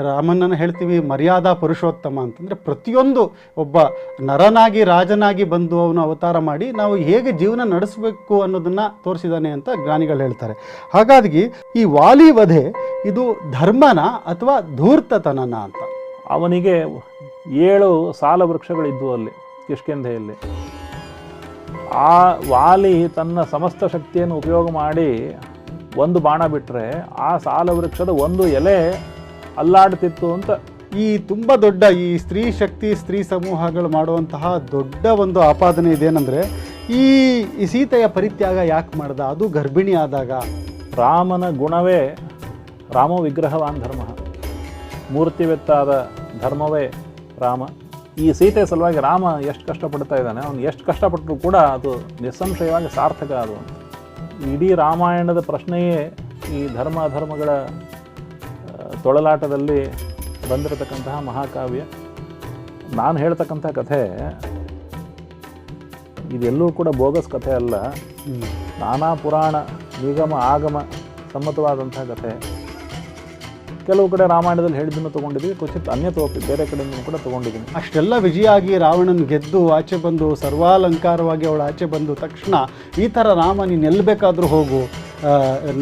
ರಾಮನನ್ನು ಹೇಳ್ತೀವಿ ಮರ್ಯಾದಾ ಪುರುಷೋತ್ತಮ ಅಂತಂದರೆ ಪ್ರತಿಯೊಂದು ಒಬ್ಬ ನರನಾಗಿ ರಾಜನಾಗಿ ಬಂದು ಅವನು ಅವತಾರ ಮಾಡಿ ನಾವು ಹೇಗೆ ಜೀವನ ನಡೆಸಬೇಕು ಅನ್ನೋದನ್ನು ತೋರಿಸಿದ್ದಾನೆ ಅಂತ ಜ್ಞಾನಿಗಳು ಹೇಳ್ತಾರೆ. ಹಾಗಾಗಿ ಈ ವಾಲಿ ವಧೆ ಇದು ಧರ್ಮನ ಅಥವಾ ಧೂರ್ತತನನ ಅಂತ. ಅವನಿಗೆ 7 ಸಾಲ ವೃಕ್ಷಗಳಿದ್ವು ಅಲ್ಲಿ ಕಿಷ್ಕಿಂಧೆಯಲ್ಲಿ. ಆ ವಾಲಿ ತನ್ನ ಸಮಸ್ತ ಶಕ್ತಿಯನ್ನು ಉಪಯೋಗ ಮಾಡಿ ಒಂದು ಬಾಣ ಬಿಟ್ಟರೆ ಆ ಸಾಲ ವೃಕ್ಷದ ಒಂದು ಎಲೆ ಅಲ್ಲಾಡ್ತಿತ್ತು ಅಂತ. ಈ ತುಂಬ ದೊಡ್ಡ ಈ ಸ್ತ್ರೀ ಶಕ್ತಿ ಸ್ತ್ರೀ ಸಮೂಹಗಳು ಮಾಡುವಂತಹ ದೊಡ್ಡ ಒಂದು ಆಪಾದನೆ ಇದೇನೆಂದರೆ ಈ ಸೀತೆಯ ಪರಿತ್ಯಾಗ ಯಾಕೆ ಮಾಡ್ದ, ಅದು ಗರ್ಭಿಣಿ ಆದಾಗ. ರಾಮನ ಗುಣವೇ ರಾಮೋ ವಿಗ್ರಹವಾನ್ ಧರ್ಮ, ಮೂರ್ತಿವೆತ್ತಾದ ಧರ್ಮವೇ ರಾಮ. ಈ ಸೀತೆ ಸಲುವಾಗಿ ರಾಮ ಎಷ್ಟು ಕಷ್ಟಪಡ್ತಾ ಇದ್ದಾನೆ, ಅವನು ಎಷ್ಟು ಕಷ್ಟಪಟ್ಟರು ಕೂಡ ಅದು ನಿಸ್ಸಂಶಯವಾಗಿ ಸಾರ್ಥಕ ಅದು ಅಂತ. ಇಡೀ ರಾಮಾಯಣದ ಪ್ರಶ್ನೆಯೇ ಈ ಧರ್ಮ ಅಧರ್ಮಗಳ ತೊಳಲಾಟದಲ್ಲಿ ಬಂದಿರತಕ್ಕಂತಹ ಮಹಾಕಾವ್ಯ. ನಾನು ಹೇಳ್ತಕ್ಕಂಥ ಕಥೆ ಇದೆಲ್ಲೂ ಕೂಡ ಬೋಗಸ್ ಕಥೆ ಅಲ್ಲ. ನಾನಾ ಪುರಾಣ ನಿಗಮ ಆಗಮ ಸಮ್ಮತವಾದಂಥ ಕಥೆ. ಕೆಲವು ಕಡೆ ರಾಮಾಯಣದಲ್ಲಿ ಹೇಳಿದ್ದನ್ನು ತೊಗೊಂಡಿದ್ದೀವಿ, ಕ್ವಚಿತ್ ಅನ್ಯತೋಪಿ ಬೇರೆ ಕಡೆಯಿಂದ ಕೂಡ ತೊಗೊಂಡಿದ್ದೀನಿ. ಅಷ್ಟೆಲ್ಲ ವಿಜಯ ಆಗಿ ರಾವಣನ ಗೆದ್ದು ಆಚೆ ಬಂದು ಸರ್ವಾಲಂಕಾರವಾಗಿ ಅವಳು ಆಚೆ ಬಂದು ತಕ್ಷಣ ಈ ಥರ ರಾಮ ನೀನು ಎಲ್ಲಿ ಬೇಕಾದರೂ ಹೋಗು,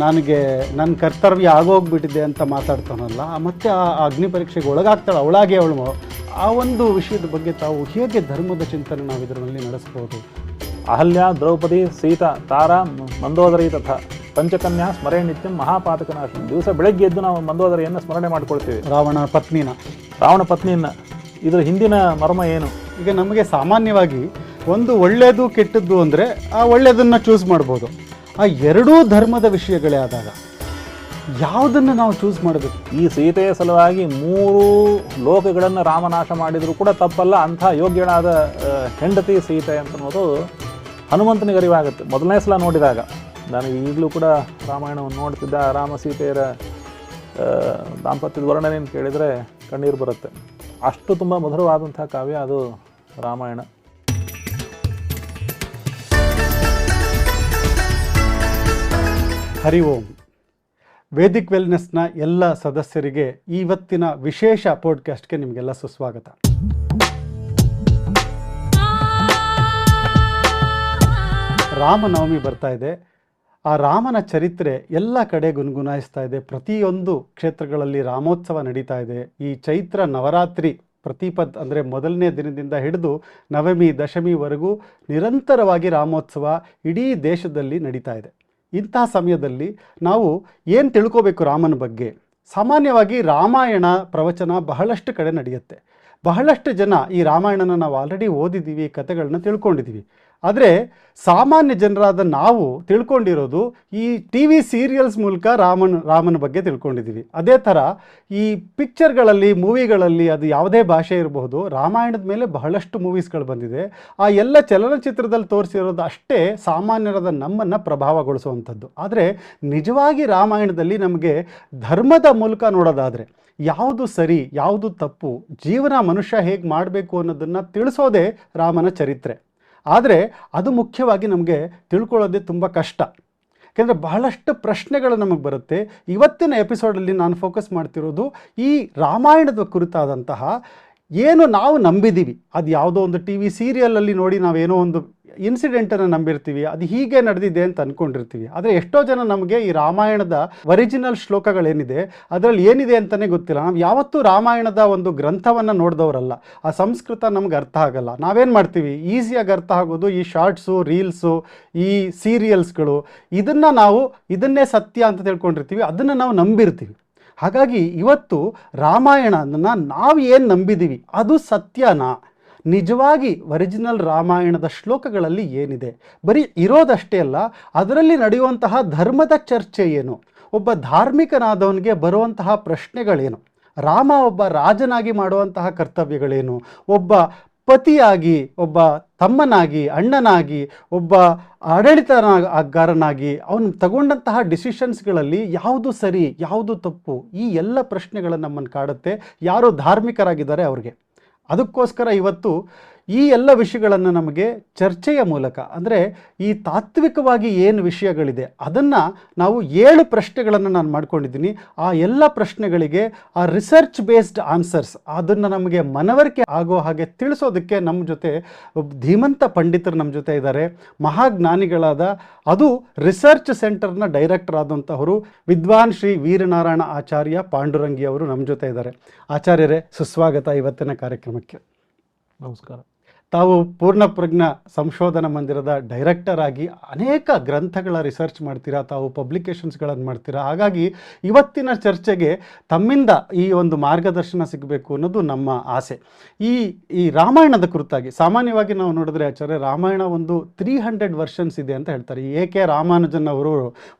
ನನಗೆ ನನ್ನ ಕರ್ತವ್ಯ ಆಗೋಗ್ಬಿಟ್ಟಿದೆ ಅಂತ ಮಾತಾಡ್ತಾನಲ್ಲ, ಮತ್ತು ಆ ಅಗ್ನಿ ಪರೀಕ್ಷೆಗೆ ಒಳಗಾಗ್ತಾಳೆ ಅವಳಾಗೆ ಅವಳು. ಆ ಒಂದು ವಿಷಯದ ಬಗ್ಗೆ ತಾವು ಹೇಗೆ ಧರ್ಮದ ಚಿಂತನೆ ನಾವು ಇದರಲ್ಲಿ ನಡೆಸ್ಬೋದು? ಅಹಲ್ಯ, ದ್ರೌಪದಿ, ಸೀತಾ, ತಾರಾ, ಮಂದೋದರಿ ತಥಾ ಪಂಚಕನ್ಯಾ ಸ್ಮರೇ ನಿತ್ಯಂ ಮಹಾಪಾತಕ ನಾಶ. ದಿವಸ ಬೆಳಗ್ಗೆ ಎದ್ದು ನಾವು ಮಂದೋದರಿಯನ್ನು ಸ್ಮರಣೆ ಮಾಡ್ಕೊಳ್ತೀವಿ, ರಾವಣ ಪತ್ನಿಯನ್ನು. ಇದರ ಹಿಂದಿನ ಮರ್ಮ ಏನು? ಈಗ ನಮಗೆ ಸಾಮಾನ್ಯವಾಗಿ ಒಂದು ಒಳ್ಳೆಯದು ಕೆಟ್ಟದ್ದು ಅಂದರೆ ಆ ಒಳ್ಳೆಯದನ್ನು ಚೂಸ್ ಮಾಡ್ಬೋದು. ಆ ಎರಡೂ ಧರ್ಮದ ವಿಷಯಗಳೇ ಆದಾಗ ಯಾವುದನ್ನು ನಾವು ಚೂಸ್ ಮಾಡಬೇಕು? ಈ ಸೀತೆಯ ಸಲುವಾಗಿ 3 ಲೋಕಗಳನ್ನು ರಾಮನಾಶ ಮಾಡಿದರೂ ಕೂಡ ತಪ್ಪಲ್ಲ. ಅಂಥ ಯೋಗ್ಯಳಾದ ಹೆಂಡತಿ ಸೀತೆ ಅಂತನ್ನೋದು ಹನುಮಂತನಿಗೆ ಅರಿವಾಗುತ್ತೆ ಮೊದಲನೇ ಸಲ ನೋಡಿದಾಗ. ನನಗೆ ಈಗಲೂ ಕೂಡ ರಾಮಾಯಣವನ್ನು ನೋಡ್ತಿದ್ದ ರಾಮ ಸೀತೆಯರ ದಾಂಪತ್ಯದ ವರ್ಣನೆಯನ್ನು ಕೇಳಿದರೆ ಕಣ್ಣೀರು ಬರುತ್ತೆ. ಅಷ್ಟು ತುಂಬ ಮಧುರವಾದಂಥ ಕಾವ್ಯ ಅದು ರಾಮಾಯಣ. ಹರಿ ಓಂ. ವೇದಿಕ್ ವೆಲ್ನೆಸ್ನ ಎಲ್ಲ ಸದಸ್ಯರಿಗೆ ಇವತ್ತಿನ ವಿಶೇಷ ಪಾಡ್ಕಾಸ್ಟ್ಗೆ ನಿಮಗೆಲ್ಲ ಸುಸ್ವಾಗತ. ರಾಮನವಮಿ ಬರ್ತಾ ಇದೆ. ಆ ರಾಮನ ಚರಿತ್ರೆ ಎಲ್ಲ ಕಡೆ ಗುನ್ಗುನಾಯಿಸ್ತಾ ಇದೆ. ಪ್ರತಿಯೊಂದು ಕ್ಷೇತ್ರಗಳಲ್ಲಿ ರಾಮೋತ್ಸವ ನಡೀತಾ ಇದೆ. ಈ ಚೈತ್ರ ನವರಾತ್ರಿ ಪ್ರತಿಪದ್ ಅಂದರೆ ಮೊದಲನೇ ದಿನದಿಂದ ಹಿಡಿದು ನವಮಿ ದಶಮಿವರೆಗೂ ನಿರಂತರವಾಗಿ ರಾಮೋತ್ಸವ ಇಡೀ ದೇಶದಲ್ಲಿ ನಡೀತಾ ಇದೆ. ಇಂಥ ಸಮಯದಲ್ಲಿ ನಾವು ಏನು ತಿಳ್ಕೋಬೇಕು ರಾಮನ ಬಗ್ಗೆ? ಸಾಮಾನ್ಯವಾಗಿ ರಾಮಾಯಣ ಪ್ರವಚನ ಬಹಳಷ್ಟು ಕಡೆ ನಡೆಯುತ್ತೆ. ಬಹಳಷ್ಟು ಜನ ಈ ರಾಮಾಯಣನ ನಾವು ಆಲ್ರೆಡಿ ಓದಿದ್ದೀವಿ, ಕಥೆಗಳನ್ನ ತಿಳ್ಕೊಂಡಿದ್ದೀವಿ. ಆದರೆ ಸಾಮಾನ್ಯ ಜನರಾದ ನಾವು ತಿಳ್ಕೊಂಡಿರೋದು ಈ ಟಿ ವಿ ಸೀರಿಯಲ್ಸ್ ಮೂಲಕ ರಾಮನ ಬಗ್ಗೆ ತಿಳ್ಕೊಂಡಿದ್ದೀವಿ. ಅದೇ ಥರ ಈ ಪಿಕ್ಚರ್ಗಳಲ್ಲಿ ಮೂವಿಗಳಲ್ಲಿ ಅದು ಯಾವುದೇ ಭಾಷೆ ಇರಬಹುದು, ರಾಮಾಯಣದ ಮೇಲೆ ಬಹಳಷ್ಟು ಮೂವೀಸ್ಗಳು ಬಂದಿದೆ. ಆ ಎಲ್ಲ ಚಲನಚಿತ್ರದಲ್ಲಿ ತೋರಿಸಿರೋದು ಅಷ್ಟೇ ಸಾಮಾನ್ಯರಾದ ನಮ್ಮನ್ನು ಪ್ರಭಾವಗೊಳಿಸುವಂಥದ್ದು. ಆದರೆ ನಿಜವಾಗಿ ರಾಮಾಯಣದಲ್ಲಿ ನಮಗೆ ಧರ್ಮದ ಮೂಲಕ ನೋಡೋದಾದರೆ ಯಾವುದು ಸರಿ ಯಾವುದು ತಪ್ಪು, ಜೀವನ ಮನುಷ್ಯ ಹೇಗೆ ಮಾಡಬೇಕು ಅನ್ನೋದನ್ನು ತಿಳಿಸೋದೇ ರಾಮನ ಚರಿತ್ರೆ. ಆದರೆ ಅದು ಮುಖ್ಯವಾಗಿ ನಮಗೆ ತಿಳ್ಕೊಳ್ಳೋದೇ ತುಂಬ ಕಷ್ಟ. ಯಾಕೆಂದರೆ ಬಹಳಷ್ಟು ಪ್ರಶ್ನೆಗಳು ನಮಗೆ ಬರುತ್ತೆ. ಇವತ್ತಿನ ಎಪಿಸೋಡಲ್ಲಿ ನಾನು ಫೋಕಸ್ ಮಾಡ್ತಿರೋದು ಈ ರಾಮಾಯಣದ ಕುರಿತಾದಂತಹ ಏನು ನಾವು ನಂಬಿದ್ದೀವಿ. ಅದು ಯಾವುದೋ ಒಂದು ಟಿ ವಿ ಸೀರಿಯಲಲ್ಲಿ ನೋಡಿ ನಾವೇನೋ ಒಂದು ಇನ್ಸಿಡೆಂಟನ್ನು ನಂಬಿರ್ತೀವಿ, ಅದು ಹೀಗೆ ನಡೆದಿದೆ ಅಂತ ಅಂದ್ಕೊಂಡಿರ್ತೀವಿ. ಆದರೆ ಎಷ್ಟೋ ಜನ ನಮಗೆ ಈ ರಾಮಾಯಣದ ಒರಿಜಿನಲ್ ಶ್ಲೋಕಗಳೇನಿದೆ ಅದರಲ್ಲಿ ಏನಿದೆ ಅಂತಲೇ ಗೊತ್ತಿಲ್ಲ. ನಾವು ಯಾವತ್ತೂ ರಾಮಾಯಣದ ಒಂದು ಗ್ರಂಥವನ್ನು ನೋಡಿದವರಲ್ಲ. ಆ ಸಂಸ್ಕೃತ ನಮ್ಗೆ ಅರ್ಥ ಆಗಲ್ಲ. ನಾವೇನು ಮಾಡ್ತೀವಿ, ಈಸಿಯಾಗಿ ಅರ್ಥ ಆಗೋದು ಈ ಶಾರ್ಟ್ಸು, ರೀಲ್ಸು, ಈ ಸೀರಿಯಲ್ಸ್ಗಳು, ಇದನ್ನೇ ಸತ್ಯ ಅಂತ ತಿಳ್ಕೊಂಡಿರ್ತೀವಿ, ಅದನ್ನು ನಾವು ನಂಬಿರ್ತೀವಿ. ಹಾಗಾಗಿ ಇವತ್ತು ರಾಮಾಯಣನ ನಾವು ಏನು ನಂಬಿದ್ದೀವಿ ಅದು ಸತ್ಯನಾ? ನಿಜವಾಗಿ ಒರಿಜಿನಲ್ ರಾಮಾಯಣದ ಶ್ಲೋಕಗಳಲ್ಲಿ ಏನಿದೆ? ಬರೀ ಇರೋದಷ್ಟೇ ಅಲ್ಲ, ಅದರಲ್ಲಿ ನಡೆಯುವಂತಹ ಧರ್ಮದ ಚರ್ಚೆ ಏನು? ಒಬ್ಬ ಧಾರ್ಮಿಕನಾದವನಿಗೆ ಬರುವಂತಹ ಪ್ರಶ್ನೆಗಳೇನು? ರಾಮ ಒಬ್ಬ ರಾಜನಾಗಿ ಮಾಡುವಂತಹ ಕರ್ತವ್ಯಗಳೇನು? ಒಬ್ಬ ಪತಿಯಾಗಿ, ಒಬ್ಬ ತಮ್ಮನಾಗಿ, ಅಣ್ಣನಾಗಿ, ಒಬ್ಬ ಆಡಳಿತಗಾರನಾಗಿ ಅವನು ತಗೊಂಡಂತಹ ಡಿಸಿಷನ್ಸ್ಗಳಲ್ಲಿ ಯಾವುದು ಸರಿ ಯಾವುದು ತಪ್ಪು, ಈ ಎಲ್ಲ ಪ್ರಶ್ನೆಗಳನ್ನು ನಮ್ಮನ್ನು ಕಾಡುತ್ತೆ ಯಾರು ಧಾರ್ಮಿಕರಾಗಿದ್ದಾರೆ ಅವ್ರಿಗೆ. ಅದಕ್ಕೋಸ್ಕರ ಇವತ್ತು ಈ ಎಲ್ಲ ವಿಷಯಗಳನ್ನು ನಮಗೆ ಚರ್ಚೆಯ ಮೂಲಕ, ಅಂದರೆ ಈ ತಾತ್ವಿಕವಾಗಿ ಏನು ವಿಷಯಗಳಿದೆ ಅದನ್ನು ನಾವು 7 ಪ್ರಶ್ನೆಗಳನ್ನು ನಾನು ಮಾಡ್ಕೊಂಡಿದ್ದೀನಿ. ಆ ಎಲ್ಲ ಪ್ರಶ್ನೆಗಳಿಗೆ ಆ ರಿಸರ್ಚ್ ಬೇಸ್ಡ್ ಆನ್ಸರ್ಸ್ ಅದನ್ನು ನಮಗೆ ಮನವರಿಕೆ ಆಗೋ ಹಾಗೆ ತಿಳಿಸೋದಕ್ಕೆ ನಮ್ಮ ಜೊತೆ ಒಬ್ಬ ಧೀಮಂತ ಪಂಡಿತರು ನಮ್ಮ ಜೊತೆ ಇದ್ದಾರೆ. ಮಹಾಜ್ಞಾನಿಗಳಾದ, ಅದು ರಿಸರ್ಚ್ ಸೆಂಟರ್ನ ಡೈರೆಕ್ಟರ್ ಆದಂಥವರು ವಿದ್ವಾನ್ ಶ್ರೀ ವೀರನಾರಾಯಣ ಆಚಾರ್ಯ ಪಾಂಡುರಂಗಿ ಅವರು ನಮ್ಮ ಜೊತೆ ಇದ್ದಾರೆ. ಆಚಾರ್ಯರೇ, ಸುಸ್ವಾಗತ ಇವತ್ತಿನ ಕಾರ್ಯಕ್ರಮಕ್ಕೆ. ನಮಸ್ಕಾರ. ತಾವು ಪೂರ್ಣಪ್ರಜ್ಞ ಸಂಶೋಧನಾ ಮಂದಿರದ ಡೈರೆಕ್ಟರ್ ಆಗಿ ಅನೇಕ ಗ್ರಂಥಗಳ ರಿಸರ್ಚ್ ಮಾಡ್ತೀರಾ, ತಾವು ಪಬ್ಲಿಕೇಶನ್ಸ್ಗಳನ್ನು ಮಾಡ್ತೀರಾ. ಹಾಗಾಗಿ ಇವತ್ತಿನ ಚರ್ಚೆಗೆ ತಮ್ಮಿಂದ ಈ ಒಂದು ಮಾರ್ಗದರ್ಶನ ಸಿಗಬೇಕು ಅನ್ನೋದು ನಮ್ಮ ಆಸೆ. ಈ ರಾಮಾಯಣದ ಕುರಿತಾಗಿ ಸಾಮಾನ್ಯವಾಗಿ ನಾವು ನೋಡಿದ್ರೆ ಆಚಾರ್ಯ, ರಾಮಾಯಣ ಒಂದು 300 ವರ್ಷನ್ಸ್ ಇದೆ ಅಂತ ಹೇಳ್ತಾರೆ. ಎ.ಕೆ. ರಾಮಾನುಜನ್ ಅವರು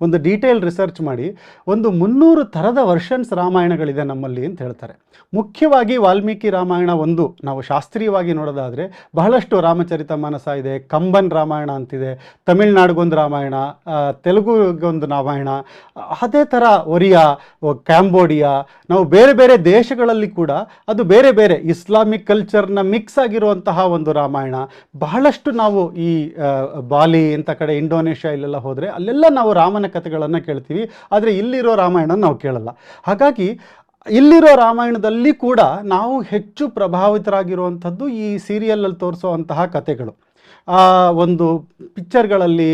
ಒಂದು ಡೀಟೇಲ್ ರಿಸರ್ಚ್ ಮಾಡಿ ಒಂದು 300 ಥರದ ವರ್ಷನ್ಸ್ ರಾಮಾಯಣಗಳಿದೆ ನಮ್ಮಲ್ಲಿ ಅಂತ ಹೇಳ್ತಾರೆ. ಮುಖ್ಯವಾಗಿ ವಾಲ್ಮೀಕಿ ರಾಮಾಯಣ ಒಂದು ನಾವು ಶಾಸ್ತ್ರೀಯವಾಗಿ ನೋಡೋದಾದರೆ ಬಹಳಷ್ಟು ರಾಮಚರಿತ ಮಾನಸ ಇದೆ, ಕಂಬನ್ ರಾಮಾಯಣ ಅಂತಿದೆ, ತಮಿಳ್ನಾಡಿಗೊಂದು ರಾಮಾಯಣ, ತೆಲುಗುಗೊಂದು ರಾಮಾಯಣ, ಅದೇ ಥರ ಒರಿಯಾ, ಕ್ಯಾಂಬೋಡಿಯಾ, ನಾವು ಬೇರೆ ಬೇರೆ ದೇಶಗಳಲ್ಲಿ ಕೂಡ ಅದು ಬೇರೆ ಬೇರೆ ಇಸ್ಲಾಮಿಕ್ ಕಲ್ಚರ್ನ ಮಿಕ್ಸ್ ಆಗಿರುವಂತಹ ಒಂದು ರಾಮಾಯಣ. ಬಹಳಷ್ಟು ನಾವು ಈ ಬಾಲಿ ಇಂಥ ಕಡೆ, ಇಂಡೋನೇಷ್ಯಾ ಇಲ್ಲೆಲ್ಲ ಹೋದರೆ ಅಲ್ಲೆಲ್ಲ ನಾವು ರಾಮನ ಕಥೆಗಳನ್ನು ಕೇಳ್ತೀವಿ, ಆದರೆ ಇಲ್ಲಿರೋ ರಾಮಾಯಣ ನಾವು ಕೇಳಲ್ಲ. ಹಾಗಾಗಿ ಇಲ್ಲಿರೋ ರಾಮಾಯಣದಲ್ಲಿ ಕೂಡ ನಾವು ಹೆಚ್ಚು ಪ್ರಭಾವಿತರಾಗಿರುವಂಥದ್ದು ಈ ಸೀರಿಯಲಲ್ಲಿ ತೋರಿಸುವಂತಹ ಕಥೆಗಳು, ಒಂದು ಪಿಕ್ಚರ್ಗಳಲ್ಲಿ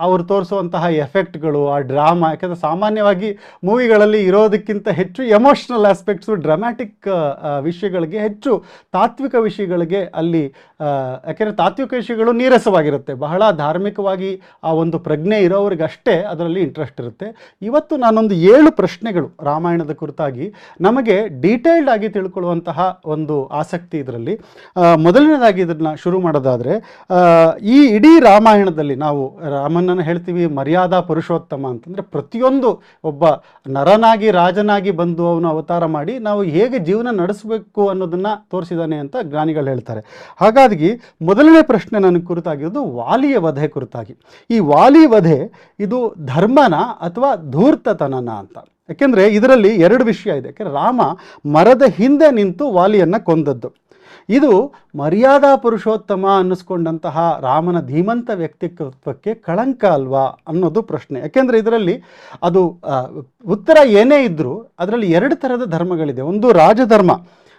ಅವರು ತೋರಿಸುವಂತಹ ಎಫೆಕ್ಟ್ಗಳು, ಆ ಡ್ರಾಮಾ. ಯಾಕಂದರೆ ಸಾಮಾನ್ಯವಾಗಿ ಮೂವಿಗಳಲ್ಲಿ ಇರೋದಕ್ಕಿಂತ ಹೆಚ್ಚು ಎಮೋಷ್ನಲ್ ಆಸ್ಪೆಕ್ಟ್ಸು, ಡ್ರಾಮ್ಯಾಟಿಕ್ ವಿಷಯಗಳಿಗೆ ಹೆಚ್ಚು ತಾತ್ವಿಕ ವಿಷಯಗಳಿಗೆ ಅಲ್ಲಿ, ಯಾಕೆಂದರೆ ತಾತ್ವಿಕ ವಿಷಯಗಳು ನೀರಸವಾಗಿರುತ್ತೆ. ಬಹಳ ಧಾರ್ಮಿಕವಾಗಿ ಆ ಒಂದು ಪ್ರಜ್ಞೆ ಇರೋರಿಗಷ್ಟೇ ಅದರಲ್ಲಿ ಇಂಟ್ರೆಸ್ಟ್ ಇರುತ್ತೆ. ಇವತ್ತು ನಾನೊಂದು 7 ಪ್ರಶ್ನೆಗಳು ರಾಮಾಯಣದ ಕುರಿತಾಗಿ ನಮಗೆ ಡೀಟೇಲ್ಡ್ ಆಗಿ ತಿಳ್ಕೊಳ್ಳುವಂತಹ ಒಂದು ಆಸಕ್ತಿ ಇದರಲ್ಲಿ. ಮೊದಲನೇದಾಗಿ ಇದನ್ನು ಶುರು ಮಾಡೋದಾದರೆ, ಈ ಇಡೀ ರಾಮಾಯಣದಲ್ಲಿ ನಾವು ರಾಮನನ್ನು ಹೇಳ್ತೀವಿ ಮರ್ಯಾದಾ ಪುರುಷೋತ್ತಮ ಅಂತಂದರೆ, ಪ್ರತಿಯೊಂದು ಒಬ್ಬ ನರನಾಗಿ ರಾಜನಾಗಿ ಬಂದು ಅವನು ಅವತಾರ ಮಾಡಿ ನಾವು ಹೇಗೆ ಜೀವನ ನಡೆಸಬೇಕು ಅನ್ನೋದನ್ನು ತೋರಿಸಿದ್ದಾನೆ ಅಂತ ಜ್ಞಾನಿಗಳು ಹೇಳ್ತಾರೆ. ಹಾಗಾಗಿ ಮೊದಲನೇ ಪ್ರಶ್ನೆ ನನಗೆ ಕುರಿತಾಗಿರೋದು ವಾಲಿಯ ವಧೆ ಕುರಿತಾಗಿ. ಈ ವಾಲಿ ವಧೆ ಇದು ಧರ್ಮನ ಅಥವಾ ಧೂರ್ತತನನ ಅಂತ. ಯಾಕೆಂದರೆ ಇದರಲ್ಲಿ 2 ವಿಷಯ ಇದೆ. ಯಾಕೆಂದರೆ ರಾಮ ಮರದ ಹಿಂದೆ ನಿಂತು ವಾಲಿಯನ್ನು ಕೊಂದದ್ದು. ಇದು ಮರ್ಯಾದಾ ಪುರುಷೋತ್ತಮ ಅನ್ನಿಸ್ಕೊಂಡಂತಹ ರಾಮನ ಧೀಮಂತ ವ್ಯಕ್ತಿತ್ವಕ್ಕೆ ಕಳಂಕ ಅಲ್ವಾ ಅನ್ನೋದು ಪ್ರಶ್ನೆ. ಯಾಕೆಂದರೆ ಇದರಲ್ಲಿ ಅದು ಉತ್ತರ ಏನೇ ಇದ್ದರೂ ಅದರಲ್ಲಿ 2 ಥರದ ಧರ್ಮಗಳಿದೆ. ಒಂದು ರಾಜಧರ್ಮ,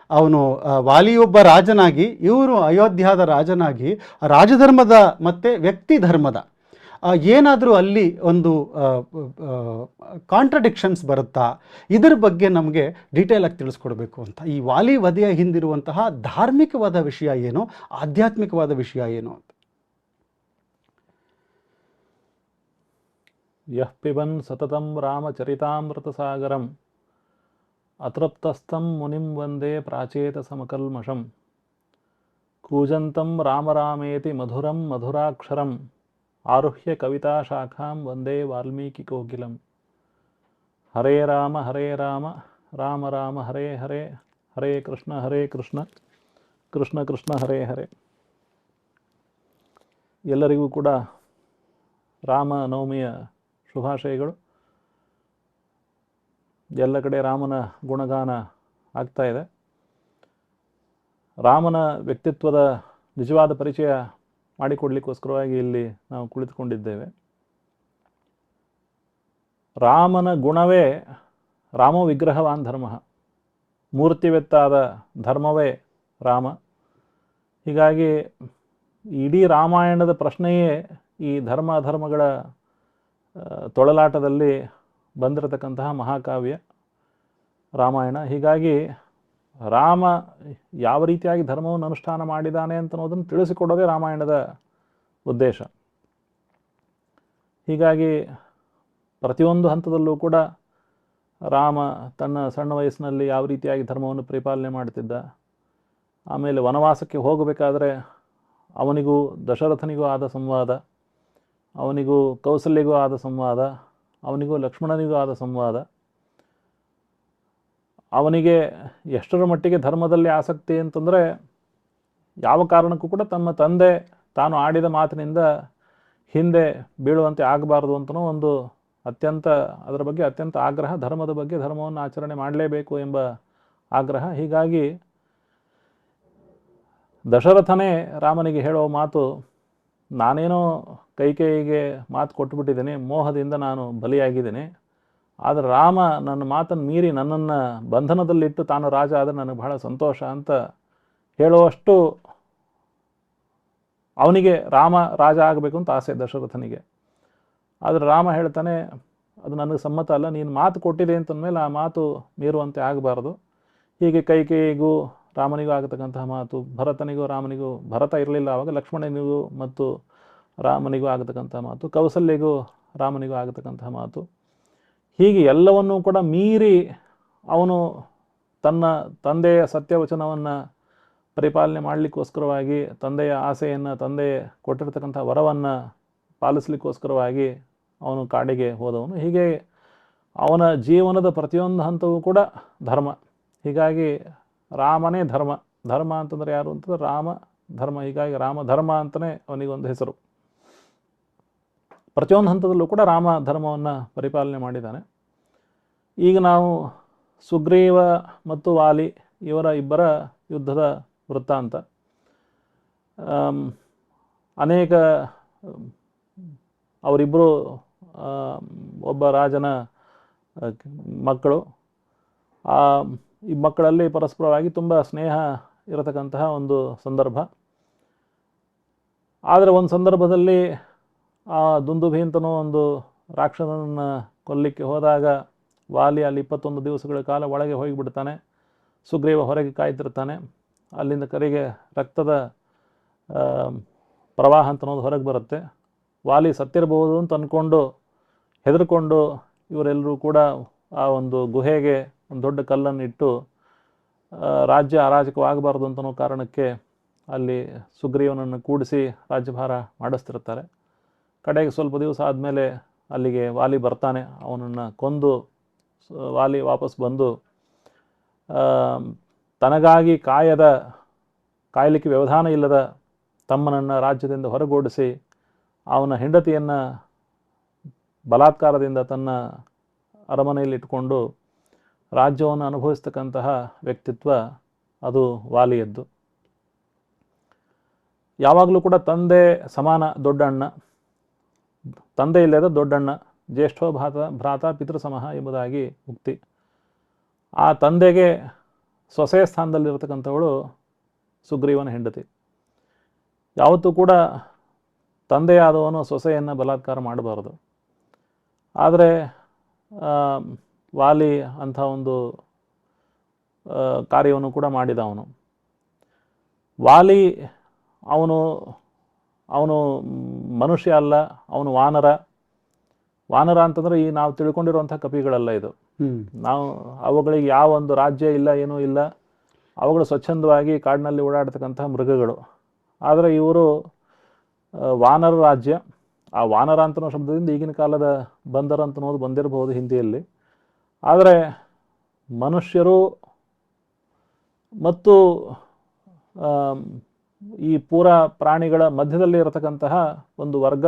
ಅವನು ವಾಲಿಯೊಬ್ಬ ರಾಜನಾಗಿ, ಇವರು ಅಯೋಧ್ಯಾದ ರಾಜನಾಗಿ, ರಾಜಧರ್ಮದ ಮತ್ತು ವ್ಯಕ್ತಿ ಧರ್ಮದ ಏನಾದರೂ ಅಲ್ಲಿ ಒಂದು ಕಾಂಟ್ರಡಿಕ್ಷನ್ಸ್ ಬರುತ್ತಾ, ಇದರ ಬಗ್ಗೆ ನಮಗೆ ಡೀಟೇಲಾಗಿ ತಿಳಿಸ್ಕೊಡ್ಬೇಕು ಅಂತ. ಈ ವಾಲಿ ವಧೆಯ ಹಿಂದಿರುವಂತಹ ಧಾರ್ಮಿಕವಾದ ವಿಷಯ ಏನು, ಆಧ್ಯಾತ್ಮಿಕವಾದ ವಿಷಯ ಏನು ಅಂತ. ಯಃ ಪಿಬನ್ ಸತತಂ ರಾಮಚರಿತಾಮೃತ ಸಾಗರಂ ಅತೃಪ್ತಸ್ಥಂ ಮುನಿಂ ವಂದೇ ಪ್ರಾಚೇತ ಸಮಕಲ್ಮಷಂ ಕೂಜಂತಂ ರಾಮರಾಮೇತಿ ಮಧುರಂ ಮಧುರಾಕ್ಷರಂ ಆರುಹ್ಯ ಕವಿತಾ ಶಾಖಾಂ ವಂದೇ ವಾಲ್ಮೀಕಿ ಕೋಕಿಲಂ. ಹರೇ ರಾಮ ರಾಮ ರಾಮ ಹರೇ ಹರೇ, ಹರೇ ಕೃಷ್ಣ ಕೃಷ್ಣ ಕೃಷ್ಣ ಹರೇ ಹರೇ. ಎಲ್ಲರಿಗೂ ಕೂಡ ರಾಮನವಮಿಯ ಶುಭಾಶಯಗಳು. ಎಲ್ಲ ಕಡೆ ರಾಮನ ಗುಣಗಾನ ಆಗ್ತಾ ಇದೆ. ರಾಮನ ವ್ಯಕ್ತಿತ್ವದ ನಿಜವಾದ ಪರಿಚಯ ಮಾಡಿಕೊಡ್ಲಿಕ್ಕೋಸ್ಕರವಾಗಿ ಇಲ್ಲಿ ನಾವು ಕುಳಿತುಕೊಂಡಿದ್ದೇವೆ. ರಾಮನ ಗುಣವೇ ರಾಮೋ ವಿಗ್ರಹವಾನ್ ಧರ್ಮ, ಮೂರ್ತಿವೆತ್ತಾದ ಧರ್ಮವೇ ರಾಮ. ಹೀಗಾಗಿ ಇಡೀ ರಾಮಾಯಣದ ಪ್ರಶ್ನೆಯೇ ಈ ಧರ್ಮ ಅಧರ್ಮಗಳ ತೊಳಲಾಟದಲ್ಲಿ ಬಂದಿರತಕ್ಕಂತಹ ಮಹಾಕಾವ್ಯ ರಾಮಾಯಣ. ಹೀಗಾಗಿ ರಾಮ ಯಾವ ರೀತಿಯಾಗಿ ಧರ್ಮವನ್ನು ಅನುಷ್ಠಾನ ಮಾಡಿದ್ದಾನೆ ಅಂತ ಅನ್ನೋದನ್ನು ತಿಳಿಸಿಕೊಡೋದೇ ರಾಮಾಯಣದ ಉದ್ದೇಶ. ಹೀಗಾಗಿ ಪ್ರತಿಯೊಂದು ಹಂತದಲ್ಲೂ ಕೂಡ ರಾಮ ತನ್ನ ಸಣ್ಣ ವಯಸ್ಸಿನಲ್ಲಿ ಯಾವ ರೀತಿಯಾಗಿ ಧರ್ಮವನ್ನು ಪರಿಪಾಲನೆ ಮಾಡ್ತಿದ್ದ, ಆಮೇಲೆ ವನವಾಸಕ್ಕೆ ಹೋಗಬೇಕಾದ್ರೆ ಅವನಿಗೂ ದಶರಥನಿಗೂ ಆದ ಸಂವಾದ, ಅವನಿಗೂ ಕೌಸಲ್ಯಗೂ ಆದ ಸಂವಾದ, ಅವನಿಗೂ ಲಕ್ಷ್ಮಣನಿಗೂ ಆದ ಸಂವಾದ, ಅವನಿಗೆ ಎಷ್ಟರ ಮಟ್ಟಿಗೆ ಧರ್ಮದಲ್ಲಿ ಆಸಕ್ತಿ ಅಂತಂದರೆ ಯಾವ ಕಾರಣಕ್ಕೂ ಕೂಡ ತಮ್ಮ ತಂದೆ ತಾನು ಆಡಿದ ಮಾತಿನಿಂದ ಹಿಂದೆ ಬೀಳುವಂತೆ ಆಗಬಾರ್ದು ಅಂತನೂ ಒಂದು ಅದರ ಬಗ್ಗೆ ಅತ್ಯಂತ ಆಗ್ರಹ, ಧರ್ಮದ ಬಗ್ಗೆ, ಧರ್ಮವನ್ನು ಆಚರಣೆ ಮಾಡಲೇಬೇಕು ಎಂಬ ಆಗ್ರಹ. ಹೀಗಾಗಿ ದಶರಥನೇ ರಾಮನಿಗೆ ಹೇಳೋ ಮಾತು, ನಾನೇನೋ ಕೈಕೇಯಿಗೆ ಮಾತು ಕೊಟ್ಟುಬಿಟ್ಟಿದ್ದೀನಿ, ಮೋಹದಿಂದ ನಾನು ಬಲಿಯಾಗಿದ್ದೀನಿ, ಆದರೆ ರಾಮ ನನ್ನ ಮಾತನ್ನು ಮೀರಿ ನನ್ನನ್ನು ಬಂಧನದಲ್ಲಿಟ್ಟು ತಾನು ರಾಜ ಆದರೆ ನನಗೆ ಬಹಳ ಸಂತೋಷ ಅಂತ ಹೇಳುವಷ್ಟು ಅವನಿಗೆ ರಾಮ ರಾಜ ಆಗಬೇಕು ಅಂತ ಆಸೆ ದಶರಥನಿಗೆ. ಆದರೆ ರಾಮ ಹೇಳ್ತಾನೆ, ಅದು ನನಗೆ ಸಮ್ಮತ ಅಲ್ಲ, ನೀನು ಮಾತು ಕೊಟ್ಟಿದೆ ಅಂತಂದಮೇಲೆ ಆ ಮಾತು ಮೀರುವಂತೆ ಆಗಬಾರ್ದು. ಹೀಗೆ ಕೈಕೇಯಿಗೂ ರಾಮನಿಗೂ ಆಗತಕ್ಕಂತಹ ಮಾತು, ಭರತನಿಗೂ ರಾಮನಿಗೂ, ಭರತ ಇರಲಿಲ್ಲ ಆವಾಗ, ಲಕ್ಷ್ಮಣನಿಗೂ ಮತ್ತು ರಾಮನಿಗೂ ಆಗತಕ್ಕಂಥ ಮಾತು, ಕೌಸಲ್ಯಗೂ ರಾಮನಿಗೂ ಆಗತಕ್ಕಂತಹ ಮಾತು, ಹೀಗೆ ಎಲ್ಲವನ್ನೂ ಕೂಡ ಮೀರಿ ಅವನು ತನ್ನ ತಂದೆಯ ಸತ್ಯವಚನವನ್ನು ಪರಿಪಾಲನೆ ಮಾಡಲಿಕ್ಕೋಸ್ಕರವಾಗಿ, ತಂದೆಯ ಆಸೆಯನ್ನು, ತಂದೆ ಕೊಟ್ಟಿರ್ತಕ್ಕಂಥ ವರವನ್ನು ಪಾಲಿಸಲಿಕ್ಕೋಸ್ಕರವಾಗಿ ಅವನು ಕಾಡಿಗೆ ಹೋದವನು. ಹೀಗೆ ಅವನ ಜೀವನದ ಪ್ರತಿಯೊಂದು ಹಂತವೂ ಕೂಡ ಧರ್ಮ. ಹೀಗಾಗಿ ರಾಮನೇ ಧರ್ಮ. ಧರ್ಮ ಅಂತಂದರೆ ಯಾರು ಅಂತಂದರೆ ರಾಮ ಧರ್ಮ. ಹೀಗಾಗಿ ರಾಮ ಧರ್ಮ ಅಂತಲೇ ಅವನಿಗೊಂದು ಹೆಸರು. ಪ್ರತಿಯೊಂದು ಹಂತದಲ್ಲೂ ಕೂಡ ರಾಮ ಧರ್ಮವನ್ನು ಪರಿಪಾಲನೆ ಮಾಡಿದ್ದಾನೆ. ಈಗ ನಾವು ಸುಗ್ರೀವ ಮತ್ತು ವಾಲಿ ಇವರ ಇಬ್ಬರ ಯುದ್ಧದ ವೃತ್ತಾಂತ. ಅನೇಕ ಅವರಿಬ್ಬರು ಒಬ್ಬ ರಾಜನ ಮಕ್ಕಳು. ಈ ಮಕ್ಕಳಲ್ಲಿ ಪರಸ್ಪರವಾಗಿ ತುಂಬ ಸ್ನೇಹ ಇರತಕ್ಕಂತಹ ಒಂದು ಸಂದರ್ಭ. ಆದರೆ ಒಂದು ಸಂದರ್ಭದಲ್ಲಿ ಆ ದುಂದುಭಿ ಅಂತನೋ ಒಂದು ರಾಕ್ಷಸನನ್ನು ಕೊಲ್ಲಿಕ್ಕೆ ಹೋದಾಗ ವಾಲಿ ಅಲ್ಲಿ 21 ದಿವಸಗಳ ಕಾಲ ಒಳಗೆ ಹೋಗಿಬಿಡ್ತಾನೆ. ಸುಗ್ರೀವ ಹೊರಗೆ ಕಾಯ್ತಿರ್ತಾನೆ. ಅಲ್ಲಿಂದ ಕರೆಗೆ ರಕ್ತದ ಪ್ರವಾಹ ಅಂತನೋದು ಹೊರಗೆ ಬರುತ್ತೆ. ವಾಲಿ ಸತ್ತಿರಬಹುದು ಅಂತ ಅಂದ್ಕೊಂಡು ಹೆದರ್ಕೊಂಡು ಇವರೆಲ್ಲರೂ ಕೂಡ ಆ ಒಂದು ಗುಹೆಗೆ ಒಂದು ದೊಡ್ಡ ಕಲ್ಲನ್ನು ಇಟ್ಟು ರಾಜ್ಯ ಅರಾಜಕವಾಗಬಾರ್ದು ಅಂತನೋ ಕಾರಣಕ್ಕೆ ಅಲ್ಲಿ ಸುಗ್ರೀವನನ್ನು ಕೂಡಿಸಿ ರಾಜ್ಯಭಾರ ಮಾಡಿಸ್ತಿರ್ತಾರೆ. ಕಡೆಗೆ ಸ್ವಲ್ಪ ದಿವಸ ಆದಮೇಲೆ ಅಲ್ಲಿಗೆ ವಾಲಿ ಬರ್ತಾನೆ. ಅವನನ್ನು ಕೊಂದು ವಾಲಿ ವಾಪಸ್ ಬಂದು ತನಗಾಗಿ ಕಾಯಲಿಕ್ಕೆ ವ್ಯವಧಾನ ಇಲ್ಲದ ತಮ್ಮನನ್ನು ರಾಜ್ಯದಿಂದ ಹೊರಗೋಡಿಸಿ ಅವನ ಹೆಂಡತಿಯನ್ನು ಬಲಾತ್ಕಾರದಿಂದ ತನ್ನ ಅರಮನೆಯಲ್ಲಿ ಇಟ್ಕೊಂಡು ರಾಜ್ಯವನ್ನು ಅನುಭವಿಸ್ತಕ್ಕಂತಹ ವ್ಯಕ್ತಿತ್ವ ಅದು ವಾಲಿಯದ್ದು. ಯಾವಾಗಲೂ ಕೂಡ ತಂದೆ ಸಮಾನ ದೊಡ್ಡಣ್ಣ, ತಂದೆ ಇಲ್ಲದ ದೊಡ್ಡಣ್ಣ, ಜ್ಯೇಷ್ಠೋ ಭ್ರಾತ ಪಿತೃಸಮಃ ಎಂಬುದಾಗಿ ಉಕ್ತಿ. ಆ ತಂದೆಗೆ ಸೊಸೆಯ ಸ್ಥಾನದಲ್ಲಿರತಕ್ಕಂಥವಳು ಸುಗ್ರೀವನ ಹೆಂಡತಿ. ಯಾವತ್ತೂ ಕೂಡ ತಂದೆಯಾದವನು ಸೊಸೆಯನ್ನು ಬಲಾತ್ಕಾರ ಮಾಡಬಾರದು. ಆದರೆ ವಾಲಿ ಅಂಥ ಒಂದು ಕಾರ್ಯವನ್ನು ಕೂಡ ಮಾಡಿದ ಅವನು. ವಾಲಿ ಅವನು ಮನುಷ್ಯ ಅಲ್ಲ, ಅವನು ವಾನರ. ವಾನರ ಅಂತಂದರೆ ಈ ನಾವು ತಿಳ್ಕೊಂಡಿರುವಂಥ ಕಪಿಗಳಲ್ಲ ಇದು. ನಾವು ಅವುಗಳಿಗೆ ಯಾವ ಒಂದು ರಾಜ್ಯ ಇಲ್ಲ, ಏನೂ ಇಲ್ಲ. ಅವುಗಳು ಸ್ವಚ್ಛಂದವಾಗಿ ಕಾಡಿನಲ್ಲಿ ಓಡಾಡ್ತಕ್ಕಂಥ ಮೃಗಗಳು. ಆದರೆ ಇವರು ವಾನರ ರಾಜ್ಯ. ಆ ವಾನರ ಅಂತನೋ ಶಬ್ದದಿಂದ ಈಗಿನ ಕಾಲದ ಬಂದರ್ ಅಂತನೋದು ಬಂದಿರಬಹುದು ಹಿಂದಿಯಲ್ಲಿ. ಆದರೆ ಮನುಷ್ಯರು ಮತ್ತು ಈ ಪೂರ ಪ್ರಾಣಿಗಳ ಮಧ್ಯದಲ್ಲಿ ಇರತಕ್ಕಂತಹ ಒಂದು ವರ್ಗ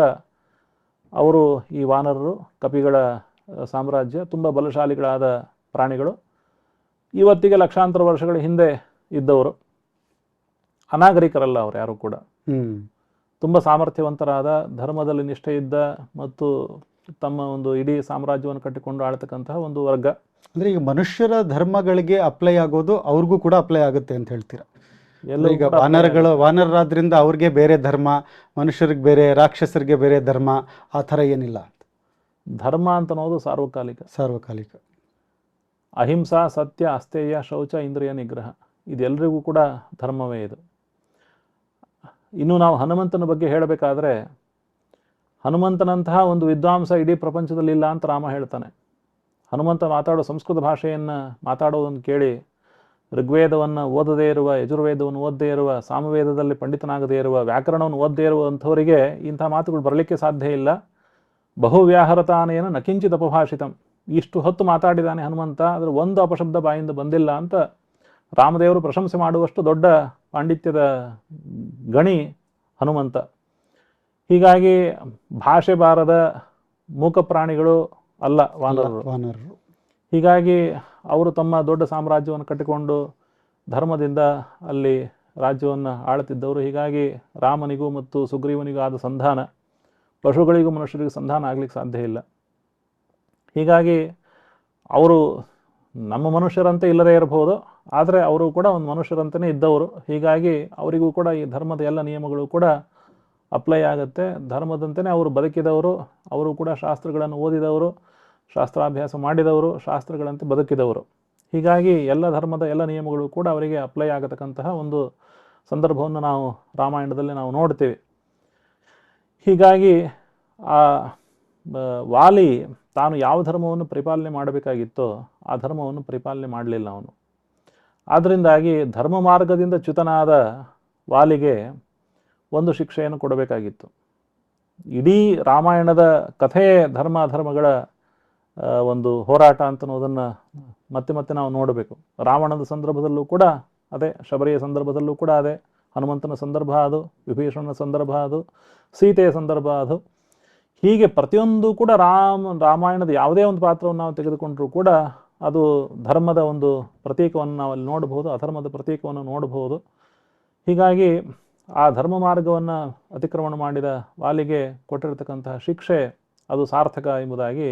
ಅವರು ಈ ವಾನರರು, ಕಪಿಗಳ ಸಾಮ್ರಾಜ್ಯ. ತುಂಬ ಬಲಶಾಲಿಗಳಾದ ಪ್ರಾಣಿಗಳು. ಇವತ್ತಿಗೆ ಲಕ್ಷಾಂತರ ವರ್ಷಗಳ ಹಿಂದೆ ಇದ್ದವರು, ಅನಾಗರಿಕರಲ್ಲ ಅವರು ಯಾರು ಕೂಡ. ತುಂಬ ಸಾಮರ್ಥ್ಯವಂತರಾದ, ಧರ್ಮದಲ್ಲಿ ನಿಷ್ಠೆ ಇದ್ದ ಮತ್ತು ತಮ್ಮ ಒಂದು ಇಡೀ ಸಾಮ್ರಾಜ್ಯವನ್ನು ಕಟ್ಟಿಕೊಂಡು ಆಳ್ತಕ್ಕಂತಹ ಒಂದು ವರ್ಗ. ಅಂದರೆ ಈಗ ಮನುಷ್ಯರ ಧರ್ಮಗಳಿಗೆ ಅಪ್ಲೈ ಆಗೋದು ಅವ್ರಿಗೂ ಕೂಡ ಅಪ್ಲೈ ಆಗುತ್ತೆ ಅಂತ ಹೇಳ್ತೀರಾ? ಈಗ ವಾನರರಾದ್ರಿಂದ ಅವ್ರಿಗೆ ಬೇರೆ ಧರ್ಮ, ಮನುಷ್ಯರಿಗೆ ಬೇರೆ, ರಾಕ್ಷಸರಿಗೆ ಬೇರೆ ಧರ್ಮ, ಆ ಥರ ಏನಿಲ್ಲ. ಧರ್ಮ ಅಂತ ಅನ್ನೋದು ಸಾರ್ವಕಾಲಿಕ. ಅಹಿಂಸಾ, ಸತ್ಯ, ಅಸ್ಥೇಯ, ಶೌಚ, ಇಂದ್ರಿಯ ನಿಗ್ರಹ, ಇದೆಲ್ಲರಿಗೂ ಕೂಡ ಧರ್ಮವೇ ಇದು. ಇನ್ನು ನಾವು ಹನುಮಂತನ ಬಗ್ಗೆ ಹೇಳಬೇಕಾದ್ರೆ, ಹನುಮಂತನಂತಹ ಒಂದು ವಿದ್ವಾಂಸ ಇಡೀ ಪ್ರಪಂಚದಲ್ಲಿ ಇಲ್ಲ ಅಂತ ರಾಮ ಹೇಳ್ತಾನೆ. ಹನುಮಂತ ಮಾತಾಡೋ ಸಂಸ್ಕೃತ ಭಾಷೆಯನ್ನು ಮಾತಾಡೋದನ್ನು ಕೇಳಿ, ಋಗ್ವೇದವನ್ನು ಓದದೇ ಇರುವ, ಯಜುರ್ವೇದವನ್ನು ಓದದೇ ಇರುವ, ಸಾಮವೇದದಲ್ಲಿ ಪಂಡಿತನಾಗದೇ ಇರುವ, ವ್ಯಾಕರಣವನ್ನು ಓದದೇ ಇರುವಂಥವರಿಗೆ ಇಂಥ ಮಾತುಗಳು ಬರಲಿಕ್ಕೆ ಸಾಧ್ಯ ಇಲ್ಲ. ಬಹುವ್ಯಾಹರತಾನೇನ ನಕಿಂಚಿತ್ ಅಪಭಾಷಿತಂ. ಇಷ್ಟು ಹೊತ್ತು ಮಾತಾಡಿದಾನೆ ಹನುಮಂತ, ಆದರೆ ಒಂದು ಅಪಶಬ್ದ ಬಾಯಿಂದ ಬಂದಿಲ್ಲ ಅಂತ ರಾಮದೇವರು ಪ್ರಶಂಸೆ ಮಾಡುವಷ್ಟು ದೊಡ್ಡ ಪಾಂಡಿತ್ಯದ ಗಣಿ ಹನುಮಂತ. ಹೀಗಾಗಿ ಭಾಷೆ ಬಾರದ ಮೂಕ ಪ್ರಾಣಿಗಳು ಅಲ್ಲ ವಾನರರು. ಹೀಗಾಗಿ ಅವರು ತಮ್ಮ ದೊಡ್ಡ ಸಾಮ್ರಾಜ್ಯವನ್ನು ಕಟ್ಟಿಕೊಂಡು ಧರ್ಮದಿಂದ ಅಲ್ಲಿ ರಾಜ್ಯವನ್ನು ಆಳುತ್ತಿದ್ದವರು. ಹೀಗಾಗಿ ರಾಮನಿಗೂ ಮತ್ತು ಸುಗ್ರೀವನಿಗೂ ಆದ ಸಂಧಾನ ಪಶುಗಳಿಗೂ ಮನುಷ್ಯರಿಗೂ ಸಂಧಾನ ಆಗಲಿಕ್ಕೆ ಸಾಧ್ಯ ಇಲ್ಲ. ಹೀಗಾಗಿ ಅವರು ನಮ್ಮ ಮನುಷ್ಯರಂತೆ ಇಲ್ಲದೇ ಇರಬಹುದು, ಆದರೆ ಅವರು ಕೂಡ ಒಂದು ಮನುಷ್ಯರಂತೆಯೇ ಇದ್ದವರು. ಹೀಗಾಗಿ ಅವರಿಗೂ ಕೂಡ ಈ ಧರ್ಮದ ಎಲ್ಲ ನಿಯಮಗಳು ಕೂಡ ಅಪ್ಲೈ ಆಗುತ್ತೆ. ಧರ್ಮದಂತೆಯೇ ಅವರು ಬದುಕಿದವರು, ಅವರು ಕೂಡ ಶಾಸ್ತ್ರಗಳನ್ನು ಓದಿದವರು, ಶಾಸ್ತ್ರಾಭ್ಯಾಸ ಮಾಡಿದವರು, ಶಾಸ್ತ್ರಗಳಂತೆ ಬದುಕಿದವರು. ಹೀಗಾಗಿ ಎಲ್ಲ ಧರ್ಮದ ಎಲ್ಲ ನಿಯಮಗಳು ಕೂಡ ಅವರಿಗೆ ಅಪ್ಲೈ ಆಗತಕ್ಕಂತಹ ಒಂದು ಸಂದರ್ಭವನ್ನು ನಾವು ರಾಮಾಯಣದಲ್ಲಿ ನಾವು ನೋಡ್ತೀವಿ. ಹೀಗಾಗಿ ಆ ವಾಲಿ ತಾನು ಯಾವ ಧರ್ಮವನ್ನು ಪರಿಪಾಲನೆ ಮಾಡಬೇಕಾಗಿತ್ತೋ ಆ ಧರ್ಮವನ್ನು ಪರಿಪಾಲನೆ ಮಾಡಲಿಲ್ಲ ಅವನು. ಆದ್ದರಿಂದಾಗಿ ಧರ್ಮ ಮಾರ್ಗದಿಂದ ಚ್ಯುತನಾದ ವಾಲಿಗೆ ಒಂದು ಶಿಕ್ಷೆಯನ್ನು ಕೊಡಬೇಕಾಗಿತ್ತು. ಇಡೀ ರಾಮಾಯಣದ ಕಥೆಯೇ ಧರ್ಮ ಅಧರ್ಮಗಳ ಒಂದು ಹೋರಾಟ ಅಂತನ್ನೋದನ್ನು ಮತ್ತೆ ಮತ್ತೆ ನಾವು ನೋಡಬೇಕು. ರಾವಣದ ಸಂದರ್ಭದಲ್ಲೂ ಕೂಡ ಅದೇ, ಶಬರಿಯ ಸಂದರ್ಭದಲ್ಲೂ ಕೂಡ ಅದೇ, ಹನುಮಂತನ ಸಂದರ್ಭ ಅದು, ವಿಭೀಷಣನ ಸಂದರ್ಭ ಅದು, ಸೀತೆಯ ಸಂದರ್ಭ ಅದು. ಹೀಗೆ ಪ್ರತಿಯೊಂದು ಕೂಡ ರಾಮಾಯಣದ ಯಾವುದೇ ಒಂದು ಪಾತ್ರವನ್ನು ನಾವು ತೆಗೆದುಕೊಂಡರೂ ಕೂಡ ಅದು ಧರ್ಮದ ಒಂದು ಪ್ರತೀಕವನ್ನು ನಾವು ಅಲ್ಲಿ ನೋಡಬಹುದು, ಅಧರ್ಮದ ಪ್ರತೀಕವನ್ನು ನೋಡಬಹುದು. ಹೀಗಾಗಿ ಆ ಧರ್ಮ ಮಾರ್ಗವನ್ನು ಅತಿಕ್ರಮಣ ಮಾಡಿದ ವಾಲಿಗೆ ಕೊಟ್ಟಿರತಕ್ಕಂತಹ ಶಿಕ್ಷೆ ಅದು ಸಾರ್ಥಕ ಎಂಬುದಾಗಿ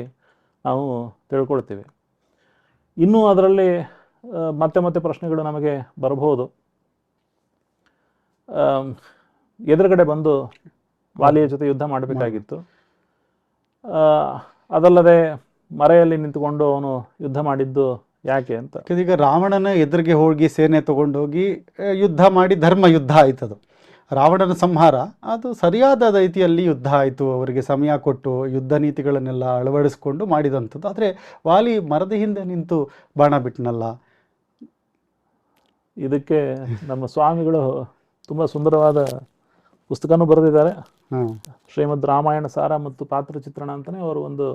ನಾವು ತಿಳ್ಕೊಳ್ತೀವಿ. ಇನ್ನೂ ಅದರಲ್ಲಿ ಮತ್ತೆ ಮತ್ತೆ ಪ್ರಶ್ನೆಗಳು ನಮಗೆ ಬರಬಹುದು. ಎದುರುಗಡೆ ಬಂದು ವಾಲಿಯ ಜೊತೆ ಯುದ್ಧ ಮಾಡಬೇಕಾಗಿತ್ತು. ಅದಲ್ಲದೆ ಮರೆಯಲ್ಲಿ ನಿಂತುಕೊಂಡು ಅವನು ಯುದ್ಧ ಮಾಡಿದ್ದು ಯಾಕೆ ಅಂತ. ಈಗ ರಾವಣನ ಎದುರಿಗೆ ಹೋಗಿ ಸೇನೆ ತಗೊಂಡೋಗಿ ಯುದ್ಧ ಮಾಡಿ ಧರ್ಮ ಯುದ್ಧ ಆಯ್ತದು. ರಾವಣನ ಸಂಹಾರ ಅದು ಸರಿಯಾದ ರೀತಿಯಲ್ಲಿ ಯುದ್ಧ ಆಯಿತು, ಅವರಿಗೆ ಸಮಯ ಕೊಟ್ಟು ಯುದ್ಧ ನೀತಿಗಳನ್ನೆಲ್ಲ ಅಳವಡಿಸ್ಕೊಂಡು ಮಾಡಿದಂಥದ್ದು. ಆದರೆ ವಾಲಿ ಮರದ ಹಿಂದೆ ನಿಂತು ಬಾಣ ಬಿಟ್ಟನಲ್ಲ. ಇದಕ್ಕೆ ನಮ್ಮ ಸ್ವಾಮಿಗಳು ತುಂಬ ಸುಂದರವಾದ ಪುಸ್ತಕನೂ ಬರೆದಿದ್ದಾರೆ. ಶ್ರೀಮದ್ ರಾಮಾಯಣ ಸಾರ ಮತ್ತು ಪಾತ್ರ ಚಿತ್ರಣ ಅಂತಲೇ ಅವರು ಒಂದು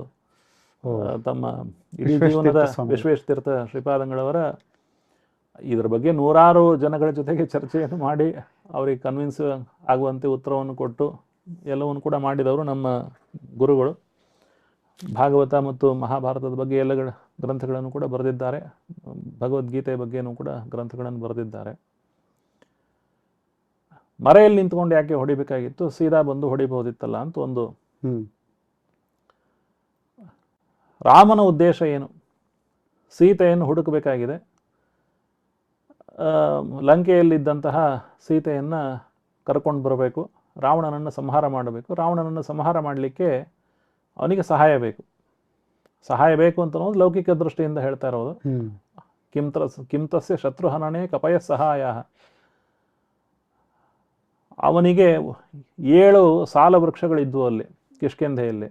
ತಮ್ಮ ಇಡೀ ಜೀವನದ ವಿಶ್ವೇಶತೀರ್ಥ ಶ್ರೀಪಾದಂಗಳವರ ಇದರ ಬಗ್ಗೆ ನೂರಾರು ಜನಗಳ ಜೊತೆಗೆ ಚರ್ಚೆಯನ್ನು ಮಾಡಿ ಅವರಿಗೆ ಕನ್ವಿನ್ಸ್ ಆಗುವಂತೆ ಉತ್ತರವನ್ನು ಕೊಟ್ಟು ಎಲ್ಲವನ್ನು ಕೂಡ ಮಾಡಿದವರು ನಮ್ಮ ಗುರುಗಳು. ಭಾಗವತ ಮತ್ತು ಮಹಾಭಾರತದ ಬಗ್ಗೆ ಎಲ್ಲ ಗ್ರಂಥಗಳನ್ನು ಕೂಡ ಬರೆದಿದ್ದಾರೆ. ಭಗವದ್ಗೀತೆಯ ಬಗ್ಗೆನೂ ಕೂಡ ಗ್ರಂಥಗಳನ್ನು ಬರೆದಿದ್ದಾರೆ. ಮರೆಯಲ್ಲಿ ನಿಂತ್ಕೊಂಡು ಯಾಕೆ ಹೊಡಿಬೇಕಾಗಿತ್ತು, ಸೀದಾ ಬಂದು ಹೊಡಿಬಹುದಿತ್ತಲ್ಲ ಅಂತ ಒಂದು. ರಾಮನ ಉದ್ದೇಶ ಏನು? ಸೀತೆಯನ್ನು ಹುಡುಕಬೇಕಾಗಿದೆ. ಲಂಕೆಯಲ್ಲಿದ್ದಂತಹ ಸೀತೆಯನ್ನು ಕರ್ಕೊಂಡು ಬರಬೇಕು, ರಾವಣನನ್ನು ಸಂಹಾರ ಮಾಡಬೇಕು. ರಾವಣನನ್ನು ಸಂಹಾರ ಮಾಡಲಿಕ್ಕೆ ಅವನಿಗೆ ಸಹಾಯ ಬೇಕು. ಸಹಾಯ ಬೇಕು ಅಂತ ಅನ್ನೋದು ಲೌಕಿಕ ದೃಷ್ಟಿಯಿಂದ ಹೇಳ್ತಾ ಇರೋದು. ಕಿಂತಸ್ಯ ಶತ್ರುಹನನೇ ಕಪಯ ಸಹಾಯ. ಅವನಿಗೆ 7 ಸಾಲ ವೃಕ್ಷಗಳಿದ್ವು ಅಲ್ಲಿ ಕಿಷ್ಕಿಂಧೆಯಲ್ಲಿ.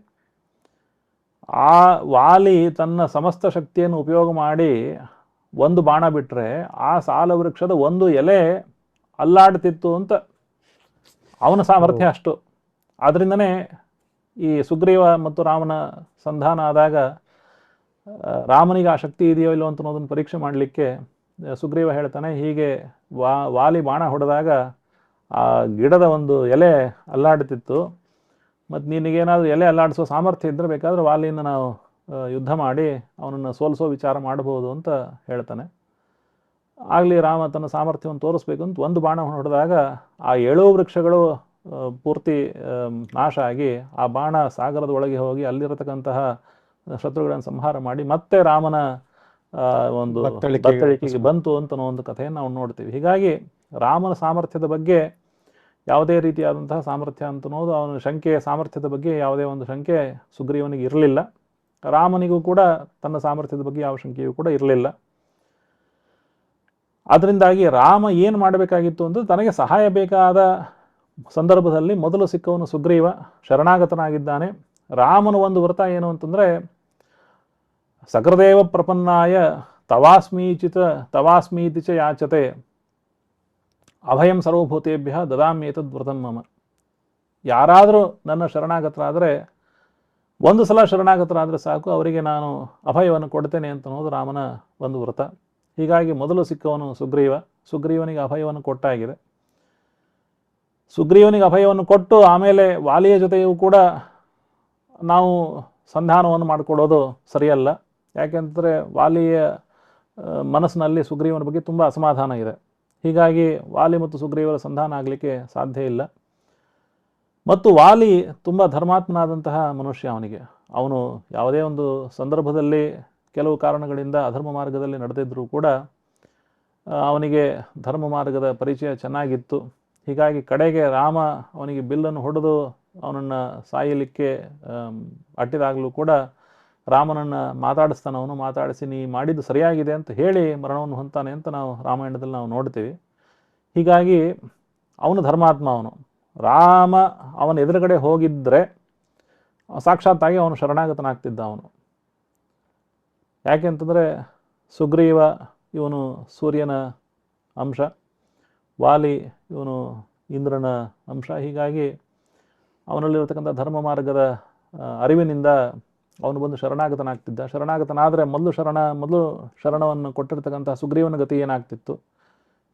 ಆ ವಾಲಿ ತನ್ನ ಸಮಸ್ತ ಶಕ್ತಿಯನ್ನು ಉಪಯೋಗ ಮಾಡಿ ಒಂದು ಬಾಣ ಬಿಟ್ಟರೆ ಆ ಸಾಲ ವೃಕ್ಷದ ಒಂದು ಎಲೆ ಅಲ್ಲಾಡ್ತಿತ್ತು ಅಂತ ಅವನ ಸಾಮರ್ಥ್ಯ ಅಷ್ಟು. ಆದ್ರಿಂದನೇ ಈ ಸುಗ್ರೀವ ಮತ್ತು ರಾಮನ ಸಂಧಾನ ಆದಾಗ ರಾಮನಿಗೆ ಆ ಶಕ್ತಿ ಇದೆಯೋ ಇಲ್ಲೋ ಅಂತ ಅನ್ನೋದನ್ನು ಪರೀಕ್ಷೆ ಮಾಡಲಿಕ್ಕೆ ಸುಗ್ರೀವ ಹೇಳ್ತಾನೆ, ಹೀಗೆ ವಾಲಿ ಬಾಣ ಹೊಡೆದಾಗ ಆ ಗಿಡದ ಒಂದು ಎಲೆ ಅಲ್ಲಾಡ್ತಿತ್ತು, ಮತ್ತು ನಿನಗೇನಾದರೂ ಎಲೆ ಅಲ್ಲಾಡಿಸೋ ಸಾಮರ್ಥ್ಯ ಇದ್ದರೆ ಬೇಕಾದರೆ ವಾಲಿಯನ್ನು ನಾವು ಯುದ್ಧ ಮಾಡಿ ಅವನನ್ನು ಸೋಲಿಸೋ ವಿಚಾರ ಮಾಡ್ಬೋದು ಅಂತ ಹೇಳ್ತಾನೆ. ಆಗಲಿ ರಾಮ ತನ್ನ ಸಾಮರ್ಥ್ಯವನ್ನು ತೋರಿಸ್ಬೇಕು ಅಂತ ಒಂದು ಬಾಣ ಹೊಡೆದಾಗ ಆ 7 ವೃಕ್ಷಗಳು ಪೂರ್ತಿ ನಾಶ ಆಗಿ ಆ ಬಾಣ ಸಾಗರದ ಒಳಗೆ ಹೋಗಿ ಅಲ್ಲಿರತಕ್ಕಂತಹ ಶತ್ರುಗಳನ್ನು ಸಂಹಾರ ಮಾಡಿ ಮತ್ತೆ ರಾಮನ ಒಂದು ಬತ್ತಳಿಕೆಗೆ ಬಂತು ಅಂತ ಒಂದು ಕಥೆಯನ್ನು ನಾವು ನೋಡ್ತೀವಿ. ಹೀಗಾಗಿ ರಾಮನ ಸಾಮರ್ಥ್ಯದ ಬಗ್ಗೆ ಯಾವುದೇ ರೀತಿಯಾದಂತಹ ಸಾಮರ್ಥ್ಯ ಅಂತ ಅನ್ನೋದು ಅವನ ಶಂಕೆ, ಸಾಮರ್ಥ್ಯದ ಬಗ್ಗೆ ಯಾವುದೇ ಒಂದು ಶಂಕೆ ಸುಗ್ರೀವನಿಗೆ ಇರಲಿಲ್ಲ. ರಾಮನಿಗೂ ಕೂಡ ತನ್ನ ಸಾಮರ್ಥ್ಯದ ಬಗ್ಗೆ ಯಾವ ಶಂಕೆಯೂ ಕೂಡ ಇರಲಿಲ್ಲ. ಅದರಿಂದಾಗಿ ರಾಮ ಏನು ಮಾಡಬೇಕಾಗಿತ್ತು ಅಂದರೆ ತನಗೆ ಸಹಾಯ ಬೇಕಾದ ಸಂದರ್ಭದಲ್ಲಿ ಮೊದಲು ಸಿಕ್ಕವನು ಸುಗ್ರೀವ, ಶರಣಾಗತನಾಗಿದ್ದಾನೆ. ರಾಮನ ಒಂದು ವ್ರತ ಏನು ಅಂತಂದರೆ ಸಕೃದೇವ ಪ್ರಪನ್ನಾಯ ತವಾಸ್ಮೀತಿ ಚ ಯಾಚತೆ ಅಭಯಂ ಸರ್ವಭೂತೇಭ್ಯ ದದಾಮ್ಯೇತದ್ ವ್ರತಂ ಮಮ. ಯಾರಾದರೂ ನನ್ನ ಶರಣಾಗತರಾದರೆ, ಒಂದು ಸಲ ಶರಣಾಗತರಾದರೆ ಸಾಕು, ಅವರಿಗೆ ನಾನು ಅಭಯವನ್ನು ಕೊಡ್ತೇನೆ ಅಂತ ಅನ್ನೋದು ರಾಮನ ಒಂದು ವ್ರತ. ಹೀಗಾಗಿ ಮೊದಲು ಸಿಕ್ಕವನು ಸುಗ್ರೀವನಿಗೆ ಅಭಯವನ್ನು ಕೊಟ್ಟಾಗಿದೆ. ಸುಗ್ರೀವನಿಗೆ ಅಭಯವನ್ನು ಕೊಟ್ಟು ಆಮೇಲೆ ವಾಲಿಯ ಜೊತೆಯೂ ಕೂಡ ನಾವು ಸಂಧಾನವನ್ನು ಮಾಡಿಕೊಡೋದು ಸರಿಯಲ್ಲ. ಯಾಕೆಂದರೆ ವಾಲಿಯ ಮನಸ್ಸಿನಲ್ಲಿ ಸುಗ್ರೀವನ ಬಗ್ಗೆ ತುಂಬ ಅಸಮಾಧಾನ ಇದೆ. ಹೀಗಾಗಿ ವಾಲಿ ಮತ್ತು ಸುಗ್ರೀವರ ಸಂಧಾನ ಆಗಲಿಕ್ಕೆ ಸಾಧ್ಯ ಇಲ್ಲ. ಮತ್ತು ವಾಲಿ ತುಂಬ ಧರ್ಮಾತ್ಮನಾದಂತಹ ಮನುಷ್ಯ. ಅವನು ಯಾವುದೇ ಒಂದು ಸಂದರ್ಭದಲ್ಲಿ ಕೆಲವು ಕಾರಣಗಳಿಂದ ಅಧರ್ಮ ಮಾರ್ಗದಲ್ಲಿ ನಡೆದಿದ್ದರೂ ಕೂಡ ಅವನಿಗೆ ಧರ್ಮ ಮಾರ್ಗದ ಪರಿಚಯ ಚೆನ್ನಾಗಿತ್ತು. ಹೀಗಾಗಿ ಕಡೆಗೆ ರಾಮ ಅವನಿಗೆ ಬಿಲ್ಲನ್ನು ಹೊಡೆದು ಅವನನ್ನು ಸಾಯಲಿಕ್ಕೆ ಅಟ್ಟಿದಾಗಲೂ ಕೂಡ ರಾಮನನ್ನು ಮಾತಾಡಿಸ್ತಾನೆ. ಅವನು ಮಾತಾಡಿಸಿ ನೀ ಮಾಡಿದ್ದು ಸರಿಯಾಗಿದೆ ಅಂತ ಹೇಳಿ ಮರಣವನ್ನು ಹೊಂತಾನೆ ಅಂತ ನಾವು ರಾಮಾಯಣದಲ್ಲಿ ನಾವು ನೋಡ್ತೀವಿ. ಹೀಗಾಗಿ ಅವನು ಧರ್ಮಾತ್ಮ. ರಾಮ ಅವನ ಎದುರುಗಡೆ ಹೋಗಿದ್ದರೆ ಸಾಕ್ಷಾತ್ತಾಗಿ ಅವನು ಶರಣಾಗತನಾಗ್ತಿದ್ದ. ಯಾಕೆಂತಂದರೆ ಸುಗ್ರೀವ ಇವನು ಸೂರ್ಯನ ಅಂಶ, ವಾಲಿ ಇವನು ಇಂದ್ರನ ಅಂಶ. ಹೀಗಾಗಿ ಅವನಲ್ಲಿರತಕ್ಕಂಥ ಧರ್ಮ ಮಾರ್ಗದ ಅರಿವಿನಿಂದ ಅವನು ಬಂದು ಶರಣಾಗತನಾಗ್ತಿದ್ದ. ಶರಣಾಗತನಾದರೆ ಮೊದಲು ಶರಣವನ್ನು ಕೊಟ್ಟಿರ್ತಕ್ಕಂಥ ಸುಗ್ರೀವನ ಗತಿ ಏನಾಗ್ತಿತ್ತು.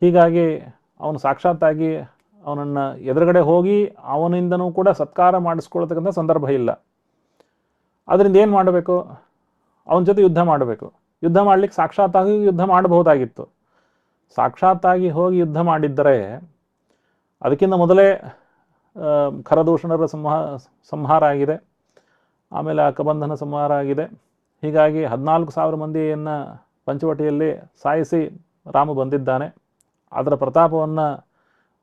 ಹೀಗಾಗಿ ಅವನು ಸಾಕ್ಷಾತ್ತಾಗಿ ಅವನನ್ನು ಎದುರುಗಡೆ ಹೋಗಿ ಅವನಿಂದನೂ ಕೂಡ ಸತ್ಕಾರ ಮಾಡಿಸ್ಕೊಳ್ತಕ್ಕಂಥ ಸಂದರ್ಭ ಇಲ್ಲ. ಅದರಿಂದ ಏನು ಮಾಡಬೇಕು? ಅವನ ಜೊತೆ ಯುದ್ಧ ಮಾಡಬೇಕು. ಯುದ್ಧ ಮಾಡಲಿಕ್ಕೆ ಸಾಕ್ಷಾತ್ತಾಗಿ ಯುದ್ಧ ಮಾಡಬಹುದಾಗಿತ್ತು. ಸಾಕ್ಷಾತ್ತಾಗಿ ಹೋಗಿ ಯುದ್ಧ ಮಾಡಿದ್ದರೆ ಅದಕ್ಕಿಂತ ಮೊದಲೇ ಖರದೂಷಣರ ಸಂಹಾರ ಆಗಿದೆ, ಆಮೇಲೆ ಅಕಬಂಧನ ಸಂಹಾರ ಆಗಿದೆ. ಹೀಗಾಗಿ 14,000 ಮಂದಿಯನ್ನು ಪಂಚವಟಿಯಲ್ಲಿ ಸಾಯಿಸಿ ರಾಮ ಬಂದಿದ್ದಾನೆ. ಅದರ ಪ್ರತಾಪವನ್ನು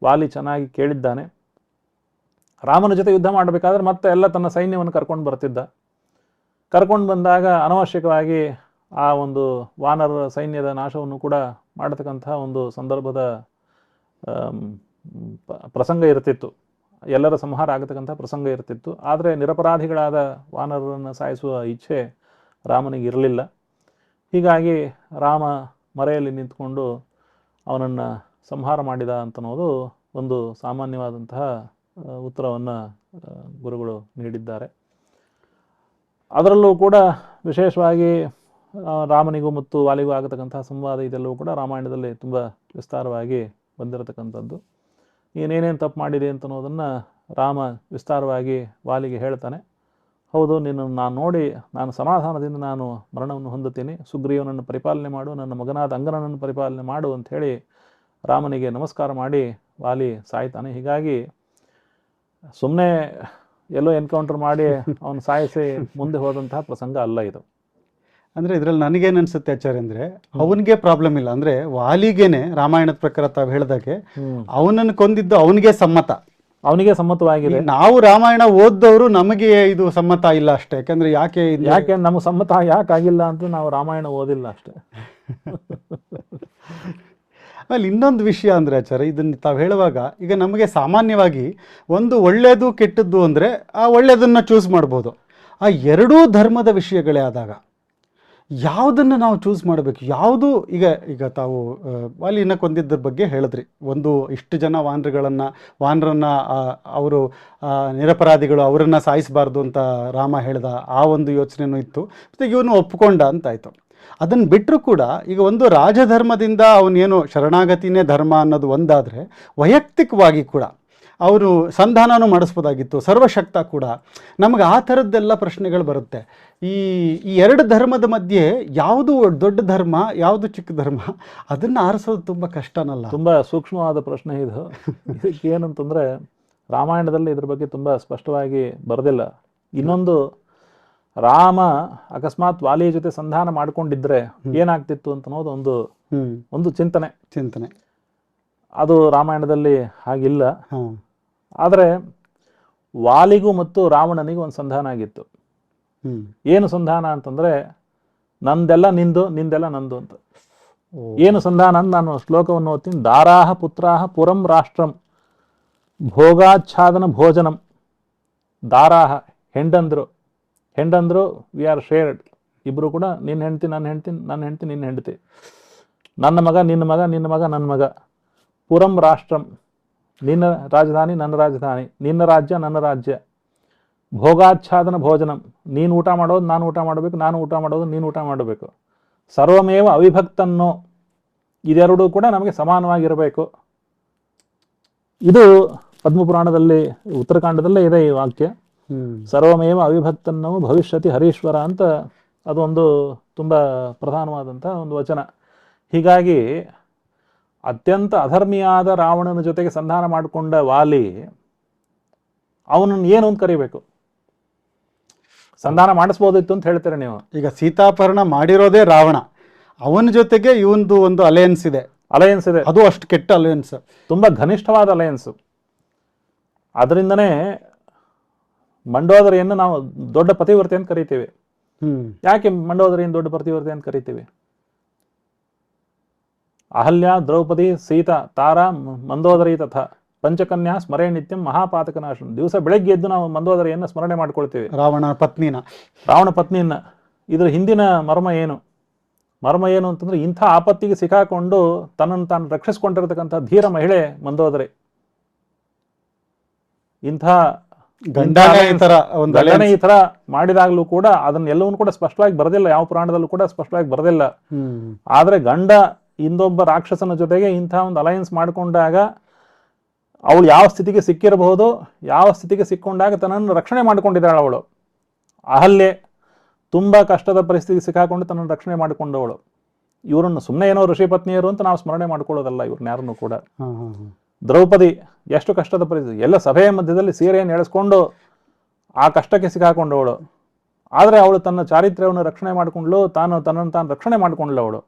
ವಾಲಿ ಚೆನ್ನಾಗಿ ಕೇಳಿದ್ದಾನೆ. ರಾಮನ ಜೊತೆ ಯುದ್ಧ ಮಾಡಬೇಕಾದ್ರೆ ಮತ್ತೆ ಎಲ್ಲ ತನ್ನ ಸೈನ್ಯವನ್ನು ಕರ್ಕೊಂಡು ಬರ್ತಿದ್ದ. ಕರ್ಕೊಂಡು ಬಂದಾಗ ಅನವಶ್ಯಕವಾಗಿ ಆ ಒಂದು ವಾನರ ಸೈನ್ಯದ ನಾಶವನ್ನು ಕೂಡ ಮಾಡತಕ್ಕಂಥ ಒಂದು ಸಂದರ್ಭದ ಪ್ರಸಂಗ ಇರ್ತಿತ್ತು. ಎಲ್ಲರ ಸಂಹಾರ ಆಗತಕ್ಕಂಥ ಪ್ರಸಂಗ ಇರ್ತಿತ್ತು. ಆದರೆ ನಿರಪರಾಧಿಗಳಾದ ವಾನರರನ್ನು ಸಾಯಿಸುವ ಇಚ್ಛೆ ರಾಮನಿಗೆ ಇರಲಿಲ್ಲ. ಹೀಗಾಗಿ ರಾಮ ಮರೆಯಲ್ಲಿ ನಿಂತ್ಕೊಂಡು ಅವನನ್ನು ಸಂಹಾರ ಮಾಡಿದ ಅಂತನ್ನೋದು ಒಂದು ಸಾಮಾನ್ಯವಾದಂತಹ ಉತ್ತರವನ್ನು ಗುರುಗಳು ನೀಡಿದ್ದಾರೆ. ಅದರಲ್ಲೂ ಕೂಡ ವಿಶೇಷವಾಗಿ ರಾಮನಿಗೂ ಮತ್ತು ವಾಲಿಗೂ ಆಗತಕ್ಕಂತಹ ಸಂವಾದ ಇದೆಲ್ಲವೂ ಕೂಡ ರಾಮಾಯಣದಲ್ಲಿ ತುಂಬ ವಿಸ್ತಾರವಾಗಿ ಬಂದಿರತಕ್ಕಂಥದ್ದು. ಏನೇನೇನು ತಪ್ಪು ಮಾಡಿದೆ ಅಂತನ್ನೋದನ್ನು ರಾಮ ವಿಸ್ತಾರವಾಗಿ ವಾಲಿಗೆ ಹೇಳ್ತಾನೆ. ಹೌದು, ನಿನ್ನನ್ನು ನಾನು ನೋಡಿ ನಾನು ಸಮಾಧಾನದಿಂದ ನಾನು ಮರಣವನ್ನು ಹೊಂದುತ್ತೀನಿ, ಸುಗ್ರೀವನನ್ನು ಪರಿಪಾಲನೆ ಮಾಡು, ನನ್ನ ಮಗನಾದ ಅಂಗನನ್ನು ಪರಿಪಾಲನೆ ಮಾಡು ಅಂಥೇಳಿ ರಾಮನಿಗೆ ನಮಸ್ಕಾರ ಮಾಡಿ ವಾಲಿ ಸಾಯ್ತಾನೆ. ಹೀಗಾಗಿ ಸುಮ್ಮನೆ ಎಲ್ಲೋ ಎನ್ಕೌಂಟರ್ ಮಾಡಿ ಅವನು ಸಾಯಿಸಿ ಮುಂದೆ ಹೋದಂತಹ ಪ್ರಸಂಗ ಅಲ್ಲ ಇದು. ಅಂದರೆ ಇದರಲ್ಲಿ ನನಗೇನು ಅನಿಸುತ್ತೆ ಆಚಾರ್ಯ ಅಂದರೆ, ಅವನಿಗೆ ಪ್ರಾಬ್ಲಮ್ ಇಲ್ಲ. ಅಂದರೆ ವಾಲಿಗೇನೆ ರಾಮಾಯಣದ ಪ್ರಕಾರ ತಾವು ಹೇಳಿದಾಗೆ ಅವನನ್ನು ಕೊಂದಿದ್ದು ಅವನಿಗೆ ಸಮ್ಮತವಾಗಿದೆ. ನಾವು ರಾಮಾಯಣ ಓದ್ದವರು ನಮಗೆ ಇದು ಸಮ್ಮತ ಇಲ್ಲ ಅಷ್ಟೇ. ಯಾಕಂದ್ರೆ ಯಾಕೆ ನಮಗೆ ಸಮ್ಮತ ಯಾಕಾಗಿಲ್ಲ ಅಂತ ನಾವು ರಾಮಾಯಣ ಓದಿಲ್ಲ ಅಷ್ಟೇ. ಆಮೇಲೆ ಇನ್ನೊಂದು ವಿಷಯ ಅಂದರೆ ಆಚಾರ್ಯ, ಇದನ್ನು ತಾವು ಹೇಳುವಾಗ ಈಗ ನಮಗೆ ಸಾಮಾನ್ಯವಾಗಿ ಒಂದು ಒಳ್ಳೆಯದು ಕೆಟ್ಟದ್ದು ಅಂದರೆ ಆ ಒಳ್ಳೆಯದನ್ನು ಚೂಸ್ ಮಾಡ್ಬೋದು. ಆ ಎರಡೂ ಧರ್ಮದ ವಿಷಯಗಳೇ ಆದಾಗ ಯಾವುದನ್ನು ನಾವು ಚೂಸ್ ಮಾಡಬೇಕು? ಯಾವುದು ಈಗ ತಾವು ವಾಲಿನ ಕೊಂದಿದ್ದರ ಬಗ್ಗೆ ಹೇಳಿದ್ರಿ. ಒಂದು ಇಷ್ಟು ಜನ ವಾನರನ್ನ ಅವರು ನಿರಪರಾಧಿಗಳು, ಅವರನ್ನು ಸಾಯಿಸಬಾರ್ದು ಅಂತ ರಾಮ ಹೇಳ್ದ, ಆ ಒಂದು ಯೋಚನೆಯೂ ಇತ್ತು. ಮತ್ತು ಇವನು ಒಪ್ಕೊಂಡ ಅಂತಾಯಿತು. ಅದನ್ನು ಬಿಟ್ಟರೂ ಕೂಡ ಈಗ ಒಂದು ರಾಜಧರ್ಮದಿಂದ ಅವನೇನು ಶರಣಾಗತಿನೇ ಧರ್ಮ ಅನ್ನೋದು ಒಂದಾದರೆ, ವೈಯಕ್ತಿಕವಾಗಿ ಕೂಡ ಅವರು ಸಂಧಾನನೂ ಮಾಡಿಸ್ಬೋದಾಗಿತ್ತು, ಸರ್ವಶಕ್ತ ಕೂಡ. ನಮಗೆ ಆ ಥರದ್ದೆಲ್ಲ ಪ್ರಶ್ನೆಗಳು ಬರುತ್ತೆ. ಈ ಎರಡು ಧರ್ಮದ ಮಧ್ಯೆ ಯಾವುದು ದೊಡ್ಡ ಧರ್ಮ, ಯಾವುದು ಚಿಕ್ಕ ಧರ್ಮ, ಅದನ್ನು ಆರಿಸೋದು ತುಂಬ ಕಷ್ಟನಲ್ಲ? ತುಂಬ ಸೂಕ್ಷ್ಮವಾದ ಪ್ರಶ್ನೆ ಇದು. ಇದಕ್ಕೆ ಏನಂತಂದರೆ ರಾಮಾಯಣದಲ್ಲಿ ಇದ್ರ ಬಗ್ಗೆ ತುಂಬ ಸ್ಪಷ್ಟವಾಗಿ ಬರೆದಿಲ್ಲ. ಇನ್ನೊಂದು, ರಾಮ ಅಕಸ್ಮಾತ್ ವಾಲಿಯ ಜೊತೆ ಸಂಧಾನ ಮಾಡ್ಕೊಂಡಿದ್ರೆ ಏನಾಗ್ತಿತ್ತು ಅಂತ ಅನ್ನೋದು ಒಂದು ಚಿಂತನೆ. ಅದು ರಾಮಾಯಣದಲ್ಲಿ ಹಾಗಿಲ್ಲ. ಆದರೆ ವಾಲಿಗೂ ಮತ್ತು ರಾವಣನಿಗೂ ಒಂದು ಸಂಧಾನ ಆಗಿತ್ತು. ಏನು ಸಂಧಾನ ಅಂತಂದ್ರೆ, ನಂದೆಲ್ಲ ನಿಂದು, ನಿಂದೆಲ್ಲ ನಂದು ಅಂತ. ಏನು ಸಂಧಾನ ಅಂತ ನಾನು ಶ್ಲೋಕವನ್ನು ಓದ್ತೀನಿ. ದಾರಾಹ ಪುತ್ರಾಹ ಪುರಂ ರಾಷ್ಟ್ರಂ ಭೋಗಾಚ್ಛಾದನ ಭೋಜನಂ. ದಾರಾಹ ಹೆಂಡಂದ್ರು ವಿ ಆರ್ ಶೇರ್ಡ್. ಇಬ್ರು ಕೂಡ ನಿನ್ನ ಹೆಂಡತಿ ನನ್ನ ಹೆಂಡತಿ, ನನ್ನ ಹೆಂಡತಿ ನಿನ್ನ ಹೆಂಡತಿ, ನನ್ನ ಮಗ ನಿನ್ನ ಮಗ, ನಿನ್ನ ಮಗ ನನ್ನ ಮಗ. ಪುರಂ ರಾಷ್ಟ್ರಂ, ನಿನ್ನ ರಾಜಧಾನಿ ನನ್ನ ರಾಜಧಾನಿ, ನಿನ್ನ ರಾಜ್ಯ ನನ್ನ ರಾಜ್ಯ. ಭೋಗಾಚ್ಛಾದನ ಭೋಜನಂ, ನೀನು ಊಟ ಮಾಡೋದು ನಾನು ಊಟ ಮಾಡಬೇಕು, ನಾನು ಊಟ ಮಾಡೋದು ನೀನು ಊಟ ಮಾಡಬೇಕು. ಸರ್ವಮೇವ ಅವಿಭಕ್ತನ್ನೋ, ಇದೆರಡೂ ಕೂಡ ನಮಗೆ ಸಮಾನವಾಗಿರಬೇಕು. ಇದು ಪದ್ಮಪುರಾಣದಲ್ಲಿ ಉತ್ತರಕಾಂಡದಲ್ಲೇ ಇದೆ ಈ ವಾಕ್ಯ. ಸರ್ವಮೇವ ಅವಿಭಕ್ತನ್ನೋ ಭವಿಷ್ಯತಿ ಹರೀಶ್ವರ ಅಂತ ಅದೊಂದು ತುಂಬ ಪ್ರಧಾನವಾದಂಥ ಒಂದು ವಚನ. ಹೀಗಾಗಿ ಅತ್ಯಂತ ಅಧರ್ಮಿಯಾದ ರಾವಣನ ಜೊತೆಗೆ ಸಂಧಾನ ಮಾಡಿಕೊಂಡ ವಾಲಿ ಅವನನ್ನು ಏನು ಅಂತ ಕರಿಬೇಕು? ಸಂಧಾನ ಮಾಡಿಸ್ಬೋದಿತ್ತು ಅಂತ ಹೇಳ್ತೀರಾ ನೀವು. ಈಗ ಸೀತಾಪಹರಣ ಮಾಡಿರೋದೇ ರಾವಣ, ಅವನ ಜೊತೆಗೆ ಇವಂದು ಒಂದು ಅಲಯನ್ಸ್ ಇದೆ, ಅದು ಅಷ್ಟು ಕೆಟ್ಟ ಅಲಯನ್ಸ್, ತುಂಬಾ ಘನಿಷ್ಠವಾದ ಅಲಯನ್ಸ್. ಅದರಿಂದನೇ ಮಂಡೋದರಿಯನ್ನು ನಾವು ದೊಡ್ಡ ಪತಿವ್ರತೆ ಅಂತ ಕರಿತೀವಿ. ಯಾಕೆ ಮಂಡೋದರಿಯನ್ನು ದೊಡ್ಡ ಪತಿವ್ರತೆ ಅಂತ ಕರಿತೀವಿ? ಅಹಲ್ಯ, ದ್ರೌಪದಿ, ಸೀತಾ, ತಾರಾ, ಮಂದೋದರಿ ತಥಾ ಪಂಚಕನ್ಯಾ ಸ್ಮರೇ ನಿತ್ಯಂ ಮಹಾಪಾತಕ ನಾಶನ. ದಿವಸ ಬೆಳಗ್ಗೆ ಎದ್ದು ನಾವು ಮಂದೋದರಿಯನ್ನು ಸ್ಮರಣೆ ಮಾಡ್ಕೊಳ್ತೀವಿ, ರಾವಣ ಪತ್ನಿಯನ್ನ. ಇದ್ರ ಹಿಂದಿನ ಮರ್ಮ ಏನು ಅಂತಂದ್ರೆ, ಇಂಥ ಆಪತ್ತಿಗೆ ಸಿಕ್ಕಾಕೊಂಡು ತನ್ನನ್ನು ತಾನು ರಕ್ಷಿಸಿಕೊಂಡಿರತಕ್ಕಂಥ ಧೀರ ಮಹಿಳೆ ಮಂದೋದರಿ. ಇಂಥ ಗಂಡನೇ ಈ ತರ ಮಾಡಿದಾಗ್ಲೂ ಕೂಡ ಅದನ್ನೆಲ್ಲವನ್ನೂ ಕೂಡ ಸ್ಪಷ್ಟವಾಗಿ ಬರೆದಿಲ್ಲ, ಯಾವ ಪುರಾಣದಲ್ಲೂ ಕೂಡ ಸ್ಪಷ್ಟವಾಗಿ ಬರೆದಿಲ್ಲ. ಆದ್ರೆ ಗಂಡ ಇನ್ನೊಬ್ಬ ರಾಕ್ಷಸನ ಜೊತೆಗೆ ಇಂಥ ಒಂದು ಅಲಯನ್ಸ್ ಮಾಡಿಕೊಂಡಾಗ ಅವಳು ಯಾವ ಸ್ಥಿತಿಗೆ ಸಿಕ್ಕಿರಬಹುದು, ಯಾವ ಸ್ಥಿತಿಗೆ ಸಿಕ್ಕೊಂಡಾಗ ತನ್ನನ್ನು ರಕ್ಷಣೆ ಮಾಡಿಕೊಂಡಿದ್ದಾಳೆ ಅವಳು. ಅಹಲ್ಯೆ ತುಂಬಾ ಕಷ್ಟದ ಪರಿಸ್ಥಿತಿಗೆ ಸಿಕ್ಕಾಕೊಂಡು ತನ್ನನ್ನು ರಕ್ಷಣೆ ಮಾಡಿಕೊಂಡವಳು. ಇವರನ್ನು ಸುಮ್ಮನೆ ಏನೋ ಋಷಿ ಪತ್ನಿಯರು ಅಂತ ನಾವು ಸ್ಮರಣೆ ಮಾಡ್ಕೊಳ್ಳೋದಲ್ಲ ಇವ್ರನ್ನ ಯಾರನ್ನು ಕೂಡ. ದ್ರೌಪದಿ ಎಷ್ಟು ಕಷ್ಟದ ಪರಿಸ್ಥಿತಿ, ಎಲ್ಲ ಸಭೆಯ ಮಧ್ಯದಲ್ಲಿ ಸೀರೆಯನ್ನು ಎಳೆಸ್ಕೊಂಡು ಆ ಕಷ್ಟಕ್ಕೆ ಸಿಕ್ಕಾಕೊಂಡವಳು. ಆದರೆ ಅವಳು ತನ್ನ ಚಾರಿತ್ರ್ಯವನ್ನು ರಕ್ಷಣೆ ಮಾಡಿಕೊಂಡ್ಳು, ತನ್ನನ್ನು ತಾನು ರಕ್ಷಣೆ ಮಾಡಿಕೊಂಡ್ಳು ಅವಳು.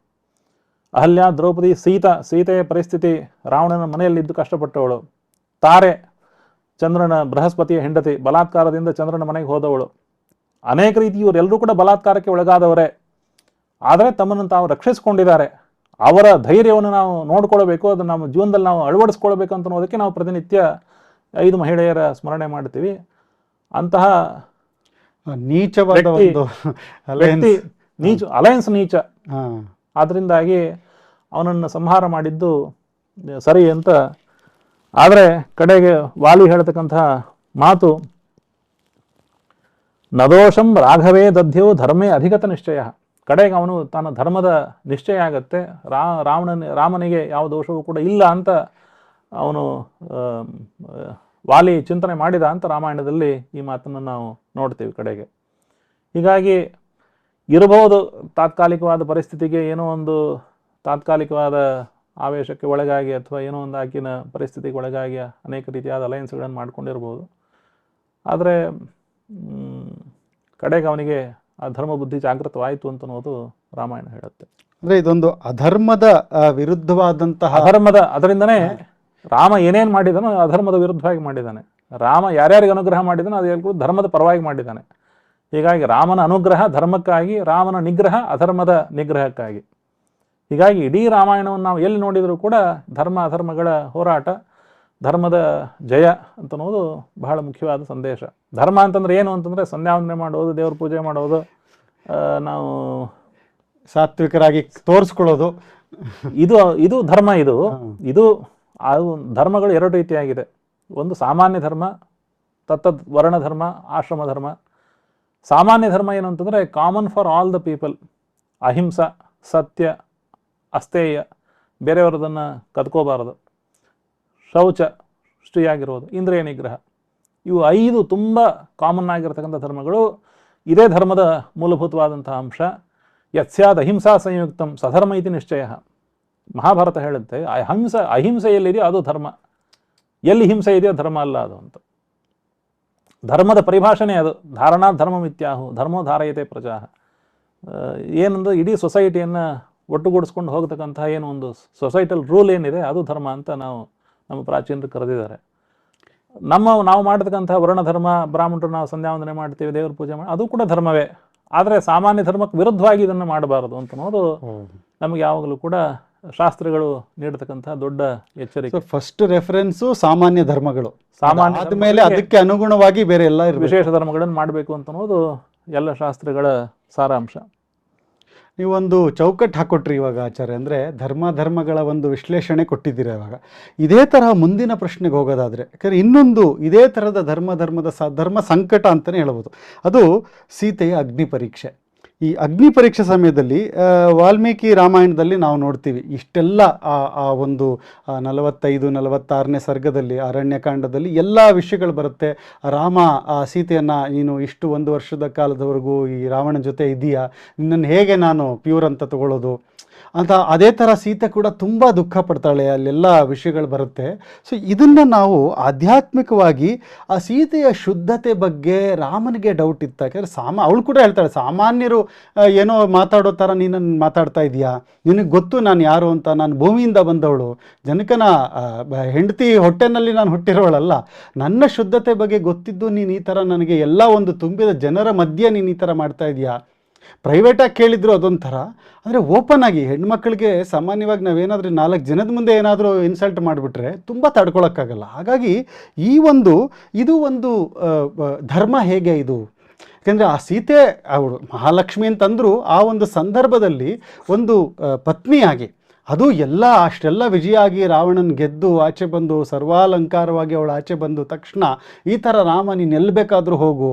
ಅಹಲ್ಯ, ದ್ರೌಪದಿ, ಸೀತೆಯ ಪರಿಸ್ಥಿತಿ, ರಾವಣನ ಮನೆಯಲ್ಲಿದ್ದು ಕಷ್ಟಪಟ್ಟವಳು. ತಾರೆ, ಬೃಹಸ್ಪತಿಯ ಹೆಂಡತಿ, ಬಲಾತ್ಕಾರದಿಂದ ಚಂದ್ರನ ಮನೆಗೆ ಹೋದವಳು. ಅನೇಕ ರೀತಿ ಇವರೆಲ್ಲರೂ ಕೂಡ ಬಲಾತ್ಕಾರಕ್ಕೆ ಒಳಗಾದವರೇ, ಆದರೆ ತಮ್ಮನ್ನು ತಾವು ರಕ್ಷಿಸಿಕೊಂಡಿದ್ದಾರೆ. ಅವರ ಧೈರ್ಯವನ್ನು ನಾವು ನೋಡ್ಕೊಳ್ಬೇಕು, ಅದನ್ನು ನಮ್ಮ ಜೀವನದಲ್ಲಿ ನಾವು ಅಳವಡಿಸ್ಕೊಳ್ಬೇಕು ಅಂತ ಅನ್ನೋದಕ್ಕೆ ನಾವು ಪ್ರತಿನಿತ್ಯ 5 ಮಹಿಳೆಯರ ಸ್ಮರಣೆ ಮಾಡ್ತೀವಿ. ಅಂತಹ ನೀಚವಾದ ಅಲಯನ್ಸ್ ನೀಚ. ಆದ್ರಿಂದಾಗಿ ಅವನನ್ನು ಸಂಹಾರ ಮಾಡಿದ್ದು ಸರಿ ಅಂತ. ಆದರೆ ಕಡೆಗೆ ವಾಲಿ ಹೇಳ್ತಕ್ಕಂತಹ ಮಾತು, ನದೋಷಂ ರಾಘವೇ ದಧ್ಯೋ ಧರ್ಮೇ ಅಧಿಗತ ನಿಶ್ಚಯ. ಕಡೆಗೆ ಅವನು ತನ್ನ ಧರ್ಮದ ನಿಶ್ಚಯ ಆಗತ್ತೆ, ರಾಮನಿಗೆ ಯಾವ ದೋಷವೂ ಕೂಡ ಇಲ್ಲ ಅಂತ ಅವನು ವಾಲಿ ಚಿಂತನೆ ಮಾಡಿದ ಅಂತ ರಾಮಾಯಣದಲ್ಲಿ ಈ ಮಾತನ್ನು ನಾವು ನೋಡ್ತೀವಿ ಕಡೆಗೆ. ಹೀಗಾಗಿ ಇರಬಹುದು ತಾತ್ಕಾಲಿಕವಾದ ಪರಿಸ್ಥಿತಿಗೆ, ಏನೋ ಒಂದು ತಾತ್ಕಾಲಿಕವಾದ ಆವೇಶಕ್ಕೆ ಒಳಗಾಗಿ ಅಥವಾ ಏನೋ ಒಂದು ಆಕಿನ ಪರಿಸ್ಥಿತಿಗೆ ಒಳಗಾಗಿ ಅನೇಕ ರೀತಿಯಾದ ಅಲಯನ್ಸ್ಗಳನ್ನು ಮಾಡ್ಕೊಂಡಿರ್ಬೋದು. ಆದರೆ ಕಡೆಗೆ ಅವನಿಗೆ ಆ ಧರ್ಮ ಬುದ್ಧಿ ಜಾಗೃತವಾಯಿತು ಅಂತ ಅನ್ನೋದು ರಾಮಾಯಣ ಹೇಳುತ್ತೆ. ಅಂದರೆ ಇದೊಂದು ಅಧರ್ಮದ ವಿರುದ್ಧವಾದಂತಹ ಅದರಿಂದನೇ ರಾಮ ಏನೇನು ಮಾಡಿದಾನೋ ಅಧರ್ಮದ ವಿರುದ್ಧವಾಗಿ ಮಾಡಿದ್ದಾನೆ. ರಾಮ ಯಾರ್ಯಾರಿಗೆ ಅನುಗ್ರಹ ಮಾಡಿದಾನೋ ಅದು ಧರ್ಮದ ಪರವಾಗಿ ಮಾಡಿದ್ದಾನೆ. ಹೀಗಾಗಿ ರಾಮನ ಅನುಗ್ರಹ ಧರ್ಮಕ್ಕಾಗಿ, ರಾಮನ ನಿಗ್ರಹ ಅಧರ್ಮದ ನಿಗ್ರಹಕ್ಕಾಗಿ. ಹೀಗಾಗಿ ಇಡೀ ರಾಮಾಯಣವನ್ನು ನಾವು ಎಲ್ಲಿ ನೋಡಿದರೂ ಕೂಡ ಧರ್ಮ ಅಧರ್ಮಗಳ ಹೋರಾಟ, ಧರ್ಮದ ಜಯ ಅಂತ ಅನ್ನೋದು ಬಹಳ ಮುಖ್ಯವಾದ ಸಂದೇಶ. ಧರ್ಮ ಅಂತಂದ್ರೆ ಏನು ಅಂತಂದ್ರೆ ಸಂಧ್ಯಾವಂದನೆ ಮಾಡೋದು, ದೇವ್ರ ಪೂಜೆ ಮಾಡೋದು, ನಾವು ಸಾತ್ವಿಕರಾಗಿ ತೋರಿಸ್ಕೊಳ್ಳೋದು, ಇದು ಧರ್ಮ. ಇದು ಧರ್ಮಗಳು 2 ರೀತಿಯಾಗಿದೆ. ಒಂದು ಸಾಮಾನ್ಯ ಧರ್ಮ, ತತ್ತದ್ ವರ್ಣ ಧರ್ಮ, ಆಶ್ರಮ ಧರ್ಮ. ಸಾಮಾನ್ಯ ಧರ್ಮ ಏನು ಅಂತಂದರೆ common for all the people. ಅಹಿಂಸ, ಸತ್ಯ, ಅಸ್ತೇಯ, ಬೇರೆಯವರದನ್ನು ಕದ್ಕೋಬಾರದು, ಶೌಚ, ಶ್ರೀಯಾಗಿರೋದು, ಇಂದ್ರಿಯ ನಿಗ್ರಹ. ಇವು 5 ತುಂಬ ಕಾಮನ್ ಆಗಿರತಕ್ಕಂಥ ಧರ್ಮಗಳು. ಇದೇ ಧರ್ಮದ ಮೂಲಭೂತವಾದಂಥ ಅಂಶ. ಯತ್ಸ್ಯಾದ್ ಅಹಿಂಸಾ ಸಂಯುಕ್ತಂ ಸಧರ್ಮ ಇತಿ ನಿಶ್ಚಯ. ಮಹಾಭಾರತ ಹೇಳುತ್ತೆ, ಅಹಿಂಸೆ ಎಲ್ಲಿದೆಯೋ ಅದು ಧರ್ಮ, ಎಲ್ಲಿ ಹಿಂಸೆ ಇದೆಯೋ ಧರ್ಮ ಅಲ್ಲ ಅದು ಅಂತ. ಧರ್ಮದ ಪರಿಭಾಷಣೆ ಅದು. ಧಾರಣಾ ಧರ್ಮ ಮಿತ್ಯಾಹು ಧರ್ಮೋ ಧಾರಯತೆ ಪ್ರಜಾ. ಏನಂದ್ರೆ ಇಡೀ ಸೊಸೈಟಿಯನ್ನು ಒಟ್ಟುಗೂಡಿಸ್ಕೊಂಡು ಹೋಗ್ತಕ್ಕಂಥ ಏನು ಒಂದು ಸೊಸೈಟಲ್ ರೂಲ್ ಏನಿದೆ ಅದು ಧರ್ಮ ಅಂತ ನಮ್ಮ ಪ್ರಾಚೀನರು ಕರೆದಿದ್ದಾರೆ. ನಾವು ಮಾಡತಕ್ಕಂಥ ವರ್ಣಧರ್ಮ, ಬ್ರಾಹ್ಮಣರು ನಾವು ಸಂಧ್ಯಾವಂದನೆ ಮಾಡ್ತೀವಿ, ದೇವ್ರ ಪೂಜೆ ಮಾಡಿ, ಅದು ಕೂಡ ಧರ್ಮವೇ. ಆದರೆ ಸಾಮಾನ್ಯ ಧರ್ಮಕ್ಕೆ ವಿರುದ್ಧವಾಗಿ ಇದನ್ನು ಮಾಡಬಾರದು ಅಂತ ಅನ್ನೋದು ನಮಗೆ ಯಾವಾಗಲೂ ಕೂಡ ಶಾಸ್ತ್ರಗಳು ನೀಡತಕ್ಕಂಥ ದೊಡ್ಡ ಎಚ್ಚರಿಕೆ. ಫಸ್ಟ್ ರೆಫರೆನ್ಸು ಸಾಮಾನ್ಯ ಧರ್ಮಗಳು, ಆದ್ಮೇಲೆ ಅದಕ್ಕೆ ಅನುಗುಣವಾಗಿ ಬೇರೆ ಎಲ್ಲ ವಿಶೇಷ ಧರ್ಮಗಳನ್ನು ಮಾಡಬೇಕು ಅಂತ ಅನ್ನೋದು ಎಲ್ಲ ಶಾಸ್ತ್ರಗಳ ಸಾರಾಂಶ. ನೀವೊಂದು ಚೌಕಟ್ಟು ಹಾಕೊಟ್ರಿ ಇವಾಗ ಆಚಾರ್ಯ, ಅಂದರೆ ಧರ್ಮಗಳ ಒಂದು ವಿಶ್ಲೇಷಣೆ ಕೊಟ್ಟಿದ್ದೀರ. ಇವಾಗ ಇದೇ ತರಹ ಮುಂದಿನ ಪ್ರಶ್ನೆಗೆ ಹೋಗೋದಾದರೆ, ಯಾಕಂದರೆ ಇನ್ನೊಂದು ಇದೇ ಥರದ ಧರ್ಮ ಸಂಕಟ ಅಂತಲೇ ಹೇಳ್ಬೋದು. ಅದು ಸೀತೆಯ ಅಗ್ನಿ ಪರೀಕ್ಷೆ. ಈ ಅಗ್ನಿ ಪರೀಕ್ಷೆ ಸಮಯದಲ್ಲಿ ವಾಲ್ಮೀಕಿ ರಾಮಾಯಣದಲ್ಲಿ ನಾವು ನೋಡ್ತೀವಿ ಇಷ್ಟೆಲ್ಲ ಆ ಒಂದು 45-46ನೇ ಸರ್ಗದಲ್ಲಿ, ಅರಣ್ಯಕಾಂಡದಲ್ಲಿ ಎಲ್ಲ ವಿಷಯಗಳು ಬರುತ್ತೆ. ರಾಮ ಸೀತೆಯನ್ನು ನೀನು ಇಷ್ಟು 1 ವರ್ಷದ ಕಾಲದವರೆಗೂ ಈ ರಾವಣನ ಜೊತೆ ಇದೆಯಾ, ನಿನ್ನನ್ನು ಹೇಗೆ ನಾನು ಪ್ಯೂರ್ ಅಂತ ತಗೊಳ್ಳೋದು, ಅಂತ ಅದೇ ಥರ ಸೀತೆ ಕೂಡ ತುಂಬ ದುಃಖ ಪಡ್ತಾಳೆ, ಅಲ್ಲೆಲ್ಲ ವಿಷಯಗಳು ಬರುತ್ತೆ. ಸೊ ಇದನ್ನು ನಾವು ಆಧ್ಯಾತ್ಮಿಕವಾಗಿ ಆ ಸೀತೆಯ ಶುದ್ಧತೆ ಬಗ್ಗೆ ರಾಮನಿಗೆ ಡೌಟ್ ಇತ್ತು. ಯಾಕಂದರೆ ಅವಳು ಕೂಡ ಹೇಳ್ತಾಳೆ, ಸಾಮಾನ್ಯರು ಏನೋ ಮಾತಾಡೋ ಥರ ನೀನು ಮಾತಾಡ್ತಾ ಇದೆಯಾ, ನಿನಗೆ ಗೊತ್ತು ನಾನು ಯಾರು ಅಂತ, ನಾನು ಭೂಮಿಯಿಂದ ಬಂದವಳು, ಜನಕನ ಹೆಂಡತಿ ಹೊಟ್ಟೆನಲ್ಲಿ ನಾನು ಹುಟ್ಟಿರೋಳಲ್ಲ, ನನ್ನ ಶುದ್ಧತೆ ಬಗ್ಗೆ ಗೊತ್ತಿದ್ದು ನೀನು ಈ ಥರ ನನಗೆ ಎಲ್ಲ ಒಂದು ತುಂಬಿದ ಜನರ ಮಧ್ಯೆ ನೀನು ಈ ಥರ ಮಾಡ್ತಾ ಇದೆಯಾ. ಪ್ರೈವೇಟಾಗಿ ಕೇಳಿದ್ರು ಅದೊಂಥರ, ಅಂದರೆ ಓಪನ್ ಆಗಿ ಹೆಣ್ಮಕ್ಳಿಗೆ ಸಾಮಾನ್ಯವಾಗಿ ನಾವೇನಾದರೂ 4 ಜನದ ಮುಂದೆ ಏನಾದರೂ ಇನ್ಸಲ್ಟ್ ಮಾಡಿಬಿಟ್ರೆ ತುಂಬ ತಡ್ಕೊಳಕ್ಕಾಗಲ್ಲ. ಹಾಗಾಗಿ ಇದು ಒಂದು ಧರ್ಮ ಹೇಗೆ ಇದು, ಯಾಕೆಂದರೆ ಆ ಸೀತೆ ಅವಳು ಮಹಾಲಕ್ಷ್ಮಿ ಅಂತಂದರೂ ಆ ಒಂದು ಸಂದರ್ಭದಲ್ಲಿ ಒಂದು ಪತ್ನಿಯಾಗಿ ಅದು ಅಷ್ಟೆಲ್ಲ ವಿಜಯ ಆಗಿ ರಾವಣನ ಗೆದ್ದು ಆಚೆ ಬಂದು ಸರ್ವಾಲಂಕಾರವಾಗಿ ಅವಳು ಆಚೆ ಬಂದು ತಕ್ಷಣ ಈ ಥರ ರಾಮ ನೀನು ಎಲ್ಲಿ ಬೇಕಾದರೂ ಹೋಗು,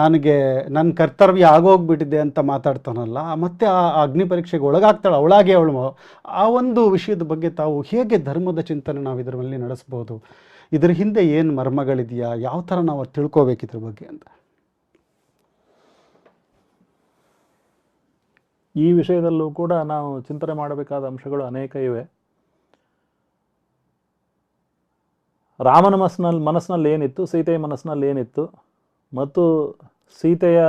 ನನಗೆ ನನ್ನ ಕರ್ತವ್ಯ ಆಗೋಗ್ಬಿಟ್ಟಿದೆ ಅಂತ ಮಾತಾಡ್ತಾನಲ್ಲ, ಮತ್ತು ಆ ಅಗ್ನಿ ಪರೀಕ್ಷೆಗೆ ಒಳಗಾಗ್ತಾಳೆ ಅವಳಾಗೆ ಅವಳು. ಆ ಒಂದು ವಿಷಯದ ಬಗ್ಗೆ ತಾವು ಹೇಗೆ ಧರ್ಮದ ಚಿಂತನೆ ನಾವು ಇದರ ಮೇಲೆ ನಡೆಸ್ಬೋದು, ಇದ್ರ ಹಿಂದೆ ಏನು ಮರ್ಮಗಳಿದೆಯಾ, ಯಾವ ಥರ ನಾವು ತಿಳ್ಕೊಬೇಕಿದ್ರ ಬಗ್ಗೆ ಅಂತ? ಈ ವಿಷಯದಲ್ಲೂ ಕೂಡ ನಾವು ಚಿಂತನೆ ಮಾಡಬೇಕಾದ ಅಂಶಗಳು ಅನೇಕ ಇವೆ. ರಾಮನ ಮನಸ್ಸಿನಲ್ಲಿ ಏನಿತ್ತು, ಸೀತೆಯ ಮನಸ್ಸಿನಲ್ಲಿ ಏನಿತ್ತು, ಮತ್ತು ಸೀತೆಯ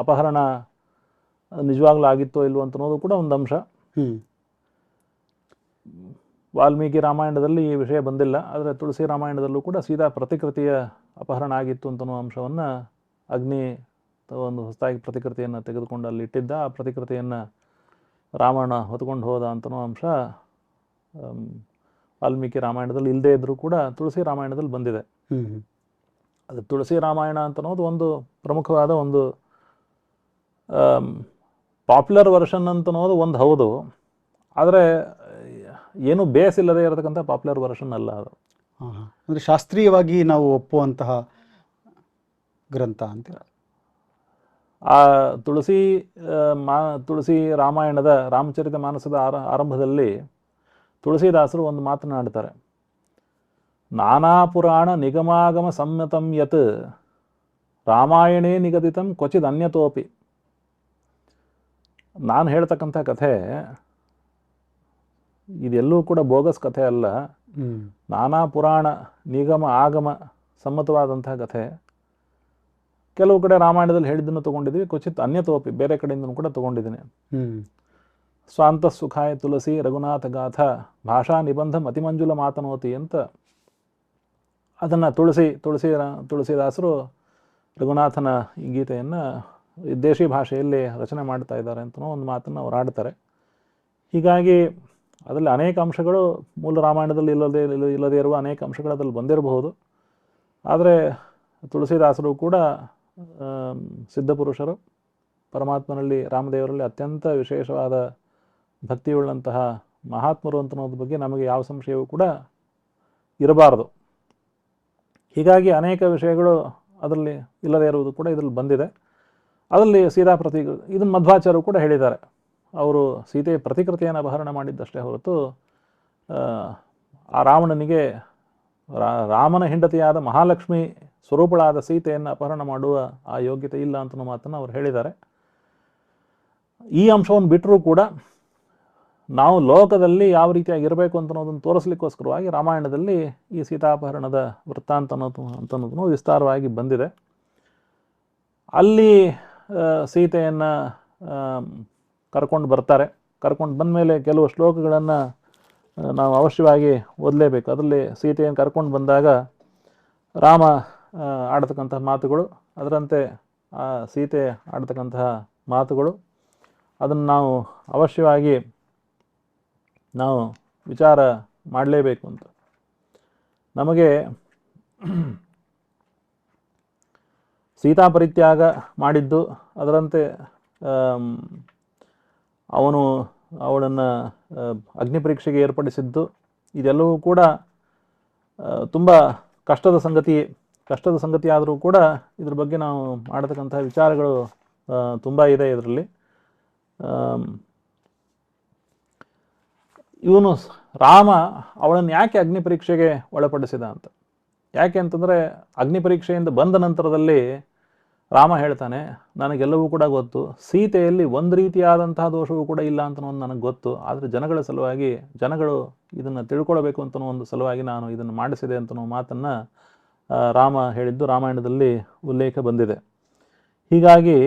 ಅಪಹರಣ ನಿಜವಾಗ್ಲೂ ಆಗಿತ್ತೋ ಇಲ್ವೋ ಅಂತ ಅನ್ನೋದು ಕೂಡ ಒಂದು ಅಂಶ. ವಾಲ್ಮೀಕಿ ರಾಮಾಯಣದಲ್ಲಿ ಈ ವಿಷಯ ಬಂದಿಲ್ಲ, ಆದರೆ ತುಳಸಿ ರಾಮಾಯಣದಲ್ಲೂ ಕೂಡ ಸೀತಾ ಪ್ರತಿಕೃತಿಯ ಅಪಹರಣ ಆಗಿತ್ತು ಅಂತನೋ ಅಂಶವನ್ನು ಅಗ್ನಿ ಒಂದು ಹೊಸದಾಗಿ ಪ್ರತಿಕೃತಿಯನ್ನು ತೆಗೆದುಕೊಂಡು ಅಲ್ಲಿ ಇಟ್ಟಿದ್ದ, ಆ ಪ್ರತಿಕೃತಿಯನ್ನು ರಾವಣ ಹೊತ್ಕೊಂಡು ಹೋದ ಅಂತನೋ ಅಂಶ ವಾಲ್ಮೀಕಿ ರಾಮಾಯಣದಲ್ಲಿ ಇಲ್ಲದೇ ಇದ್ದರೂ ಕೂಡ ತುಳಸಿ ರಾಮಾಯಣದಲ್ಲಿ ಬಂದಿದೆ. ಅದು ತುಳಸಿ ರಾಮಾಯಣ ಅಂತನೋದು ಒಂದು ಪ್ರಮುಖವಾದ ಒಂದು ಪಾಪ್ಯುಲರ್ ವರ್ಷನ್ ಅಂತನೋದು ಒಂದು ಹೌದು, ಆದರೆ ಏನು ಬೇಸ್ ಇಲ್ಲದೆ ಇರತಕ್ಕಂಥ ಪಾಪ್ಯುಲರ್ ವರ್ಷನ್ ಅಲ್ಲ ಅದು. ಅಂದರೆ ಶಾಸ್ತ್ರೀಯವಾಗಿ ನಾವು ಒಪ್ಪುವಂತಹ ಗ್ರಂಥ ಅಂತೀರ. ಆ ತುಳಸಿ ರಾಮಾಯಣದ ರಾಮಚರಿತ ಮಾನಸದ ಆರಂಭದಲ್ಲಿ ತುಳಸಿದಾಸರು ಒಂದು ಮಾತನಾಡ್ತಾರೆ, ನಾನಾ ಪುರಾಣ ನಿಗಮಾಗಮ ಸಮ್ಮತಂ ಯತ್ ರಾಮಾಯಣೇ ನಿಗದಿತಂ ಕ್ವಚಿದ್ ಅನ್ಯತೋಪಿ. ನಾನು ಹೇಳ್ತಕ್ಕಂಥ ಕಥೆ ಇದೆಲ್ಲೂ ಕೂಡ ಬೋಗಸ್ ಕಥೆ ಅಲ್ಲ, ನಾನಾ ಪುರಾಣ ನಿಗಮ ಆಗಮ ಸಮ್ಮತವಾದಂತಹ ಕಥೆ. ಕೆಲವು ಕಡೆ ರಾಮಾಯಣದಲ್ಲಿ ಹೇಳಿದ್ದನ್ನು ತೊಗೊಂಡಿದ್ವಿ, ಕ್ವಚಿತ್ ಅನ್ಯತೋಪಿ ಬೇರೆ ಕಡೆಯಿಂದನೂ ಕೂಡ ತೊಗೊಂಡಿದ್ದೀನಿ. ಸ್ವಾಂತ ಸುಖಾಯ ತುಳಸಿ ರಘುನಾಥ ಗಾಥ ಭಾಷಾ ನಿಬಂಧ ಮತಿಮಂಜುಲ ಮಾತನೋತಿ ಅಂತ ಅದನ್ನು ತುಳಸಿದಾಸರು ರಘುನಾಥನ ಈ ಗೀತೆಯನ್ನು ದೇಶಿ ಭಾಷೆಯಲ್ಲಿ ರಚನೆ ಮಾಡ್ತಾ ಇದ್ದಾರೆ ಅಂತನೋ ಒಂದು ಮಾತನ್ನು ಅವ್ರು ಆಡ್ತಾರೆ. ಹೀಗಾಗಿ ಅದರಲ್ಲಿ ಅನೇಕ ಅಂಶಗಳು ಮೂಲ ರಾಮಾಯಣದಲ್ಲಿ ಇಲ್ಲದೇ ಇರುವ ಅನೇಕ ಅಂಶಗಳು ಅದರಲ್ಲಿ ಬಂದಿರಬಹುದು. ಆದರೆ ತುಳಸಿದಾಸರು ಕೂಡ ಸಿದ್ಧಪುರುಷರು, ಪರಮಾತ್ಮನಲ್ಲಿ ರಾಮದೇವರಲ್ಲಿ ಅತ್ಯಂತ ವಿಶೇಷವಾದ ಭಕ್ತಿಯುಳ್ಳಂತಹ ಮಹಾತ್ಮರು ಅಂತನ್ನೋದ್ರ ಬಗ್ಗೆ ನಮಗೆ ಯಾವ ಸಂಶಯವೂ ಕೂಡ ಇರಬಾರದು. ಹೀಗಾಗಿ ಅನೇಕ ವಿಷಯಗಳು ಅದರಲ್ಲಿ ಇಲ್ಲದೇ ಇರುವುದು ಕೂಡ ಇದರಲ್ಲಿ ಬಂದಿದೆ. ಅದರಲ್ಲಿ ಸೀತಾ ಇದನ್ನು ಮಧ್ವಾಚಾರ್ಯರು ಕೂಡ ಹೇಳಿದ್ದಾರೆ. ಅವರು ಸೀತೆಯ ಪ್ರತಿಕೃತಿಯನ್ನು ಅಪಹರಣ ಮಾಡಿದ್ದಷ್ಟೇ ಹೊರತು ಆ ರಾವಣನಿಗೆ ರಾಮನ ಹೆಂಡತಿಯಾದ ಮಹಾಲಕ್ಷ್ಮಿ ಸ್ವರೂಪಳಾದ ಸೀತೆಯನ್ನು ಅಪಹರಣ ಮಾಡುವ ಆ ಯೋಗ್ಯತೆ ಇಲ್ಲ ಅಂತನೋ ಮಾತನ್ನು ಅವರು ಹೇಳಿದ್ದಾರೆ. ಈ ಅಂಶವನ್ನು ಬಿಟ್ಟರೂ ಕೂಡ ನಾವು ಲೋಕದಲ್ಲಿ ಯಾವ ರೀತಿಯಾಗಿ ಇರಬೇಕು ಅಂತನ್ನೋದನ್ನು ತೋರಿಸ್ಲಿಕ್ಕೋಸ್ಕರವಾಗಿ ರಾಮಾಯಣದಲ್ಲಿ ಈ ಸೀತಾಪಹರಣದ ವೃತ್ತಾಂತ ಅಂತನ್ನೋದನ್ನು ವಿಸ್ತಾರವಾಗಿ ಬಂದಿದೆ. ಅಲ್ಲಿ ಸೀತೆಯನ್ನು ಕರ್ಕೊಂಡು ಬರ್ತಾರೆ. ಕರ್ಕೊಂಡು ಬಂದ ಮೇಲೆ ಕೆಲವು ಶ್ಲೋಕಗಳನ್ನು ನಾವು ಅವಶ್ಯವಾಗಿ ಓದಲೇಬೇಕು. ಅದರಲ್ಲಿ ಸೀತೆಯನ್ನು ಕರ್ಕೊಂಡು ಬಂದಾಗ ರಾಮ ಆಡ್ತಕ್ಕಂತಹ ಮಾತುಗಳು, ಅದರಂತೆ ಆ ಸೀತೆ ಆಡ್ತಕ್ಕಂತಹ ಮಾತುಗಳು, ಅದನ್ನು ನಾವು ಅವಶ್ಯವಾಗಿ ನಾವು ವಿಚಾರ ಮಾಡಲೇಬೇಕು ಅಂತ. ನಮಗೆ ಸೀತಾ ಪರಿತ್ಯಾಗ ಮಾಡಿದ್ದು, ಅದರಂತೆ ಅವಳನ್ನು ಅಗ್ನಿ ಪರೀಕ್ಷೆಗೆ ಏರ್ಪಡಿಸಿದ್ದು, ಇದೆಲ್ಲವೂ ಕೂಡ ತುಂಬ ಕಷ್ಟದ ಸಂಗತಿ ಆದರೂ ಕೂಡ ಇದ್ರ ಬಗ್ಗೆ ನಾವು ಮಾಡತಕ್ಕಂತಹ ವಿಚಾರಗಳು ತುಂಬ ಇದೆ ಇದರಲ್ಲಿ. ಇವನು ರಾಮ ಅವಳನ್ನು ಯಾಕೆ ಅಗ್ನಿ ಪರೀಕ್ಷೆಗೆ ಒಳಪಡಿಸಿದ ಅಂತ. ಯಾಕೆ ಅಂತಂದರೆ ಅಗ್ನಿ ಪರೀಕ್ಷೆಯಿಂದ ಬಂದ ನಂತರದಲ್ಲಿ ರಾಮ ಹೇಳ್ತಾನೆ, ನನಗೆಲ್ಲವೂ ಕೂಡ ಗೊತ್ತು, ಸೀತೆಯಲ್ಲಿ ಒಂದು ರೀತಿಯಾದಂತಹ ದೋಷವೂ ಕೂಡ ಇಲ್ಲ ಅಂತ ನನಗೆ ಗೊತ್ತು, ಆದರೆ ಜನಗಳ ಸಲುವಾಗಿ, ಜನಗಳು ಇದನ್ನು ತಿಳ್ಕೊಳ್ಬೇಕು ಅಂತನೋ ಒಂದು ಸಲುವಾಗಿ ನಾನು ಇದನ್ನು ಮಾಡಿಸಿದೆ ಅಂತನೋ ಮಾತನ್ನು ರಾಮ ಹೇಳಿದ್ದು ರಾಮಾಯಣದಲ್ಲಿ ಉಲ್ಲೇಖ ಬಂದಿದೆ. ಹೀಗಾಗಿ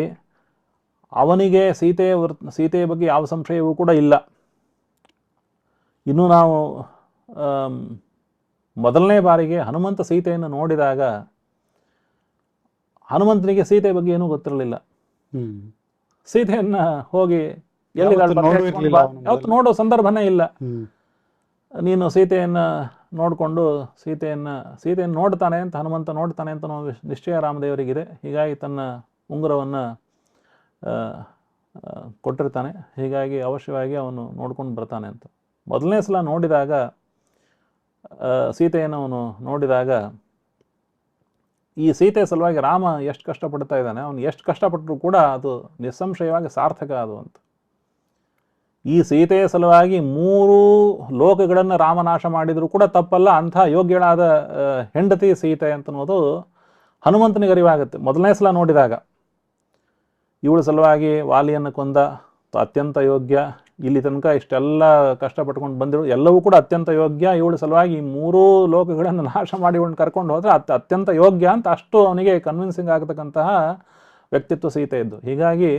ಅವನಿಗೆ ಸೀತೆಯ ಬಗ್ಗೆ ಯಾವ ಸಂಶಯವೂ ಕೂಡ ಇಲ್ಲ. ಇನ್ನು ನಾವು ಮೊದಲನೇ ಬಾರಿಗೆ ಹನುಮಂತ ಸೀತೆಯನ್ನು ನೋಡಿದಾಗ ಹನುಮಂತನಿಗೆ ಸೀತೆಯ ಬಗ್ಗೆ ಏನೂ ಗೊತ್ತಿರಲಿಲ್ಲ. ಸೀತೆಯನ್ನ ಹೋಗಿ ಯಾವತ್ತು ನೋಡೋ ಸಂದರ್ಭನೇ ಇಲ್ಲ. ನೀನು ಸೀತೆಯನ್ನ ನೋಡಿಕೊಂಡು ಸೀತೆಯನ್ನು ನೋಡ್ತಾನೆ ಅಂತ ಹನುಮಂತ ನೋಡ್ತಾನೆ ಅಂತ ನಿಶ್ಚಯ ರಾಮದೇವರಿಗಿದೆ. ಹೀಗಾಗಿ ತನ್ನ ಉಂಗುರವನ್ನು ಕೊಟ್ಟಿರ್ತಾನೆ. ಹೀಗಾಗಿ ಅವಶ್ಯವಾಗಿ ಅವನು ನೋಡ್ಕೊಂಡು ಬರ್ತಾನೆ ಅಂತ. ಮೊದಲನೇ ಸಲ ನೋಡಿದಾಗ ಸೀತೆಯನ್ನು ಅವನು ನೋಡಿದಾಗ ಈ ಸೀತೆ ಸಲುವಾಗಿ ರಾಮ ಎಷ್ಟು ಕಷ್ಟಪಡ್ತಾ ಇದ್ದಾನೆ, ಅವನು ಎಷ್ಟು ಕಷ್ಟಪಟ್ಟರು ಕೂಡ ಅದು ನಿಸ್ಸಂಶಯವಾಗಿ ಸಾರ್ಥಕ ಅದು ಅಂತ. ಈ ಸೀತೆಯ ಸಲುವಾಗಿ 3 ಲೋಕಗಳನ್ನು ರಾಮನಾಶ ಮಾಡಿದರೂ ಕೂಡ ತಪ್ಪಲ್ಲ, ಅಂಥ ಯೋಗ್ಯಳಾದ ಹೆಂಡತಿ ಸೀತೆ ಅಂತನ್ನೋದು ಹನುಮಂತನಿಗೆ ಅರಿವಾಗುತ್ತೆ. ಮೊದಲನೇ ಸಲ ನೋಡಿದಾಗ ಇವಳ ಸಲುವಾಗಿ ವಾಲಿಯನ್ನು ಕೊಂದ, ಅತ್ಯಂತ ಯೋಗ್ಯ, ಇಲ್ಲಿ ತನಕ ಇಷ್ಟೆಲ್ಲ ಕಷ್ಟಪಟ್ಕೊಂಡು ಬಂದಿರು ಎಲ್ಲವೂ ಕೂಡ ಅತ್ಯಂತ ಯೋಗ್ಯ, ಇವಳ ಸಲುವಾಗಿ 3 ಲೋಕಗಳನ್ನು ನಾಶ ಮಾಡಿ ಇವಳನ್ನ ಕರ್ಕೊಂಡು ಹೋದರೆ ಅತ್ಯಂತ ಯೋಗ್ಯ ಅಂತ ಅಷ್ಟು ಅವನಿಗೆ ಕನ್ವಿನ್ಸಿಂಗ್ ಆಗತಕ್ಕಂತಹ ವ್ಯಕ್ತಿತ್ವ ಸೀತೆ ಇದ್ದು. ಹೀಗಾಗಿ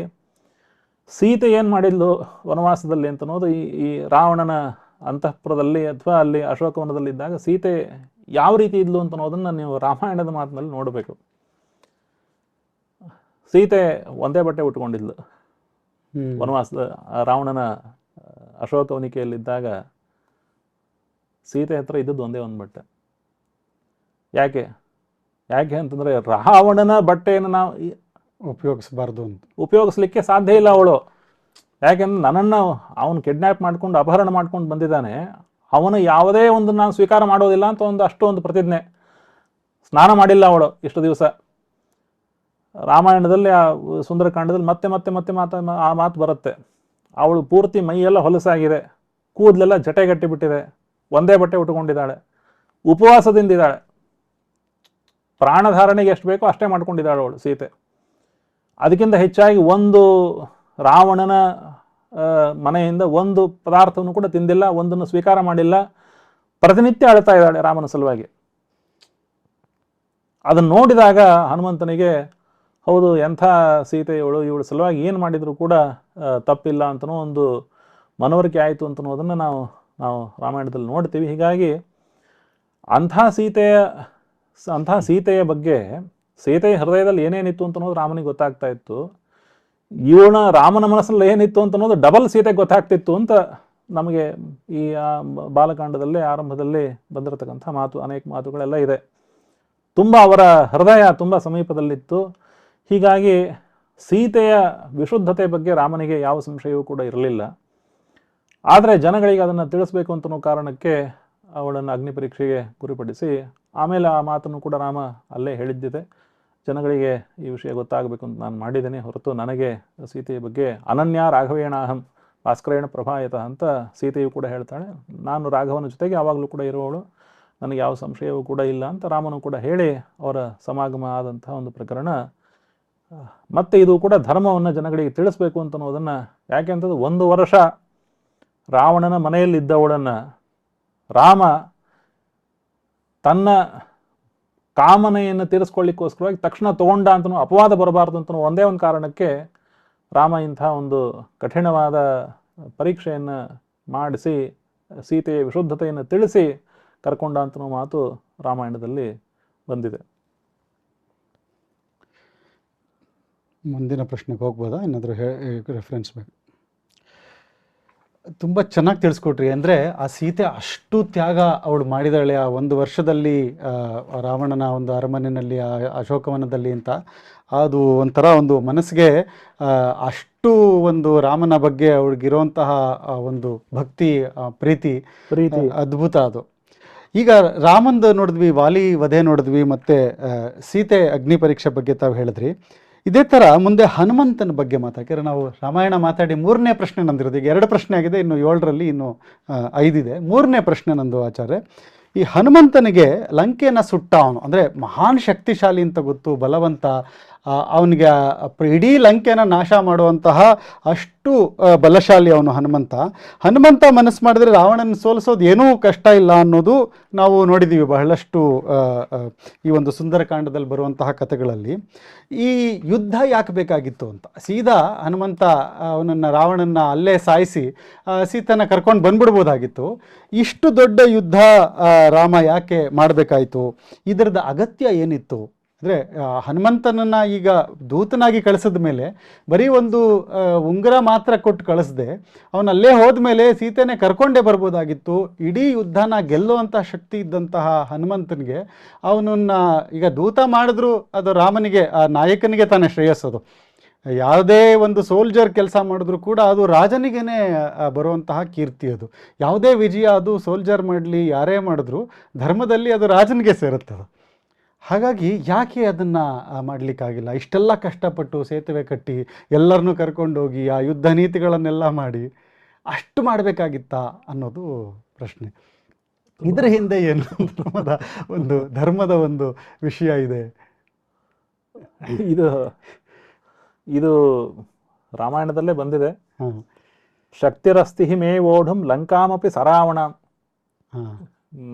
ಸೀತೆ ಏನು ಮಾಡಿದ್ಲು ವನವಾಸದಲ್ಲಿ ಅಂತನ್ನೋದು ಈ ರಾವಣನ ಅಂತಃಪುರದಲ್ಲಿ ಅಥವಾ ಅಲ್ಲಿ ಅಶೋಕವನದಲ್ಲಿದ್ದಾಗ ಸೀತೆ ಯಾವ ರೀತಿ ಇದ್ಲು ಅಂತನ್ನೋದನ್ನು ನೀವು ರಾಮಾಯಣದ ಮಾತಿನಲ್ಲಿ ನೋಡಬೇಕು. ಸೀತೆ ಒಂದೇ ಬಟ್ಟೆ ಉಟ್ಕೊಂಡಿದ್ಲು. ವನವಾಸದ ರಾವಣನ ಅಶೋಕವನಿಕೆಯಲ್ಲಿದ್ದಾಗ ಸೀತೆ ಹತ್ರ ಇದ್ದದ್ದು ಒಂದೇ ಒಂದು ಬಟ್ಟೆ. ಯಾಕೆ ಅಂತಂದರೆ ರಾವಣನ ಬಟ್ಟೆಯನ್ನು ನಾವು ಉಪಯೋಗಿಸಬಾರ್ದು ಅಂತ, ಉಪಯೋಗಿಸ್ಲಿಕ್ಕೆ ಸಾಧ್ಯ ಇಲ್ಲ ಅವಳು. ಯಾಕೆಂದ್ರೆ ನನ್ನನ್ನು ಅವನು ಕಿಡ್ನ್ಯಾಪ್ ಮಾಡ್ಕೊಂಡು ಅಪಹರಣ ಮಾಡ್ಕೊಂಡು ಬಂದಿದ್ದಾನೆ, ಅವನು ಯಾವುದೇ ಒಂದು ನಾನು ಸ್ವೀಕಾರ ಮಾಡೋದಿಲ್ಲ ಅಂತ ಅಷ್ಟೊಂದು ಪ್ರತಿಜ್ಞೆ. ಸ್ನಾನ ಮಾಡಿಲ್ಲ ಅವಳು ಇಷ್ಟು ದಿವಸ. ರಾಮಾಯಣದಲ್ಲಿ ಆ ಸುಂದರಕಾಂಡದಲ್ಲಿ ಮತ್ತೆ ಆ ಮಾತು ಬರುತ್ತೆ. ಅವಳು ಪೂರ್ತಿ ಮೈಯೆಲ್ಲ ಹೊಲಸಾಗಿದೆ, ಕೂದಲೆಲ್ಲ ಜಟೆಗಟ್ಟಿ ಬಿಟ್ಟಿದೆ, ಒಂದೇ ಬಟ್ಟೆ ಉಟ್ಕೊಂಡಿದ್ದಾಳೆ, ಉಪವಾಸದಿಂದಿದ್ದಾಳೆ, ಪ್ರಾಣಧಾರಣೆಗೆ ಎಷ್ಟು ಬೇಕೋ ಅಷ್ಟೇ ಮಾಡ್ಕೊಂಡಿದ್ದಾಳೆ ಅವಳು ಸೀತೆ. ಅದಕ್ಕಿಂತ ಹೆಚ್ಚಾಗಿ ಒಂದು ರಾವಣನ ಮನೆಯಿಂದ ಒಂದು ಪದಾರ್ಥವನ್ನು ಕೂಡ ತಿಂದಿಲ್ಲ, ಒಂದನ್ನು ಸ್ವೀಕಾರ ಮಾಡಿಲ್ಲ, ಪ್ರತಿನಿತ್ಯ ಅಳ್ತಾ ಇದ್ದಾಳೆ ರಾಮನ ಸಲುವಾಗಿ. ಅದನ್ನು ನೋಡಿದಾಗ ಹನುಮಂತನಿಗೆ ಹೌದು, ಎಂಥ ಸೀತೆ ಇವಳ ಸಲುವಾಗಿ ಏನು ಮಾಡಿದರೂ ಕೂಡ ತಪ್ಪಿಲ್ಲ ಅಂತನೋ ಒಂದು ಮನವರಿಕೆ ಆಯಿತು ಅಂತನೋದನ್ನು ನಾವು ರಾಮಾಯಣದಲ್ಲಿ ನೋಡ್ತೀವಿ. ಹೀಗಾಗಿ ಅಂಥ ಸೀತೆಯ ಬಗ್ಗೆ, ಸೀತೆಯ ಹೃದಯದಲ್ಲಿ ಏನೇನಿತ್ತು ಅಂತನೋದು ರಾಮನಿಗೆ ಗೊತ್ತಾಗ್ತಾ ಇತ್ತು. ರಾಮನ ಮನಸ್ಸಲ್ಲಿ ಏನಿತ್ತು ಅಂತನೋದು ಡಬಲ್ ಸೀತೆಗೆ ಗೊತ್ತಾಗ್ತಿತ್ತು ಅಂತ ನಮಗೆ ಈ ಬಾಲಕಾಂಡದಲ್ಲಿ ಆರಂಭದಲ್ಲಿ ಬಂದಿರತಕ್ಕಂಥ ಅನೇಕ ಮಾತುಗಳೆಲ್ಲ ಇದೆ. ತುಂಬ ಅವರ ಹೃದಯ ತುಂಬ ಸಮೀಪದಲ್ಲಿತ್ತು. ಹೀಗಾಗಿ ಸೀತೆಯ ವಿಶುದ್ಧತೆ ಬಗ್ಗೆ ರಾಮನಿಗೆ ಯಾವ ಸಂಶಯವೂ ಕೂಡ ಇರಲಿಲ್ಲ. ಆದರೆ ಜನಗಳಿಗೆ ಅದನ್ನು ತಿಳಿಸ್ಬೇಕು ಅಂತನೋ ಕಾರಣಕ್ಕೆ ಅವಳನ್ನು ಅಗ್ನಿ ಪರೀಕ್ಷೆಗೆ ಗುರಿಪಡಿಸಿ ಆಮೇಲೆ ಆ ಮಾತನ್ನು ಕೂಡ ರಾಮ ಅಲ್ಲೇ ಹೇಳಿದ್ದಿದೆ. ಜನಗಳಿಗೆ ಈ ವಿಷಯ ಗೊತ್ತಾಗಬೇಕು ಅಂತ ನಾನು ಮಾಡಿದ್ದೇನೆ ಹೊರತು ನನಗೆ ಸೀತೆಯ ಬಗ್ಗೆ ಅನನ್ಯ ರಾಘವೇಣಾಹಂ ಭಾಸ್ಕರೇಣ ಪ್ರಭಾಯತ ಅಂತ ಸೀತೆಯು ಕೂಡ ಹೇಳ್ತಾಳೆ. ನಾನು ರಾಘವನ ಜೊತೆಗೆ ಯಾವಾಗಲೂ ಕೂಡ ಇರುವವಳು, ನನಗೆ ಯಾವ ಸಂಶಯವೂ ಕೂಡ ಇಲ್ಲ ಅಂತ ರಾಮನು ಕೂಡ ಹೇಳಿ ಅವರ ಸಮಾಗಮ ಆದಂತಹ ಒಂದು ಪ್ರಕರಣ. ಮತ್ತೆ ಇದು ಕೂಡ ಧರ್ಮವನ್ನು ಜನಗಳಿಗೆ ತಿಳಿಸ್ಬೇಕು ಅಂತನ್ನೋದನ್ನು, ಯಾಕೆಂತಂದ್ರೆ 1 ವರ್ಷ ರಾವಣನ ಮನೆಯಲ್ಲಿದ್ದವಳನ್ನು ರಾಮ ತನ್ನ ಕಾಮನೆಯನ್ನು ತೀರಿಸ್ಕೊಳ್ಳಿಕ್ಕೋಸ್ಕರವಾಗಿ ತಕ್ಷಣ ತಗೊಂಡ ಅಂತನೂ ಅಪವಾದ ಬರಬಾರ್ದು ಅಂತನೂ ಒಂದೇ ಒಂದು ಕಾರಣಕ್ಕೆ ರಾಮ ಇಂಥ ಒಂದು ಕಠಿಣವಾದ ಪರೀಕ್ಷೆಯನ್ನು ಮಾಡಿಸಿ ಸೀತೆಯ ವಿಶುದ್ಧತೆಯನ್ನು ತಿಳಿಸಿ ಕರ್ಕೊಂಡ ಅಂತನೂ ಮಾತು ರಾಮಾಯಣದಲ್ಲಿ ಬಂದಿದೆ. ಮುಂದಿನ ಪ್ರಶ್ನೆಗೆ ಹೋಗ್ಬೋದಾ? ಏನಾದರೂ ರೆಫರೆನ್ಸ್ ಬೇಕು? ತುಂಬ ಚೆನ್ನಾಗಿ ತಿಳಿಸ್ಕೊಟ್ರಿ. ಅಂದರೆ ಆ ಸೀತೆ ಅಷ್ಟು ತ್ಯಾಗ ಅವಳು ಮಾಡಿದಾಳೆ ಆ 1 ವರ್ಷದಲ್ಲಿ ರಾವಣನ ಒಂದು ಅರಮನೆಯಲ್ಲಿ, ಅಶೋಕವನದಲ್ಲಿ ಅಂತ. ಅದು ಒಂಥರ ಒಂದು ಮನಸ್ಸಿಗೆ ಅಷ್ಟು ಒಂದು ರಾಮನ ಬಗ್ಗೆ ಅವಳಿಗಿರುವಂತಹ ಒಂದು ಭಕ್ತಿ, ಪ್ರೀತಿ ಅದ್ಭುತ ಅದು. ಈಗ ರಾಮಂದು ನೋಡಿದ್ವಿ, ವಾಲಿ ವಧೆ ನೋಡಿದ್ವಿ, ಮತ್ತು ಸೀತೆ ಅಗ್ನಿ ಪರೀಕ್ಷೆ ಬಗ್ಗೆ ತಾವು ಹೇಳಿದ್ರಿ. ಇದೇ ಥರ ಮುಂದೆ ಹನುಮಂತನ ಬಗ್ಗೆ ಮಾತಾಡ್ತಾರೆ. ನಾವು ರಾಮಾಯಣ ಮಾತಾಡಿ 3ನೇ ಪ್ರಶ್ನೆ ನಂದಿರೋದು. ಈಗ 2 ಪ್ರಶ್ನೆ ಆಗಿದೆ, ಇನ್ನು 7ರಲ್ಲಿ ಇನ್ನು 5 ಇದೆ. 3ನೇ ಪ್ರಶ್ನೆ ನಂದು ಆಚಾರ್ಯ. ಈ ಹನುಮಂತನಿಗೆ ಲಂಕೆಯನ್ನು ಸುಟ್ಟ ಅವನು, ಅಂದರೆ ಮಹಾನ್ ಶಕ್ತಿಶಾಲಿ ಅಂತ ಗೊತ್ತು, ಬಲವಂತ, ಅವನಿಗೆ ಇಡೀ ಲಂಕೆನ ನಾಶ ಮಾಡುವಂತಹ ಅಷ್ಟು ಬಲಶಾಲಿ ಅವನು ಹನುಮಂತ. ಹನುಮಂತ ಮನಸ್ಸು ಮಾಡಿದ್ರೆ ರಾವಣನ ಸೋಲಿಸೋದು ಏನೂ ಕಷ್ಟ ಇಲ್ಲ ಅನ್ನೋದು ನಾವು ನೋಡಿದ್ದೀವಿ ಬಹಳಷ್ಟು ಈ ಒಂದು ಸುಂದರಕಾಂಡದಲ್ಲಿ ಬರುವಂತಹ ಕಥೆಗಳಲ್ಲಿ. ಈ ಯುದ್ಧ ಯಾಕೆ ಬೇಕಾಗಿತ್ತು ಅಂತ, ಸೀದಾ ಹನುಮಂತ ಅವನನ್ನು ರಾವಣನ ಅಲ್ಲೇ ಸಾಯಿಸಿ ಸೀತನ ಕರ್ಕೊಂಡು ಬಂದ್ಬಿಡ್ಬೋದಾಗಿತ್ತು. ಇಷ್ಟು ದೊಡ್ಡ ಯುದ್ಧ ರಾಮ ಯಾಕೆ ಮಾಡಬೇಕಾಯಿತು, ಇದರದ ಅಗತ್ಯ ಏನಿತ್ತು? ಅಂದರೆ ಹನುಮಂತನನ್ನು ಈಗ ದೂತನಾಗಿ ಕಳಿಸಿದ ಮೇಲೆ ಬರೀ ಒಂದು ಉಂಗುರ ಮಾತ್ರ ಕೊಟ್ಟು ಕಳಿಸ್ದೆ ಅವನಲ್ಲೇ ಹೋದ್ಮೇಲೆ ಸೀತೆನೇ ಕರ್ಕೊಂಡೇ ಬರ್ಬೋದಾಗಿತ್ತು. ಇಡೀ ಯುದ್ಧನ ಗೆಲ್ಲುವಂಥ ಶಕ್ತಿ ಇದ್ದಂತಹ ಹನುಮಂತನಿಗೆ ಅವನನ್ನು ಈಗ ದೂತ ಮಾಡಿದ್ರು ಅದು ರಾಮನಿಗೆ, ಆ ನಾಯಕನಿಗೆ ತಾನೇ ಶ್ರೇಯಸ್ಸೋದು. ಯಾವುದೇ ಒಂದು ಸೋಲ್ಜರ್ ಕೆಲಸ ಮಾಡಿದ್ರು ಕೂಡ ಅದು ರಾಜನಿಗೇ ಬರುವಂತಹ ಕೀರ್ತಿ. ಅದು ಯಾವುದೇ ವಿಜಯ ಅದು ಸೋಲ್ಜರ್ ಮಾಡಲಿ ಯಾರೇ ಮಾಡಿದ್ರು ಧರ್ಮದಲ್ಲಿ ಅದು ರಾಜನಿಗೆ ಸೇರುತ್ತದೆ. ಹಾಗಾಗಿ ಯಾಕೆ ಅದನ್ನು ಮಾಡಲಿಕ್ಕಾಗಿಲ್ಲ? ಇಷ್ಟೆಲ್ಲ ಕಷ್ಟಪಟ್ಟು ಸೇತುವೆ ಕಟ್ಟಿ ಎಲ್ಲರನ್ನೂ ಕರ್ಕೊಂಡೋಗಿ ಆ ಯುದ್ಧ ನೀತಿಗಳನ್ನೆಲ್ಲ ಮಾಡಿ ಅಷ್ಟು ಮಾಡಬೇಕಾಗಿತ್ತಾ ಅನ್ನೋದು ಪ್ರಶ್ನೆ. ಇದರ ಹಿಂದೆ ಏನು ಧರ್ಮದ ಒಂದು ವಿಷಯ ಇದೆ. ಇದು ರಾಮಾಯಣದಲ್ಲೇ ಬಂದಿದೆ. ಶಕ್ತಿರಸ್ತಿ ಮೇ ಓಢುಂ ಲಂಕಾಮಪಿ ಸರಾವಣ.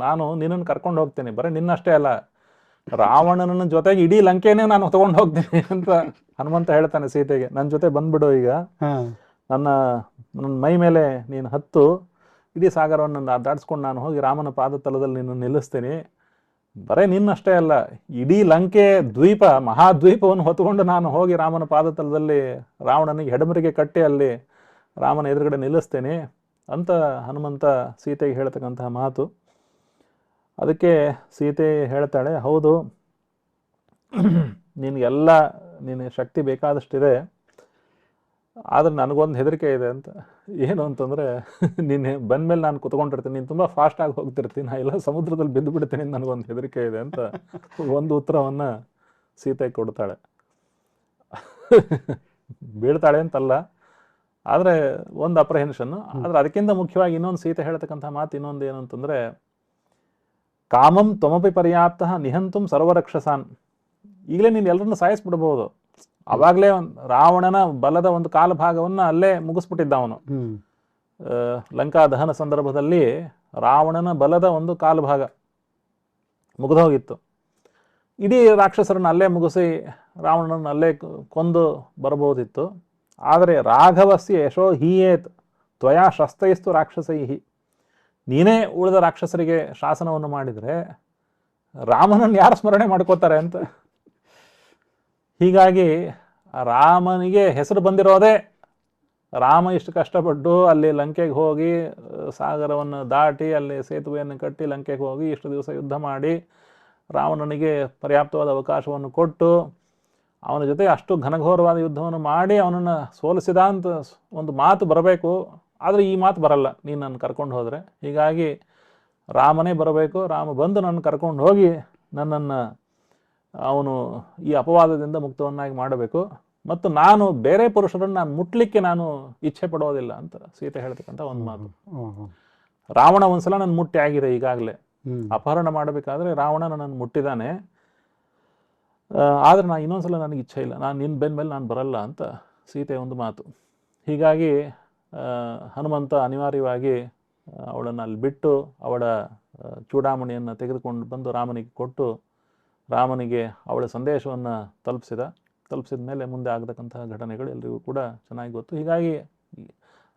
ನಾನು ನಿನ್ನನ್ನು ಕರ್ಕೊಂಡು ಹೋಗ್ತೇನೆ, ಬರೀ ನಿನ್ನಷ್ಟೇ ಅಲ್ಲ, ರಾವಣನ ಜೊತೆಗೆ ಇಡೀ ಲಂಕೆನೇ ನಾನು ತಗೊಂಡು ಹೋಗ್ತೀನಿ ಅಂತ ಹನುಮಂತ ಹೇಳ್ತಾನೆ ಸೀತೆಗೆ. ನನ್ನ ಜೊತೆ ಬಂದ್ಬಿಡು, ಈಗ ನನ್ನ ಮೈ ಮೇಲೆ ನೀನು ಹತ್ತು, ಇಡೀ ಸಾಗರವನ್ನು ದಾಟಿಸ್ಕೊಂಡು ನಾನು ಹೋಗಿ ರಾಮನ ಪಾದತಲದಲ್ಲಿ ನಿನ್ನ ನಿಲ್ಲಿಸ್ತೀನಿ. ಬರೇ ನಿನ್ನಷ್ಟೇ ಅಲ್ಲ, ಇಡೀ ಲಂಕೆ ದ್ವೀಪ, ಮಹಾದ್ವೀಪವನ್ನು ಹೊತ್ಕೊಂಡು ನಾನು ಹೋಗಿ ರಾಮನ ಪಾದತಲದಲ್ಲಿ ರಾವಣನಿಗೆ ಹೆಡಮರಿಗೆ ಕಟ್ಟಿ ಅಲ್ಲಿ ರಾಮನ ಎದುರುಗಡೆ ನಿಲ್ಲಿಸ್ತೇನೆ ಅಂತ ಹನುಮಂತ ಸೀತೆಗೆ ಹೇಳ್ತಕ್ಕಂತಹ ಮಾತು. ಅದಕ್ಕೆ ಸೀತೆ ಹೇಳ್ತಾಳೆ, ಹೌದು ನಿನಗೆಲ್ಲ ನಿನ್ನ ಶಕ್ತಿ ಬೇಕಾದಷ್ಟಿದೆ, ಆದರೆ ನನಗೊಂದು ಹೆದರಿಕೆ ಇದೆ ಅಂತ. ಏನು ಅಂತಂದರೆ, ನೀನು ಬಂದಮೇಲೆ ನಾನು ಕುತ್ಕೊಂಡಿರ್ತೀನಿ, ನೀನು ತುಂಬ ಫಾಸ್ಟಾಗಿ ಹೋಗ್ತಿರ್ತೀನಿ, ನಾ ಎಲ್ಲ ಸಮುದ್ರದಲ್ಲಿ ಬಿದ್ದು ಬಿಡ್ತೀನಿ, ನನಗೊಂದು ಹೆದರಿಕೆ ಇದೆ ಅಂತ ಒಂದು ಉತ್ತರವನ್ನು ಸೀತೆ ಕೊಡ್ತಾಳೆ. ಬೀಳ್ತಾಳೆ ಅಂತಲ್ಲ, ಆದರೆ ಒಂದು ಅಪ್ರಹೆನ್ಷನ್ನು. ಆದರೆ ಅದಕ್ಕಿಂತ ಮುಖ್ಯವಾಗಿ ಇನ್ನೊಂದು ಸೀತೆ ಹೇಳ್ತಕ್ಕಂಥ ಮಾತು ಇನ್ನೊಂದು ಏನು ಅಂತಂದರೆ, ಕಾಮಂ ತ್ವಮಪಿ ಪರ್ಯಾಪ್ತ ನಿಹಂತುಂ ಸರ್ವರಕ್ಷಸಾನ್. ಈಗಲೇ ನೀನು ಎಲ್ಲರನ್ನು ಸಾಯಿಸ್ಬಿಡ್ಬೋದು. ಅವಾಗಲೇ ರಾವಣನ ಬಲದ ಒಂದು ಕಾಲಭಾಗವನ್ನು ಅಲ್ಲೇ ಮುಗಿಸ್ಬಿಟ್ಟಿದ್ದ ಅವನು. ಲಂಕಾ ದಹನ ಸಂದರ್ಭದಲ್ಲಿ ರಾವಣನ ಬಲದ ಒಂದು ಕಾಲಭಾಗ ಮುಗಿದೋಗಿತ್ತು. ಇಡೀ ರಾಕ್ಷಸರನ್ನು ಅಲ್ಲೇ ಮುಗಿಸಿ ರಾವಣನನ್ನು ಅಲ್ಲೇ ಕೊಂದು ಬರಬಹುದಿತ್ತು. ಆದರೆ ರಾಘವಸ್ಯ ಯಶೋ ಹೀಯೇತ್ ತ್ವಯಾ ಶಸ್ತೈಸ್ತು ರಾಕ್ಷಸೈಹಿ. ನೀನೇ ಉಳಿದ ರಾಕ್ಷಸರಿಗೆ ಶಾಸನವನ್ನು ಮಾಡಿದರೆ ರಾಮನನ್ನು ಯಾರು ಸ್ಮರಣೆ ಮಾಡ್ಕೋತಾರೆ ಅಂತ. ಹೀಗಾಗಿ ರಾಮನಿಗೆ ಹೆಸರು ಬಂದಿರೋದೇ ರಾಮ ಇಷ್ಟು ಕಷ್ಟಪಟ್ಟು ಅಲ್ಲಿ ಲಂಕೆಗೆ ಹೋಗಿ ಸಾಗರವನ್ನು ದಾಟಿ ಅಲ್ಲಿ ಸೇತುವೆಯನ್ನು ಕಟ್ಟಿ ಲಂಕೆಗೆ ಹೋಗಿ ಇಷ್ಟು ದಿವಸ ಯುದ್ಧ ಮಾಡಿ ರಾವಣನಿಗೆ ಪರ್ಯಾಪ್ತವಾದ ಅವಕಾಶವನ್ನು ಕೊಟ್ಟು ಅವನ ಜೊತೆ ಅಷ್ಟು ಘನಘೋರವಾದ ಯುದ್ಧವನ್ನು ಮಾಡಿ ಅವನನ್ನು ಸೋಲಿಸಿದ ಅಂತ ಒಂದು ಮಾತು ಬರಬೇಕು. ಆದರೆ ಈ ಮಾತು ಬರಲ್ಲ ನೀನು ನನ್ನ ಕರ್ಕೊಂಡು ಹೋದರೆ. ಹೀಗಾಗಿ ರಾಮನೇ ಬರಬೇಕು, ರಾಮ ಬಂದು ನನ್ನ ಕರ್ಕೊಂಡು ಹೋಗಿ ನನ್ನನ್ನು ಅವನು ಈ ಅಪವಾದದಿಂದ ಮುಕ್ತವನ್ನಾಗಿ ಮಾಡಬೇಕು, ಮತ್ತು ನಾನು ಬೇರೆ ಪುರುಷರನ್ನು ನಾನು ಮುಟ್ಲಿಕ್ಕೆ ನಾನು ಇಚ್ಛೆ ಪಡೋದಿಲ್ಲ ಅಂತ ಸೀತೆ ಹೇಳ್ತಕ್ಕಂಥ ಒಂದು ಮಾತು. ರಾವಣ ಒಂದ್ಸಲ ನನ್ನ ಮುಟ್ಟಿ ಆಗಿದೆ, ಈಗಾಗಲೇ ಅಪಹರಣ ಮಾಡಬೇಕಾದ್ರೆ ರಾವಣ ನನ್ನನ್ನು ಮುಟ್ಟಿದ್ದಾನೆ, ಆದರೆ ನಾನು ಇನ್ನೊಂದ್ಸಲ ನನಗೆ ಇಚ್ಛೆ ಇಲ್ಲ, ನಾನು ನಿನ್ನ ಬೆನ್ನ ಮೇಲೆ ನಾನು ಬರಲ್ಲ ಅಂತ ಸೀತೆ ಒಂದು ಮಾತು. ಹೀಗಾಗಿ ಹನುಮಂತ ಅನಿವಾರ್ಯವಾಗಿ ಅವಳನ್ನು ಅಲ್ಲಿ ಬಿಟ್ಟು ಅವಳ ಚೂಡಾಮಣಿಯನ್ನು ತೆಗೆದುಕೊಂಡು ಬಂದು ರಾಮನಿಗೆ ಕೊಟ್ಟು ರಾಮನಿಗೆ ಅವಳ ಸಂದೇಶವನ್ನು ತಲುಪಿಸಿದ ಮೇಲೆ ಮುಂದೆ ಆಗತಕ್ಕಂತಹ ಘಟನೆಗಳು ಎಲ್ಲರಿಗೂ ಕೂಡ ಚೆನ್ನಾಗಿ ಗೊತ್ತು. ಹೀಗಾಗಿ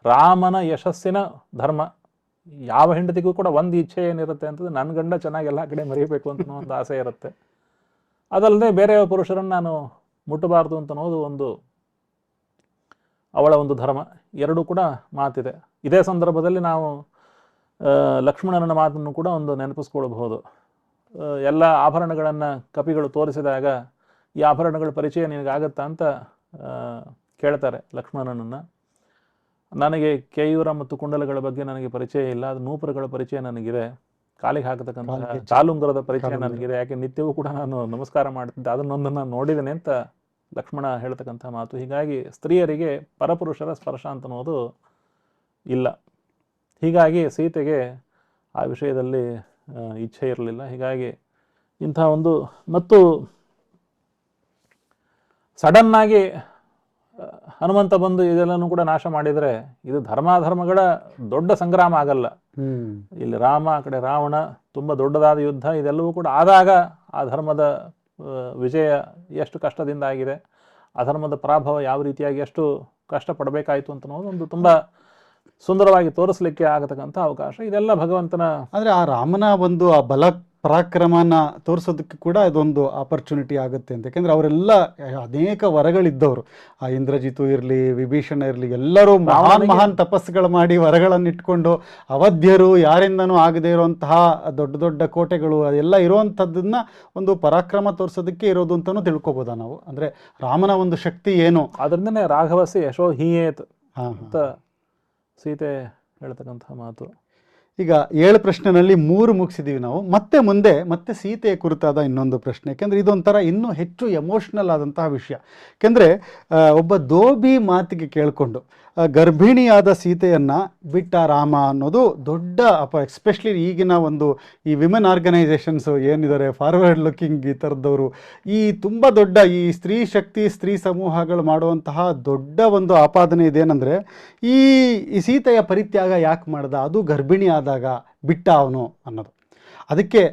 ರಾಮನ ಯಶಸ್ಸಿನ ಧರ್ಮ ಯಾವ ಹೆಂಡತಿಗೂ ಕೂಡ ಒಂದು ಇಚ್ಛೆ ಏನಿರುತ್ತೆ ಅಂತಂದರೆ ನನ್ನ ಗಂಡ ಚೆನ್ನಾಗಿ ಎಲ್ಲ ಕಡೆ ಮರೆಯಬೇಕು ಅಂತ ಒಂದು ಆಸೆ ಇರುತ್ತೆ. ಅದಲ್ಲದೆ ಬೇರೆ ಪುರುಷರನ್ನು ನಾನು ಮುಟ್ಟಬಾರ್ದು ಅಂತ ಅನ್ನೋದು ಒಂದು ಅವಳ ಒಂದು ಧರ್ಮ. ಎರಡೂ ಕೂಡ ಮಾತಿದೆ. ಇದೇ ಸಂದರ್ಭದಲ್ಲಿ ನಾವು ಲಕ್ಷ್ಮಣನ ಮಾತನ್ನು ಕೂಡ ಒಂದು ನೆನಪಿಸ್ಕೊಳ್ಬಹುದು. ಎಲ್ಲ ಆಭರಣಗಳನ್ನು ಕಪಿಗಳು ತೋರಿಸಿದಾಗ ಈ ಆಭರಣಗಳ ಪರಿಚಯ ನಿನಗಾಗತ್ತಾ ಅಂತ ಕೇಳ್ತಾರೆ ಲಕ್ಷ್ಮಣನನ್ನು. ನನಗೆ ಕೇಯೂರ ಮತ್ತು ಕುಂಡಲಗಳ ಬಗ್ಗೆ ನನಗೆ ಪರಿಚಯ ಇಲ್ಲ, ಅದು ನೂಪುರಗಳ ಪರಿಚಯ ನನಗಿದೆ, ಕಾಲಿಗೆ ಹಾಕತಕ್ಕಂಥ ಕಾಲುಂಗರದ ಪರಿಚಯ ನನಗಿದೆ, ಯಾಕೆ ನಿತ್ಯವೂ ಕೂಡ ನಾನು ನಮಸ್ಕಾರ ಮಾಡ್ತಿದ್ದೆ, ಅದನ್ನೊಂದನ್ನು ನಾನು ನೋಡಿದ್ದೇನೆ ಅಂತ ಲಕ್ಷ್ಮಣ ಹೇಳ್ತಕ್ಕಂಥ ಮಾತು. ಹೀಗಾಗಿ ಸ್ತ್ರೀಯರಿಗೆ ಪರಪುರುಷರ ಸ್ಪರ್ಶ ಅಂತ ಅನ್ನೋದು ಇಲ್ಲ. ಹೀಗಾಗಿ ಸೀತೆಗೆ ಆ ವಿಷಯದಲ್ಲಿ ಇಚ್ಛೆ ಇರಲಿಲ್ಲ. ಹೀಗಾಗಿ ಇಂಥ ಒಂದು ಮತ್ತು ಸಡನ್ನಾಗಿ ಹನುಮಂತ ಬಂದು ಇದೆಲ್ಲನೂ ಕೂಡ ನಾಶ ಮಾಡಿದರೆ ಇದು ಧರ್ಮಾಧರ್ಮಗಳ ದೊಡ್ಡ ಸಂಗ್ರಾಮ ಆಗಲ್ಲ. ಇಲ್ಲಿ ರಾಮ, ಆ ಕಡೆ ರಾವಣ, ತುಂಬ ದೊಡ್ಡದಾದ ಯುದ್ಧ ಇದೆಲ್ಲವೂ ಕೂಡ ಆದಾಗ ಆ ಧರ್ಮದ ವಿಜಯ ಎಷ್ಟು ಕಷ್ಟದಿಂದ ಆಗಿದೆ, ಅಧರ್ಮದ ಪ್ರಾಭವ ಯಾವ ರೀತಿಯಾಗಿ ಎಷ್ಟು ಕಷ್ಟಪಡಬೇಕಾಯಿತು ಅಂತ ಅನ್ನೋದು ಒಂದು ತುಂಬ ಸುಂದರವಾಗಿ ತೋರಿಸ್ಲಿಕ್ಕೆ ಆಗತಕ್ಕಂಥ ಅವಕಾಶ ಇದೆಲ್ಲ ಭಗವಂತನ. ಅಂದರೆ ಆ ರಾಮನ ಒಂದು ಆ ಬಲ ಪರಾಕ್ರಮನ ತೋರಿಸೋದಕ್ಕೆ ಕೂಡ ಇದೊಂದು ಆಪರ್ಚುನಿಟಿ ಆಗುತ್ತೆ ಅಂತ. ಯಾಕೆಂದರೆ ಅವರೆಲ್ಲ ಅನೇಕ ವರಗಳಿದ್ದವರು, ಆ ಇಂದ್ರಜಿತು ಇರಲಿ, ವಿಭೀಷಣ ಇರಲಿ, ಎಲ್ಲರೂ ಮಹಾನ್ ತಪಸ್ಸುಗಳು ಮಾಡಿ ವರಗಳನ್ನು ಇಟ್ಕೊಂಡು ಅವಧ್ಯರು ಯಾರಿಂದನೂ ಆಗದೇ ಇರುವಂತಹ ದೊಡ್ಡ ದೊಡ್ಡ ಕೋಟೆಗಳು ಅದೆಲ್ಲ ಇರುವಂಥದ್ದನ್ನ ಒಂದು ಪರಾಕ್ರಮ ತೋರಿಸೋದಕ್ಕೆ ಇರೋದು ಅಂತಲೂ ತಿಳ್ಕೊಬೋದಾ ನಾವು? ಅಂದರೆ ರಾಮನ ಒಂದು ಶಕ್ತಿ ಏನು, ಅದರಿಂದನೇ ರಾಘವಸ್ಯ ಯಶೋ ಹೀಯೇತ್ ಅಂತ ಸೀತೆ ಹೇಳ್ತಕ್ಕಂಥ ಮಾತು. ಈಗ 7 ಪ್ರಶ್ನೆನಲ್ಲಿ 3 ಮುಗಿಸಿದ್ದೀವಿ ನಾವು. ಮತ್ತೆ ಸೀತೆಯ ಕುರಿತಾದ ಇನ್ನೊಂದು ಪ್ರಶ್ನೆ, ಯಾಕೆಂದರೆ ಇದೊಂಥರ ಇನ್ನೂ ಹೆಚ್ಚು ಎಮೋಷ್ನಲ್ ಆದಂತಹ ವಿಷಯ. ಯಾಕೆಂದರೆ ಒಬ್ಬ ದೋಬಿ ಮಾತಿಗೆ ಕೇಳಿಕೊಂಡು ಗರ್ಭಿಣಿಯಾದ ಸೀತೆಯನ್ನು ಬಿಟ್ಟ ರಾಮ ಅನ್ನೋದು ದೊಡ್ಡ ಎಸ್ಪೆಷಲಿ ಈಗಿನ ಒಂದು ಈ ವಿಮೆನ್ ಆರ್ಗನೈಸೇಷನ್ಸು ಏನಿದ್ದಾರೆ, ಫಾರ್ವರ್ಡ್ ಲುಕಿಂಗ್ ಈ ಥರದವರು, ಈ ತುಂಬ ದೊಡ್ಡ ಈ ಸ್ತ್ರೀ ಶಕ್ತಿ ಸ್ತ್ರೀ ಸಮೂಹಗಳು ಮಾಡುವಂತಹ ದೊಡ್ಡ ಒಂದು ಆಪಾದನೆ ಇದೇನೆಂದರೆ ಈ ಸೀತೆಯ ಪರಿತ್ಯಾಗ ಯಾಕೆ ಮಾಡ್ದ, ಅದು ಗರ್ಭಿಣಿ ಆದಾಗ ಬಿಟ್ಟ ಅವನು ಅನ್ನೋದು. ಅದಕ್ಕೆ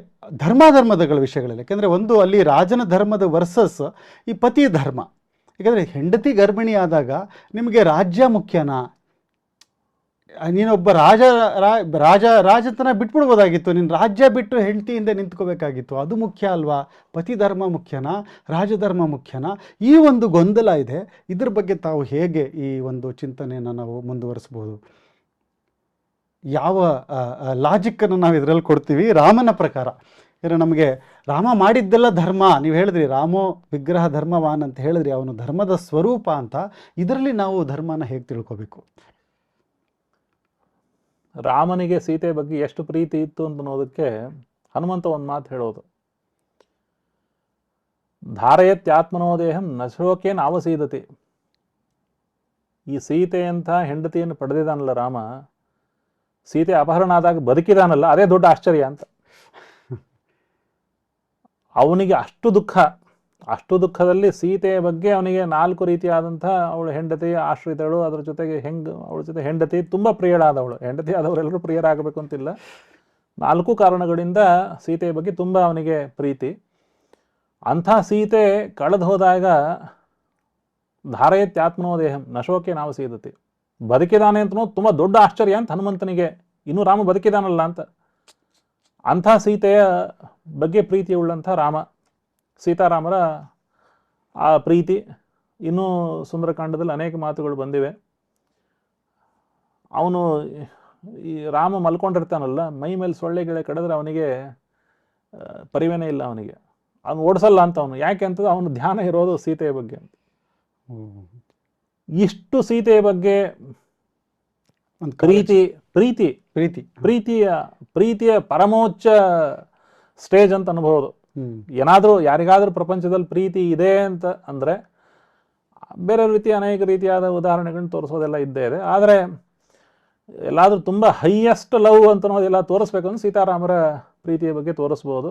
ಧರ್ಮಾಧರ್ಮಗಳ ವಿಷಯಗಳಲ್ಲಿ, ಯಾಕೆಂದರೆ ಒಂದು ಅಲ್ಲಿ ರಾಜನ ಧರ್ಮದ ವರ್ಸಸ್ ಈ ಪತಿ ಧರ್ಮ. ಯಾಕೆಂದರೆ ಹೆಂಡತಿ ಗರ್ಭಿಣಿ ಆದಾಗ ನಿಮಗೆ ರಾಜ್ಯ ಮುಖ್ಯನಾ, ನೀನೊಬ್ಬ ರಾಜತನ ಬಿಟ್ಬಿಡ್ಬೋದಾಗಿತ್ತು, ನೀನು ರಾಜ್ಯ ಬಿಟ್ಟು ಹೆಂಡತಿಯಿಂದ ನಿಂತ್ಕೋಬೇಕಾಗಿತ್ತು, ಅದು ಮುಖ್ಯ ಅಲ್ವಾ? ಪತಿ ಧರ್ಮ ಮುಖ್ಯನಾ, ರಾಜಧರ್ಮ ಮುಖ್ಯನಾ? ಈ ಒಂದು ಗೊಂದಲ ಇದೆ. ಇದ್ರ ಬಗ್ಗೆ ತಾವು ಹೇಗೆ ಈ ಒಂದು ಚಿಂತನೆಯನ್ನು ನಾವು ಮುಂದುವರಿಸ್ಬೋದು? ಯಾವ ಲಾಜಿಕ್ಕನ್ನು ನಾವು ಇದರಲ್ಲಿ ಕೊಡ್ತೀವಿ ರಾಮನ ಪ್ರಕಾರ? ಇನ್ನು ನಮಗೆ ರಾಮ ಮಾಡಿದ್ದೆಲ್ಲ ಧರ್ಮ, ನೀವು ಹೇಳಿದ್ರಿ ರಾಮೋ ವಿಗ್ರಹ ಧರ್ಮವಾನ್ ಅಂತ ಹೇಳಿದ್ರಿ, ಅವನು ಧರ್ಮದ ಸ್ವರೂಪ ಅಂತ. ಇದರಲ್ಲಿ ನಾವು ಧರ್ಮನ ಹೇಗೆ ತಿಳ್ಕೋಬೇಕು? ರಾಮನಿಗೆ ಸೀತೆ ಬಗ್ಗೆ ಎಷ್ಟು ಪ್ರೀತಿ ಇತ್ತು ಅಂತ ಅನ್ನೋದಕ್ಕೆ ಹನುಮಂತ ಒಂದು ಮಾತು ಹೇಳೋದು, ಧಾರಯತ್ಯಾತ್ಮನೋದೇಹಂ ನಶೋಕೇನ ಅವಸೀದತಿ. ಈ ಸೀತೆಯಂಥ ಹೆಂಡತಿಯನ್ನು ಪಡೆದಿದ್ದಾನಲ್ಲ ರಾಮ, ಸೀತೆ ಅಪಹರಣ ಆದಾಗ ಬದುಕಿದಾನಲ್ಲ, ಅದೇ ದೊಡ್ಡ ಆಶ್ಚರ್ಯ ಅಂತ. ಅವನಿಗೆ ಅಷ್ಟು ದುಃಖದಲ್ಲಿ ಸೀತೆಯ ಬಗ್ಗೆ ಅವನಿಗೆ 4 ರೀತಿಯಾದಂಥ ಅವಳು ಹೆಂಡತಿ, ಆಶ್ರಿತಳು, ಅದ್ರ ಜೊತೆಗೆ ಅವಳ ಜೊತೆ ಹೆಂಡತಿ ತುಂಬ ಪ್ರಿಯಳಾದವಳು. ಹೆಂಡತಿ ಆದವರೆಲ್ಲರೂ ಪ್ರಿಯರಾಗಬೇಕು ಅಂತಿಲ್ಲ, 4 ಕಾರಣಗಳಿಂದ ಸೀತೆಯ ಬಗ್ಗೆ ತುಂಬ ಅವನಿಗೆ ಪ್ರೀತಿ. ಅಂಥ ಸೀತೆ ಕಳೆದು ಹೋದಾಗ ಧಾರಯತ್ಯಾತ್ಮನೋದೇಹಂ ನಶೋಕೆ ನಾವು ಸೀದತಿ, ಬದುಕಿದಾನೆ ಅಂತನೋ ತುಂಬ ದೊಡ್ಡ ಆಶ್ಚರ್ಯ ಅಂತ ಹನುಮಂತನಿಗೆ, ಇನ್ನೂ ರಾಮ ಬದುಕಿದಾನಲ್ಲ ಅಂತ. ಅಂಥ ಸೀತೆಯ ಬಗ್ಗೆ ಪ್ರೀತಿ ಉಳ್ಳಂಥ ರಾಮ, ಸೀತಾರಾಮರ ಆ ಪ್ರೀತಿ ಇನ್ನೂ ಸುಂದರಕಾಂಡದಲ್ಲಿ ಅನೇಕ ಮಾತುಗಳು ಬಂದಿವೆ. ಅವನು ಈ ರಾಮ ಮಲ್ಕೊಂಡಿರ್ತಾನಲ್ಲ, ಮೈ ಮೇಲೆ ಸೊಳ್ಳೆ ಗಿಳೆ ಕಡಿದ್ರೆ ಅವನಿಗೆ ಪರಿವೇನೇ ಇಲ್ಲ, ಅವನಿಗೆ ಅವನು ಓಡಿಸಲ್ಲ ಅಂತ ಅವನು. ಯಾಕೆ ಅಂತಂದ್ರೆ ಅವನು ಧ್ಯಾನ ಇರೋದು ಸೀತೆಯ ಬಗ್ಗೆ ಅಂತ. ಇಷ್ಟು ಸೀತೆಯ ಬಗ್ಗೆ ಪ್ರೀತಿಯ ಪರಮೋಚ್ಚ ಸ್ಟೇಜ್ ಅಂತ ಅನ್ಬೋದು. ಏನಾದರೂ ಯಾರಿಗಾದ್ರೂ ಪ್ರಪಂಚದಲ್ಲಿ ಪ್ರೀತಿ ಇದೆ ಅಂತ ಅಂದರೆ ಬೇರೆ ಅನೇಕ ರೀತಿಯಾದ ಉದಾಹರಣೆಗಳನ್ನ ತೋರಿಸೋದೆಲ್ಲ ಇದ್ದೇ ಇದೆ. ಆದರೆ ಎಲ್ಲಾದರೂ ತುಂಬ ಹೈಯೆಸ್ಟ್ ಲವ್ ಅಂತ ಅನ್ನೋದೆಲ್ಲ ತೋರಿಸ್ಬೇಕಂದ್ರೆ ಸೀತಾರಾಮರ ಪ್ರೀತಿಯ ಬಗ್ಗೆ ತೋರಿಸ್ಬೋದು.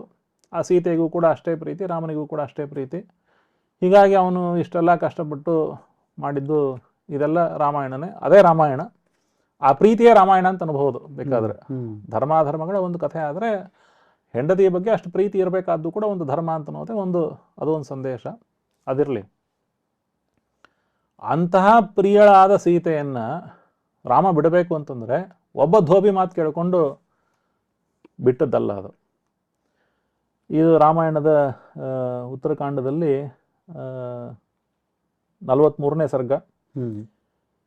ಆ ಸೀತೆಗೂ ಕೂಡ ಅಷ್ಟೇ ಪ್ರೀತಿ, ರಾಮನಿಗೂ ಕೂಡ ಅಷ್ಟೇ ಪ್ರೀತಿ. ಹೀಗಾಗಿ ಅವನು ಇಷ್ಟೆಲ್ಲ ಕಷ್ಟಪಟ್ಟು ಮಾಡಿದ್ದು ಇದೆಲ್ಲ ರಾಮಾಯಣನೇ, ಅದೇ ರಾಮಾಯಣ, ಆ ಪ್ರೀತಿಯ ರಾಮಾಯಣ ಅಂತ ಅನ್ಬಹುದು. ಬೇಕಾದ್ರೆ ಧರ್ಮಾಧರ್ಮಗಳ ಒಂದು ಕಥೆ ಆದರೆ ಹೆಂಡತಿಯ ಬಗ್ಗೆ ಅಷ್ಟು ಪ್ರೀತಿ ಇರಬೇಕಾದ್ದು ಕೂಡ ಒಂದು ಧರ್ಮ ಅಂತ ಅನ್ನೋದೇ ಅದೊಂದು ಸಂದೇಶ. ಅದಿರಲಿ, ಅಂತಹ ಪ್ರಿಯಳಾದ ಸೀತೆಯನ್ನ ರಾಮ ಬಿಡಬೇಕು ಅಂತಂದ್ರೆ ಒಬ್ಬ ಧೋಬಿ ಮಾತು ಕೇಳಿಕೊಂಡು ಬಿಟ್ಟದ್ದಲ್ಲ ಅದು. ಇದು ರಾಮಾಯಣದ ಉತ್ತರಕಾಂಡದಲ್ಲಿ 43ನೇ ಸರ್ಗ.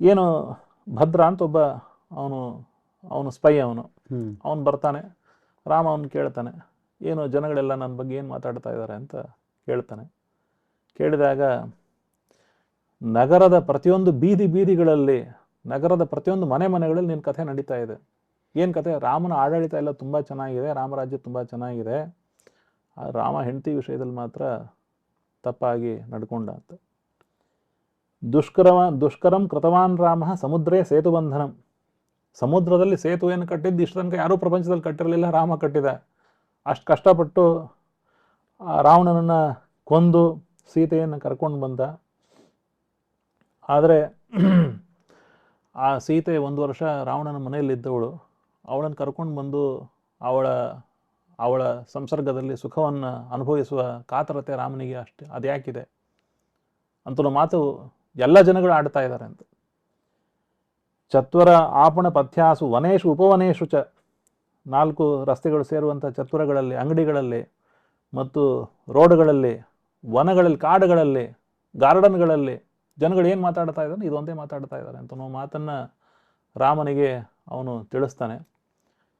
ಏನು ಭದ್ರ ಅಂತ ಒಬ್ಬ ಅವನು ಸ್ಪೈ, ಅವನು ಬರ್ತಾನೆ. ರಾಮ ಅವನು ಕೇಳ್ತಾನೆ, ಏನು ಜನಗಳೆಲ್ಲ ನನ್ನ ಬಗ್ಗೆ ಏನು ಮಾತಾಡ್ತಾ ಇದ್ದಾರೆ ಅಂತ ಕೇಳ್ತಾನೆ. ಕೇಳಿದಾಗ ನಗರದ ಪ್ರತಿಯೊಂದು ಬೀದಿಗಳಲ್ಲಿ, ನಗರದ ಪ್ರತಿಯೊಂದು ಮನೆಗಳಲ್ಲಿ ನಿನ್ನ ಕಥೆ ನಡೀತಾ ಇದೆ. ಏನು ಕಥೆ? ರಾಮನ ಆಡಳಿತ ಎಲ್ಲ ತುಂಬ ಚೆನ್ನಾಗಿದೆ, ರಾಮರಾಜ್ಯ ತುಂಬ ಚೆನ್ನಾಗಿದೆ, ರಾಮ ಹೆಂಡತಿ ವಿಷಯದಲ್ಲಿ ಮಾತ್ರ ತಪ್ಪಾಗಿ ನಡ್ಕೊಂಡ ಅಂತ. ದುಷ್ಕರಂ ಕೃತವಾನ್ ರಾಮ ಸಮುದ್ರೇ ಸೇತುಬಂಧನಂ. ಸಮುದ್ರದಲ್ಲಿ ಸೇತುವೆಯನ್ನು ಕಟ್ಟಿದ್ದು ಇಷ್ಟು ತನಕ ಯಾರೂ ಪ್ರಪಂಚದಲ್ಲಿ ಕಟ್ಟಿರಲಿಲ್ಲ, ರಾಮ ಕಟ್ಟಿದ. ಅಷ್ಟು ಕಷ್ಟಪಟ್ಟು ಆ ರಾವಣನನ್ನು ಕೊಂದು ಸೀತೆಯನ್ನು ಕರ್ಕೊಂಡು ಬಂದ. ಆದರೆ ಆ ಸೀತೆ 1 ವರ್ಷ ರಾವಣನ ಮನೆಯಲ್ಲಿದ್ದವಳು, ಅವಳನ್ನು ಕರ್ಕೊಂಡು ಬಂದು ಅವಳ ಸಂಸರ್ಗದಲ್ಲಿ ಸುಖವನ್ನು ಅನುಭವಿಸುವ ಕಾತರತೆ ರಾಮನಿಗೆ ಅದ್ಯಾಕಿದೆ ಅಂತ ಮಾತು ಎಲ್ಲ ಜನಗಳು ಆಡ್ತಾ ಇದ್ದಾರೆ ಅಂತ. ಚತ್ವರ ಆಪಣ ಪಥ್ಯಾಸು ವನೇಶು ಉಪವನೇಶು ಚ, 4 ರಸ್ತೆಗಳು ಸೇರುವಂಥ ಚತ್ವರಗಳಲ್ಲಿ, ಅಂಗಡಿಗಳಲ್ಲಿ ಮತ್ತು ರೋಡ್ಗಳಲ್ಲಿ, ವನಗಳಲ್ಲಿ, ಕಾಡುಗಳಲ್ಲಿ, ಗಾರ್ಡನ್ಗಳಲ್ಲಿ ಜನಗಳು ಏನು ಮಾತಾಡ್ತಾ ಇದ್ದಾರೆ, ಇದೊಂದೇ ಮಾತಾಡ್ತಾ ಇದ್ದಾರೆ ಅಂತ ಮಾತನ್ನು ರಾಮನಿಗೆ ಅವನು ತಿಳಿಸ್ತಾನೆ.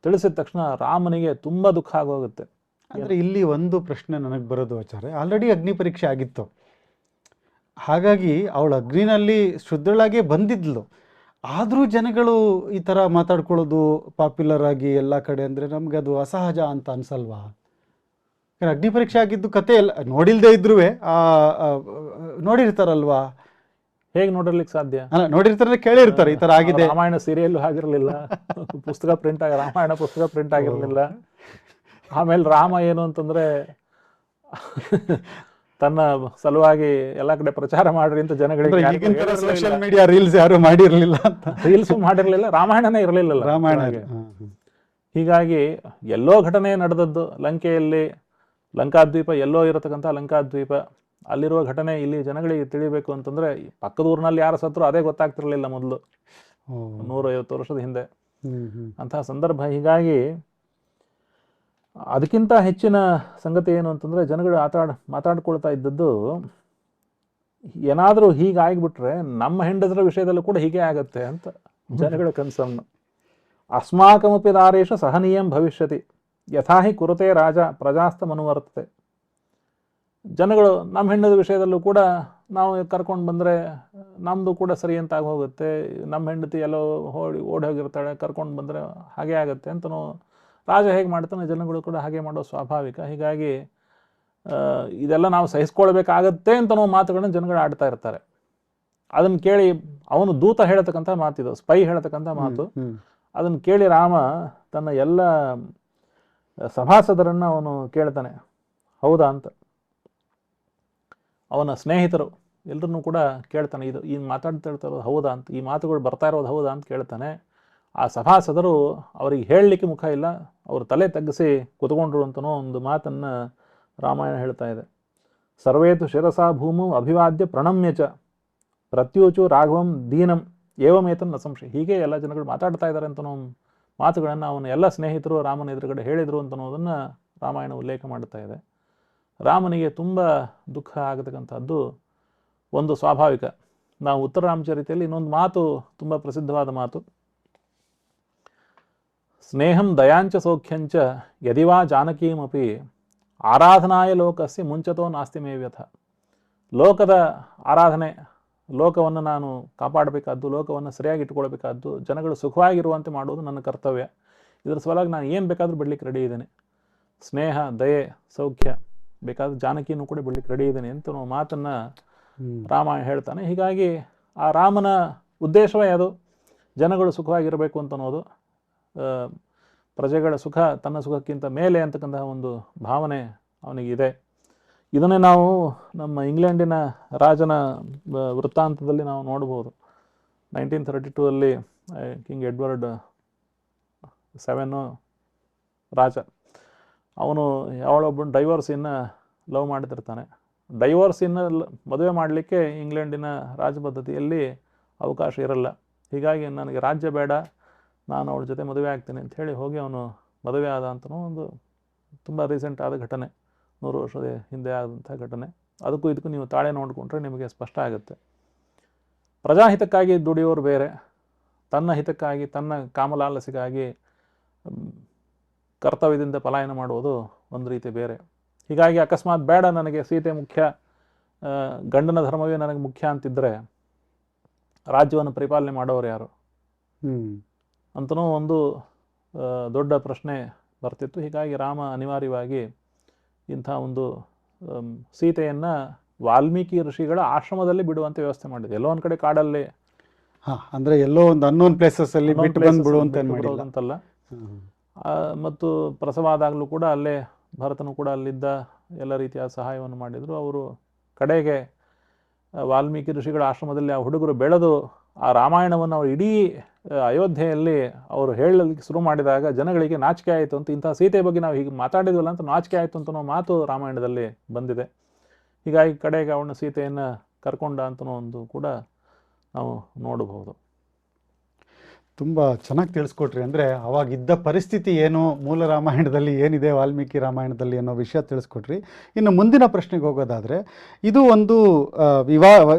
ತಿಳಿಸಿದ ತಕ್ಷಣ ರಾಮನಿಗೆ ತುಂಬ ದುಃಖ ಆಗೋಗುತ್ತೆ. ಅಂದರೆ ಇಲ್ಲಿ ಒಂದು ಪ್ರಶ್ನೆ ನನಗೆ ಬರೋದು ಆಚಾರ್ಯ, ಆಲ್ರೆಡಿ ಅಗ್ನಿ ಪರೀಕ್ಷೆ ಆಗಿತ್ತು, ಹಾಗಾಗಿ ಅವಳು ಅಗ್ನಿನಲ್ಲಿ ಶುದ್ಧಳಾಗೇ ಬಂದಿದ್ಲು. ಆದರೂ ಜನಗಳು ಈ ಥರ ಮಾತಾಡ್ಕೊಳ್ಳೋದು ಪಾಪ್ಯುಲರ್ ಆಗಿ ಎಲ್ಲ ಕಡೆ ಅಂದರೆ ನಮ್ಗೆ ಅದು ಅಸಹಜ ಅಂತ ಅನ್ಸಲ್ವಾ? ಅಗ್ನಿ ಪರೀಕ್ಷೆ ಆಗಿದ್ದು ಕತೆ ಎಲ್ಲ ನೋಡಿಲ್ದೇ ಇದ್ರೂ ನೋಡಿರ್ತಾರಲ್ವಾ? ಹೇಗೆ ನೋಡಿರ್ಲಿಕ್ಕೆ ಸಾಧ್ಯ? ಅಲ್ಲ, ನೋಡಿರ್ತಾರೆ, ಕೇಳಿರ್ತಾರೆ ಈ ಥರ ಆಗಿದೆ. ರಾಮಾಯಣ ಸೀರಿಯಲ್ ಆಗಿರಲಿಲ್ಲ, ಪುಸ್ತಕ ಪ್ರಿಂಟ್ ರಾಮಾಯಣ ಪುಸ್ತಕ ಪ್ರಿಂಟ್ ಆಗಿರಲಿಲ್ಲ. ಆಮೇಲೆ ರಾಮ ಏನು ಅಂತಂದ್ರೆ ತನ್ನ ಸಲುವಾಗಿ ಎಲ್ಲ ಕಡೆ ಪ್ರಚಾರ ಮಾಡ್ರಿ ಅಂತ ಜನಗಳಿಗೆ ಸೋಷಿಯಲ್ ಮೀಡಿಯಾ ರೀಲ್ಸ್ ಯಾರು ಮಾಡಿರಲಿಲ್ಲ ಅಂತ, ರೀಲ್ಸ್ ಮಾಡಿರಲಿಲ್ಲ, ರಾಮಾಯಣನೇ ಇರಲಿಲ್ಲ ರಾಮಾಯಣ. ಹೀಗಾಗಿ ಎಲ್ಲೋ ಘಟನೆ ನಡೆದದ್ದು, ಲಂಕೆಯಲ್ಲಿ ಲಂಕಾದ್ವೀಪ, ಎಲ್ಲೋ ಇರತಕ್ಕಂಥ ಲಂಕಾದ್ವೀಪ, ಅಲ್ಲಿರುವ ಘಟನೆ ಇಲ್ಲಿ ಜನಗಳಿಗೆ ತಿಳಿಬೇಕು ಅಂತಂದ್ರೆ ಪಕ್ಕದ ಊರಿನಲ್ಲಿ ಯಾರು ಸತ್ರು ಅದೇ ಗೊತ್ತಾಗ್ತಿರ್ಲಿಲ್ಲ ಮೊದಲು, 150 ವರ್ಷದ ಹಿಂದೆ ಅಂತಹ ಸಂದರ್ಭ. ಹೀಗಾಗಿ ಅದಕ್ಕಿಂತ ಹೆಚ್ಚಿನ ಸಂಗತಿ ಏನು ಅಂತಂದ್ರೆ ಜನಗಳು ಮಾತಾಡ್ಕೊಳ್ತಾ ಇದ್ದದ್ದು, ಏನಾದರೂ ಹೀಗಾಗಿಬಿಟ್ರೆ ನಮ್ಮ ಹೆಂಡತರ ವಿಷಯದಲ್ಲೂ ಕೂಡ ಹೀಗೆ ಆಗತ್ತೆ ಅಂತ ಜನಗಳ ಕನ್ಸರ್ನ್. ಅಸ್ಮಾಕಮಪಿ ದಾರೇಶ ಸಹನೀಯಂ ಭವಿಷ್ಯತಿ ಯಥಾಹಿ ಕುರುತೆ ರಾಜ ಪ್ರಜಾಸ್ತ ಮನುವರ್ತತೆ. ಜನಗಳು ನಮ್ಮ ಹೆಂಡದ ವಿಷಯದಲ್ಲೂ ಕೂಡ ನಾವು ಕರ್ಕೊಂಡು ಬಂದರೆ ನಮ್ಮದು ಕೂಡ ಸರಿ ಅಂತ ಆಗೋಗುತ್ತೆ, ನಮ್ಮ ಹೆಂಡತಿ ಎಲ್ಲೋ ಓಡಿ ಹೋಗಿರ್ತಾಳೆ, ಕರ್ಕೊಂಡು ಬಂದರೆ ಹಾಗೆ ಆಗುತ್ತೆ ಅಂತನೋ ರಾಜ ಹೇಗೆ ಮಾಡ್ತಾನೆ, ಜನಗಳು ಕೂಡ ಹಾಗೆ ಮಾಡೋ ಸ್ವಾಭಾವಿಕ. ಹೀಗಾಗಿ ಇದೆಲ್ಲ ನಾವು ಸಹಿಸ್ಕೊಳ್ಬೇಕಾಗತ್ತೆ ಅಂತನೋ ಮಾತುಗಳನ್ನ ಜನಗಳು ಆಡ್ತಾ ಇರ್ತಾರೆ. ಅದನ್ನು ಕೇಳಿ ಅವನು ದೂತ ಹೇಳ್ತಕ್ಕಂಥ ಮಾತಿದು, ಸ್ಪೈ ಹೇಳ್ತಕ್ಕಂಥ ಮಾತು. ಅದನ್ನು ಕೇಳಿ ರಾಮ ತನ್ನ ಎಲ್ಲ ಸಭಾಸದರನ್ನು ಅವನು ಕೇಳ್ತಾನೆ, ಹೌದಾ ಅಂತ. ಅವನ ಸ್ನೇಹಿತರು ಎಲ್ಲರನ್ನೂ ಕೂಡ ಕೇಳ್ತಾನೆ, ಈ ಮಾತಾಡ್ತಾ ಇರ್ತಾರೋ ಹೌದಾ ಅಂತ, ಈ ಮಾತುಗಳು ಬರ್ತಾ ಇರೋದು ಹೌದಾ ಅಂತ ಕೇಳ್ತಾನೆ. ಆ ಸಭಾಸದರು ಅವರಿಗೆ ಹೇಳಲಿಕ್ಕೆ ಮುಖ ಇಲ್ಲ, ಅವರು ತಲೆ ತಗ್ಗಿಸಿ ಕುತ್ಕೊಂಡ್ರು ಅಂತನೋ ಒಂದು ಮಾತನ್ನು ರಾಮಾಯಣ ಹೇಳ್ತಾ ಇದೆ. ಸರ್ವೇತು ಶಿರಸಾ ಭೂಮು ಅಭಿವಾದ್ಯ ಪ್ರಣಮ್ಯ ಚ ಪ್ರತ್ಯೂಚು ರಾಘವಂ ದೀನಂ ಏವಮೇತನ್ ನ ಸಂಶಯ. ಹೀಗೆ ಎಲ್ಲ ಜನಗಳು ಮಾತಾಡ್ತಾ ಇದ್ದಾರೆ ಅಂತನೋ ಮಾತುಗಳನ್ನು ಅವನ ಎಲ್ಲ ಸ್ನೇಹಿತರು ರಾಮನ ಎದುರುಗಡೆ ಹೇಳಿದರು ಅಂತನ್ನೋದನ್ನು ರಾಮಾಯಣ ಉಲ್ಲೇಖ ಮಾಡ್ತಾ ಇದೆ. ರಾಮನಿಗೆ ತುಂಬ ದುಃಖ ಆಗತಕ್ಕಂಥದ್ದು ಒಂದು ಸ್ವಾಭಾವಿಕ. ನಾವು ಉತ್ತರ ರಾಮಚರಿತೆಯಲ್ಲಿ ಇನ್ನೊಂದು ಮಾತು ತುಂಬ ಪ್ರಸಿದ್ಧವಾದ ಮಾತು, ಸ್ನೇಹಂ ದಯಾಂಚ ಸೌಖ್ಯಂಚ ಯದಿವಾ ಜಾನಕೀಮಪಿ ಆರಾಧನಾಯ ಲೋಕಸ್ಯ ಮುಂಚತೋ ನಾಸ್ತಿ ಮೇ ವ್ಯಥ. ಲೋಕದ ಆರಾಧನೆ, ಲೋಕವನ್ನು ನಾನು ಕಾಪಾಡಬೇಕಾದ್ದು, ಲೋಕವನ್ನು ಸರಿಯಾಗಿ ಇಟ್ಕೊಳ್ಬೇಕಾದ್ದು, ಜನಗಳು ಸುಖವಾಗಿರುವಂತೆ ಮಾಡೋದು ನನ್ನ ಕರ್ತವ್ಯ. ಇದರ ಸಲುವಾಗಿ ನಾನು ಏನು ಬೇಕಾದರೂ ಬಿಡ್ಲಿಕ್ಕೆ ರೆಡಿ ಇದ್ದೇನೆ. ಸ್ನೇಹ, ದಯೆ, ಸೌಖ್ಯ ಬೇಕಾದ್ರೆ ಜಾನಕಿನೂ ಕೂಡ ಬಿಡ್ಲಿಕ್ಕೆ ರೆಡಿ ಇದ್ದೇನೆ ಅಂತ ಮಾತನ್ನು ರಾಮಾಯಣ ಹೇಳ್ತಾನೆ. ಹೀಗಾಗಿ ಆ ರಾಮನ ಉದ್ದೇಶವೇ ಅದು, ಜನಗಳು ಸುಖವಾಗಿರಬೇಕು ಅಂತ ಅನ್ನೋದು, ಪ್ರಜೆಗಳ ಸುಖ ತನ್ನ ಸುಖಕ್ಕಿಂತ ಮೇಲೆ ಅಂತಕ್ಕಂತಹ ಒಂದು ಭಾವನೆ ಅವನಿಗಿದೆ. ಇದನ್ನೇ ನಾವು ನಮ್ಮ ಇಂಗ್ಲೆಂಡಿನ ರಾಜನ ವೃತ್ತಾಂತದಲ್ಲಿ ನಾವು ನೋಡ್ಬೋದು. 1932 ಕಿಂಗ್ ಎಡ್ವರ್ಡ್ 7 ರಾಜ, ಅವನು ಯಾವಳೊಬ್ಬನ ಡೈವರ್ಸಿನ್ನು ಲವ್ ಮಾಡ್ತಿರ್ತಾನೆ. ಡೈವರ್ಸಿನ್ನು ಮದುವೆ ಮಾಡಲಿಕ್ಕೆ ಇಂಗ್ಲೆಂಡಿನ ರಾಜಪದ್ಧತಿಯಲ್ಲಿ ಅವಕಾಶ ಇರಲ್ಲ. ಹೀಗಾಗಿ ನನಗೆ ರಾಜ್ಯ ಬೇಡ, ನಾನು ಅವಳ ಜೊತೆ ಮದುವೆ ಆಗ್ತೀನಿ ಅಂತ ಹೇಳಿ ಹೋಗಿ ಅವನು ಮದುವೆ ಆದ ಅಂತನೂ ಒಂದು ತುಂಬ ರೀಸೆಂಟ್ ಆದ ಘಟನೆ, 100 ವರ್ಷದ ಹಿಂದೆ ಆದಂಥ ಘಟನೆ. ಅದಕ್ಕೂ ಇದಕ್ಕೂ ನೀವು ತಾಳೆ ನೋಡಿಕೊಂಡ್ರೆ ನಿಮಗೆ ಸ್ಪಷ್ಟ ಆಗುತ್ತೆ. ಪ್ರಜಾಹಿತಕ್ಕಾಗಿ ದುಡಿಯೋರು ಬೇರೆ, ತನ್ನ ಹಿತಕ್ಕಾಗಿ, ತನ್ನ ಕಾಮಲಾಲಸಿಗಾಗಿ ಕರ್ತವ್ಯದಿಂದ ಪಲಾಯನ ಮಾಡುವುದು ಒಂದು ರೀತಿ ಬೇರೆ. ಹೀಗಾಗಿ ಅಕಸ್ಮಾತ್ ಬೇಡ, ನನಗೆ ಸೀತೆ ಮುಖ್ಯ, ಗಂಡನ ಧರ್ಮವೇ ನನಗೆ ಮುಖ್ಯ ಅಂತಿದ್ದರೆ ರಾಜ್ಯವನ್ನು ಪರಿಪಾಲನೆ ಮಾಡೋರು ಯಾರು ಅಂತನೂ ಒಂದು ದೊಡ್ಡ ಪ್ರಶ್ನೆ ಬರ್ತಿತ್ತು. ಹೀಗಾಗಿ ರಾಮ ಅನಿವಾರ್ಯವಾಗಿ ಇಂಥ ಒಂದು ಸೀತೆಯನ್ನು ವಾಲ್ಮೀಕಿ ಋಷಿಗಳ ಆಶ್ರಮದಲ್ಲಿ ಬಿಡುವಂಥ ವ್ಯವಸ್ಥೆ ಮಾಡಿದೆ. ಎಲ್ಲೋ ಒಂದು ಕಡೆ ಕಾಡಲ್ಲಿ, ಅಂದರೆ ಎಲ್ಲೋ ಒಂದು ಅನ್ನೋನ್ ಪ್ಲೇಸಸ್ಸಲ್ಲಿ ಬಿಟ್ಟು ಬಂದು ಬಿಡುವಂತ ಅಂತಲ್ಲ, ಮತ್ತು ಪ್ರಸವ ಆದಾಗಲೂ ಕೂಡ ಅಲ್ಲೇ ಭರತನು ಕೂಡ ಅಲ್ಲಿದ್ದ ಎಲ್ಲ ರೀತಿಯ ಸಹಾಯವನ್ನು ಮಾಡಿದರು. ಅವರು ಕಡೆಗೆ ವಾಲ್ಮೀಕಿ ಋಷಿಗಳ ಆಶ್ರಮದಲ್ಲಿ ಆ ಹುಡುಗರು ಬೆಳೆದು ಆ ರಾಮಾಯಣವನ್ನು ಅವರು ಇಡೀ ಅಯೋಧ್ಯೆಯಲ್ಲಿ ಅವರು ಹೇಳಲಿಕ್ಕೆ ಶುರು ಮಾಡಿದಾಗ ಜನಗಳಿಗೆ ನಾಚಿಕೆ ಆಯಿತು ಅಂತ, ಇಂಥ ಸೀತೆಯ ಬಗ್ಗೆ ನಾವು ಹೀಗೆ ಮಾತಾಡಿದ್ವಲ್ಲ ಅಂತ ನಾಚಿಕೆ ಆಯಿತು ಅಂತ ಅನ್ನೋ ಮಾತು ರಾಮಾಯಣದಲ್ಲಿ ಬಂದಿದೆ. ಹೀಗಾಗಿ ಕಡೆಗೆ ಅವನ ಸೀತೆಯನ್ನು ಕರ್ಕೊಂಡ ಅಂತನೋ ಒಂದು ಕೂಡ ನಾವು ನೋಡಬಹುದು. ತುಂಬ ಚೆನ್ನಾಗಿ ತಿಳಿಸ್ಕೊಟ್ರಿ. ಅಂದರೆ ಅವಾಗಿದ್ದ ಪರಿಸ್ಥಿತಿ ಏನು, ಮೂಲ ರಾಮಾಯಣದಲ್ಲಿ ಏನಿದೆ, ವಾಲ್ಮೀಕಿ ರಾಮಾಯಣದಲ್ಲಿ ಅನ್ನೋ ವಿಷಯ ತಿಳಿಸ್ಕೊಟ್ರಿ. ಇನ್ನು ಮುಂದಿನ ಪ್ರಶ್ನೆಗೆ ಹೋಗೋದಾದರೆ, ಇದು ಒಂದು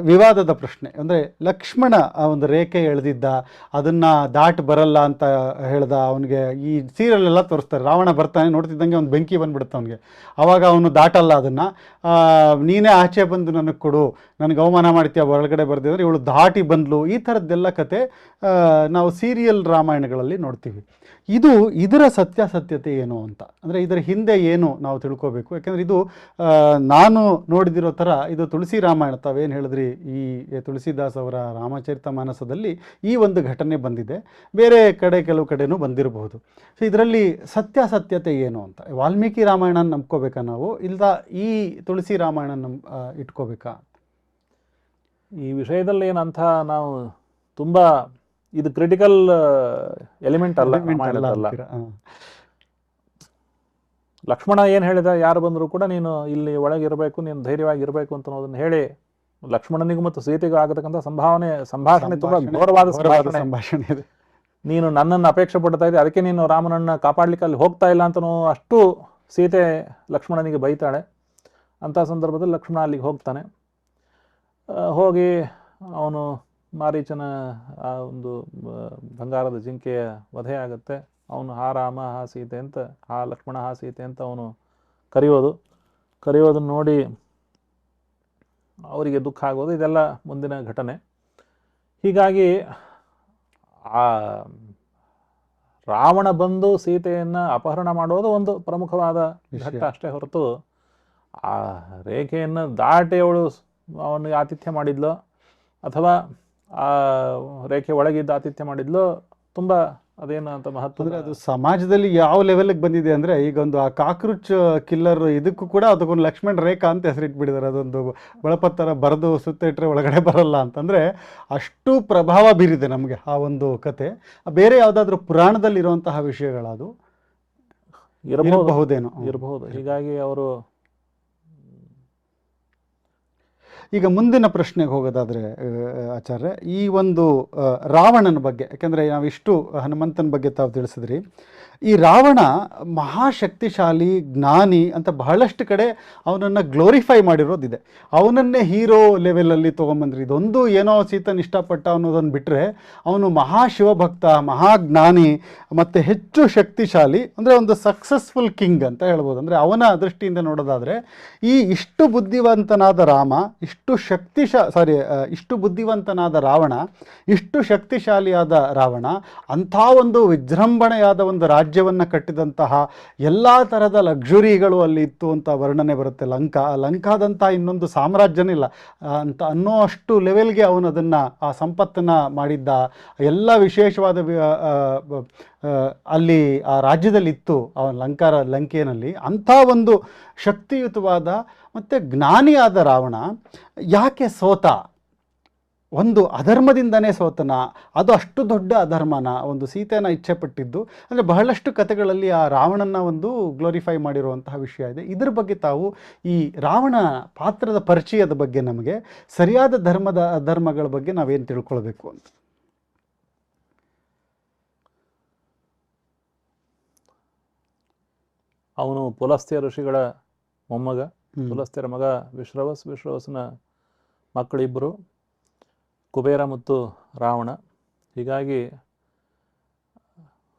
ವಿವಾದದ ಪ್ರಶ್ನೆ. ಅಂದರೆ ಲಕ್ಷ್ಮಣ ಆ ಒಂದು ರೇಖೆ ಎಳೆದಿದ್ದ, ಅದನ್ನು ಬರಲ್ಲ ಅಂತ ಹೇಳ್ದ. ಅವನಿಗೆ ಈ ಸೀರಿಯಲೆಲ್ಲ ತೋರಿಸ್ತಾರೆ, ರಾವಣ ಬರ್ತಾನೆ, ನೋಡ್ತಿದ್ದಂಗೆ ಒಂದು ಬೆಂಕಿ ಬಂದುಬಿಡುತ್ತೆ ಅವನಿಗೆ. ಆವಾಗ ಅವನು ದಾಟಲ್ಲ ಅದನ್ನು. ನೀನೇ ಆಚೆ ಬಂದು ನನಗೆ ಕೊಡು, ನನಗೆ ಅವಮಾನ ಮಾಡ್ತೀಯ ಒಳಗಡೆ ಬರ್ದಿದ್ರೆ, ಇವಳು ದಾಟಿ ಬಂದ್ಲು. ಈ ಥರದ್ದೆಲ್ಲ ಕತೆ ನಾವು ಸೀರಿಯಲ್ ರಾಮಾಯಣಗಳಲ್ಲಿ ನೋಡ್ತೀವಿ. ಇದರ ಸತ್ಯಾಸತ್ಯತೆ ಏನು ಅಂತ, ಅಂದರೆ ಇದರ ಹಿಂದೆ ಏನು ನಾವು ತಿಳ್ಕೋಬೇಕು. ಯಾಕೆಂದರೆ ಇದು ನಾನು ನೋಡಿದಿರೋ ಥರ ಇದು ತುಳಸಿ ರಾಮಾಯಣ. ತಾವೇನು ಹೇಳಿದ್ರಿ, ಈ ತುಳಸಿದಾಸ್ ಅವರ ರಾಮಚರಿತ ಮಾನಸದಲ್ಲಿ ಈ ಒಂದು ಘಟನೆ ಬಂದಿದೆ, ಬೇರೆ ಕಡೆ ಕೆಲವು ಕಡೆನೂ ಬಂದಿರಬಹುದು. ಸೊ ಇದರಲ್ಲಿ ಸತ್ಯಾಸತ್ಯತೆ ಏನು ಅಂತ, ವಾಲ್ಮೀಕಿ ರಾಮಾಯಣ ನಂಬ್ಕೋಬೇಕಾ ನಾವು, ಇಲ್ಲ ಈ ತುಳಸಿ ರಾಮಾಯಣ ಇಟ್ಕೋಬೇಕಾ? ಈ ವಿಷಯದಲ್ಲಿ ಏನಂತ ನಾವು ತುಂಬ ಇದು ಕ್ರಿಟಿಕಲ್ ಎಲಿಮೆಂಟ್ ಅಲ್ಲ. ಲಕ್ಷ್ಮಣ ಏನು ಹೇಳಿದ, ಯಾರು ಬಂದರೂ ಕೂಡ ನೀನು ಇಲ್ಲಿ ಒಳಗಿರಬೇಕು, ನೀನು ಧೈರ್ಯವಾಗಿರಬೇಕು ಅಂತ ಅನ್ನೋದನ್ನು ಹೇಳಿ ಲಕ್ಷ್ಮಣನಿಗೂ ಮತ್ತು ಸೀತೆಗೂ ಆಗತಕ್ಕಂಥ ಸಂಭಾಷಣೆ ತುಂಬ ಘೋರವಾದ ಸಂಭಾಷಣೆ ಇದೆ. ನೀನು ನನ್ನನ್ನು ಅಪೇಕ್ಷೆ ಪಡ್ತಾ ಇದ್ದೆ, ಅದಕ್ಕೆ ನೀನು ರಾಮನನ್ನು ಕಾಪಾಡಲಿಕ್ಕೆ ಅಲ್ಲಿ ಹೋಗ್ತಾ ಇಲ್ಲ ಅಂತನೂ ಅಷ್ಟು ಸೀತೆ ಲಕ್ಷ್ಮಣನಿಗೆ ಬೈತಾಳೆ. ಅಂಥ ಸಂದರ್ಭದಲ್ಲಿ ಲಕ್ಷ್ಮಣ ಅಲ್ಲಿಗೆ ಹೋಗ್ತಾನೆ. ಹೋಗಿ ಅವನು ಮಾರೀಚನ ಆ ಒಂದು ಬಂಗಾರದ ಜಿಂಕೆಯ ವಧೆ ಆಗುತ್ತೆ. ಅವನು ಹಾ ರಾಮ ಹಾ ಸೀತೆ ಅಂತ, ಹಾ ಲಕ್ಷ್ಮಣ ಹಾ ಸೀತೆ ಅಂತ ಅವನು ಕರೆಯೋದನ್ನು ನೋಡಿ ಅವರಿಗೆ ದುಃಖ ಆಗೋದು. ಇದೆಲ್ಲ ಮುಂದಿನ ಘಟನೆ. ಹೀಗಾಗಿ ಆ ರಾವಣ ಬಂದು ಸೀತೆಯನ್ನು ಅಪಹರಣ ಮಾಡೋದು ಒಂದು ಪ್ರಮುಖವಾದ ಘಟ್ಟ ಅಷ್ಟೇ ಹೊರತು, ಆ ರೇಖೆಯನ್ನು ದಾಟಿ ಅವಳು ಅವನಿಗೆ ಆತಿಥ್ಯ ಮಾಡಿದ್ಲು ಅಥವಾ ಆ ರೇಖೆ ಒಳಗಿದ್ದ ಆತಿಥ್ಯ ಮಾಡಿದ್ಲು, ತುಂಬ ಅದೇನು ಅಂತ ಮಹತ್ವ. ಅಂದರೆ ಅದು ಸಮಾಜದಲ್ಲಿ ಯಾವ ಲೆವೆಲ್ಗೆ ಬಂದಿದೆ ಅಂದರೆ, ಈಗ ಒಂದು ಆ ಕಾಕ್ರೋಚ್ ಕಿಲ್ಲರ್ ಇದಕ್ಕೂ ಕೂಡ ಅದಕ್ಕೊಂದು ಲಕ್ಷ್ಮಣ್ ರೇಖಾ ಅಂತ ಹೆಸರಿಟ್ಬಿಟ್ಟಿದ್ದಾರೆ. ಅದೊಂದು ಬಳಪತ್ತರ ಬರೆದು ಸುತ್ತ ಇಟ್ಟರೆ ಒಳಗಡೆ ಬರಲ್ಲ ಅಂತಂದರೆ ಅಷ್ಟು ಪ್ರಭಾವ ಬೀರಿದೆ ನಮಗೆ ಆ ಒಂದು ಕತೆ. ಬೇರೆ ಯಾವುದಾದ್ರೂ ಪುರಾಣದಲ್ಲಿರುವಂತಹ ವಿಷಯಗಳದು ಇರಬಹುದು. ಹೀಗಾಗಿ ಅವರು ಈಗ ಮುಂದಿನ ಪ್ರಶ್ನೆಗೆ ಹೋಗೋದಾದರೆ ಆಚಾರ್ಯ, ಈ ಒಂದು ರಾವಣನ ಬಗ್ಗೆ, ಯಾಕೆಂದರೆ ನಾವಿಷ್ಟು ಹನುಮಂತನ ಬಗ್ಗೆ ತಾವು ತಿಳಿಸಿದ್ರಿ. ಈ ರಾವಣ ಮಹಾಶಕ್ತಿಶಾಲಿ ಜ್ಞಾನಿ ಅಂತ ಬಹಳಷ್ಟು ಕಡೆ ಅವನನ್ನು ಗ್ಲೋರಿಫೈ ಮಾಡಿರೋದಿದೆ. ಅವನನ್ನೇ ಹೀರೋ ಲೆವೆಲಲ್ಲಿ ತೊಗೊಂಬಂದ್ರಿ. ಇದೊಂದು ಏನೋ ಸೀತನ ಇಷ್ಟಪಟ್ಟ ಅನ್ನೋದನ್ನು ಬಿಟ್ಟರೆ ಅವನು ಮಹಾಶಿವಭಕ್ತ, ಮಹಾಜ್ಞಾನಿ ಮತ್ತು ಹೆಚ್ಚು ಶಕ್ತಿಶಾಲಿ, ಅಂದರೆ ಒಂದು ಸಕ್ಸಸ್ಫುಲ್ ಕಿಂಗ್ ಅಂತ ಹೇಳ್ಬೋದು. ಅಂದರೆ ಅವನ ದೃಷ್ಟಿಯಿಂದ ನೋಡೋದಾದರೆ ಇಷ್ಟು ಬುದ್ಧಿವಂತನಾದ ರಾಮ, ಇಷ್ಟು ಬುದ್ಧಿವಂತನಾದ ರಾವಣ, ಇಷ್ಟು ಶಕ್ತಿಶಾಲಿಯಾದ ರಾವಣ, ಅಂಥ ಒಂದು ವಿಜೃಂಭಣೆಯಾದ ಒಂದು ರಾಜ್ಯವನ್ನು ಕಟ್ಟಿದಂತಹ ಎಲ್ಲ ಥರದ ಲಕ್ಸುರಿಗಳು ಅಲ್ಲಿ ಇತ್ತು ಅಂತ ವರ್ಣನೆ ಬರುತ್ತೆ. ಲಂಕಾದಂಥ ಇನ್ನೊಂದು ಸಾಮ್ರಾಜ್ಯನಿಲ್ಲ ಅಂತ ಅನ್ನೋ ಅಷ್ಟು ಲೆವೆಲ್ಗೆ ಅವನು ಅದನ್ನು ಆ ಸಂಪತ್ತನ್ನು ಮಾಡಿದ್ದ. ಎಲ್ಲ ವಿಶೇಷವಾದ ಅಲ್ಲಿ ಆ ರಾಜ್ಯದಲ್ಲಿ ಇತ್ತು ಅವನ ಲಂಕೆಯಲ್ಲಿ. ಅಂಥ ಒಂದು ಶಕ್ತಿಯುತವಾದ ಮತ್ತು ಜ್ಞಾನಿಯಾದ ರಾವಣ ಯಾಕೆ ಸೋತ? ಒಂದು ಅಧರ್ಮದಿಂದನೇ ಸೋತನ? ಅದು ಅಷ್ಟು ದೊಡ್ಡ ಅಧರ್ಮನ? ಒಂದು ಸೀತೆಯನ್ನು ಇಚ್ಛೆ ಪಟ್ಟಿದ್ದು ಅಂದರೆ ಬಹಳಷ್ಟು ಕಥೆಗಳಲ್ಲಿ ಆ ರಾವಣನ ಒಂದು ಗ್ಲೋರಿಫೈ ಮಾಡಿರುವಂತಹ ವಿಷಯ ಇದೆ. ಇದ್ರ ಬಗ್ಗೆ ತಾವು ಈ ರಾವಣ ಪಾತ್ರದ ಪರಿಚಯದ ಬಗ್ಗೆ, ನಮಗೆ ಸರಿಯಾದ ಧರ್ಮಗಳ ಬಗ್ಗೆ ನಾವೇನು ತಿಳ್ಕೊಳ್ಬೇಕು ಅಂತ. ಅವನು ಪುಲಸ್ತ್ಯ ಋಷಿಗಳ ಮೊಮ್ಮಗ. ಪುಲಸ್ತ್ಯರ ಮಗ ವಿಶ್ರವಸನ ಮಕ್ಕಳಿಬ್ಬರು, ಕುಬೇರ ಮತ್ತು ರಾವಣ. ಹೀಗಾಗಿ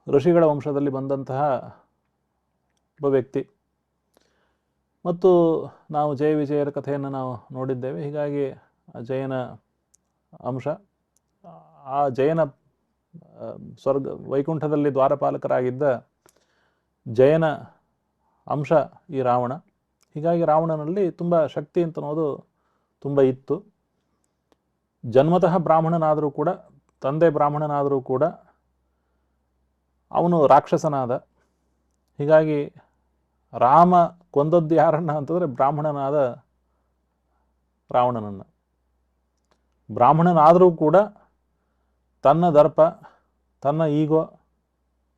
ಋಷಿಗಳ ವಂಶದಲ್ಲಿ ಬಂದಂತಹ ಒಬ್ಬ ವ್ಯಕ್ತಿ. ಮತ್ತು ನಾವು ಜಯ ವಿಜಯರ ಕಥೆಯನ್ನು ನಾವು ನೋಡಿದ್ದೇವೆ. ಹೀಗಾಗಿ ಜಯನ ಅಂಶ, ಆ ಜಯನ ವೈಕುಂಠದಲ್ಲಿ ದ್ವಾರಪಾಲಕರಾಗಿದ್ದ ಜಯನ ಅಂಶ ಈ ರಾವಣ. ಹೀಗಾಗಿ ರಾವಣನಲ್ಲಿ ತುಂಬ ಶಕ್ತಿ ಅಂತ ಅನ್ನೋದು ತುಂಬ ಇತ್ತು. ಜನ್ಮತಃ ಬ್ರಾಹ್ಮಣನಾದರೂ ಕೂಡ, ತಂದೆ ಬ್ರಾಹ್ಮಣನಾದರೂ ಕೂಡ ಅವನು ರಾಕ್ಷಸನಾದ. ಹೀಗಾಗಿ ರಾಮ ಕೊಂದದ್ದು ಯಾರನ್ನ ಅಂತಂದರೆ ಬ್ರಾಹ್ಮಣನಾದ ರಾವಣನನ್ನು. ಬ್ರಾಹ್ಮಣನಾದರೂ ಕೂಡ ತನ್ನ ದರ್ಪ, ತನ್ನ ಈಗೋ,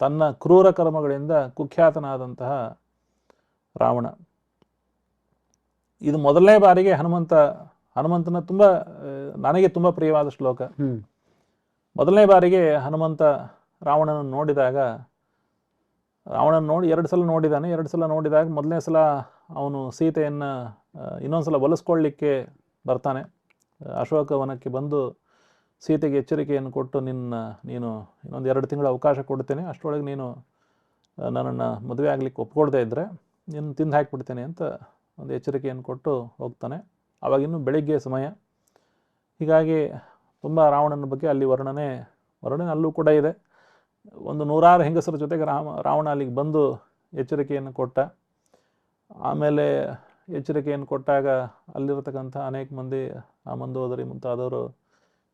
ತನ್ನ ಕ್ರೂರ ಕರ್ಮಗಳಿಂದ ಕುಖ್ಯಾತನಾದಂತಹ ರಾವಣ. ಇದು ಮೊದಲನೇ ಬಾರಿಗೆ ಹನುಮಂತನ ತುಂಬ ನನಗೆ ತುಂಬ ಪ್ರಿಯವಾದ ಶ್ಲೋಕ. ಮೊದಲನೇ ಬಾರಿಗೆ ಹನುಮಂತ ರಾವಣನನ್ನು ನೋಡಿದಾಗ, ರಾವಣನ ನೋಡಿ 2 ಸಲ ನೋಡಿದ್ದಾನೆ. 2 ಸಲ ನೋಡಿದಾಗ ಮೊದಲನೇ ಸಲ ಅವನು ಸೀತೆಯನ್ನು ಇನ್ನೊಂದು ಸಲ ಒಲಿಸ್ಕೊಳ್ಳಿಕ್ಕೆ ಬರ್ತಾನೆ. ಅಶೋಕವನಕ್ಕೆ ಬಂದು ಸೀತೆಗೆ ಎಚ್ಚರಿಕೆಯನ್ನು ಕೊಟ್ಟು, ನೀನು ಇನ್ನೊಂದು 2 ತಿಂಗಳು ಅವಕಾಶ ಕೊಡ್ತೇನೆ, ಅಷ್ಟರೊಳಗೆ ನೀನು ನನ್ನನ್ನು ಮದುವೆ ಆಗಲಿಕ್ಕೆ ಒಪ್ಕೊಳ್ದೇ ಇದ್ದರೆ ನೀನು ತಿಂದು ಹಾಕಿಬಿಡ್ತೇನೆ ಅಂತ ಒಂದು ಎಚ್ಚರಿಕೆಯನ್ನು ಕೊಟ್ಟು ಹೋಗ್ತಾನೆ. ಆವಾಗಿನ್ನೂ ಬೆಳಿಗ್ಗೆ ಸಮಯ. ಹೀಗಾಗಿ ತುಂಬ ರಾವಣನ ಬಗ್ಗೆ ಅಲ್ಲಿ ವರ್ಣನೆ ಅಲ್ಲೂ ಕೂಡ ಇದೆ. ಒಂದು 100 ಹೆಂಗಸರ ಜೊತೆಗೆ ರಾವಣ ಅಲ್ಲಿಗೆ ಬಂದು ಎಚ್ಚರಿಕೆಯನ್ನು ಕೊಟ್ಟ. ಆಮೇಲೆ ಎಚ್ಚರಿಕೆಯನ್ನು ಕೊಟ್ಟಾಗ ಅಲ್ಲಿರತಕ್ಕಂಥ ಅನೇಕ ಮಂದಿ, ಆ ಮಂದೋದರಿ ಮುಂತಾದವರು,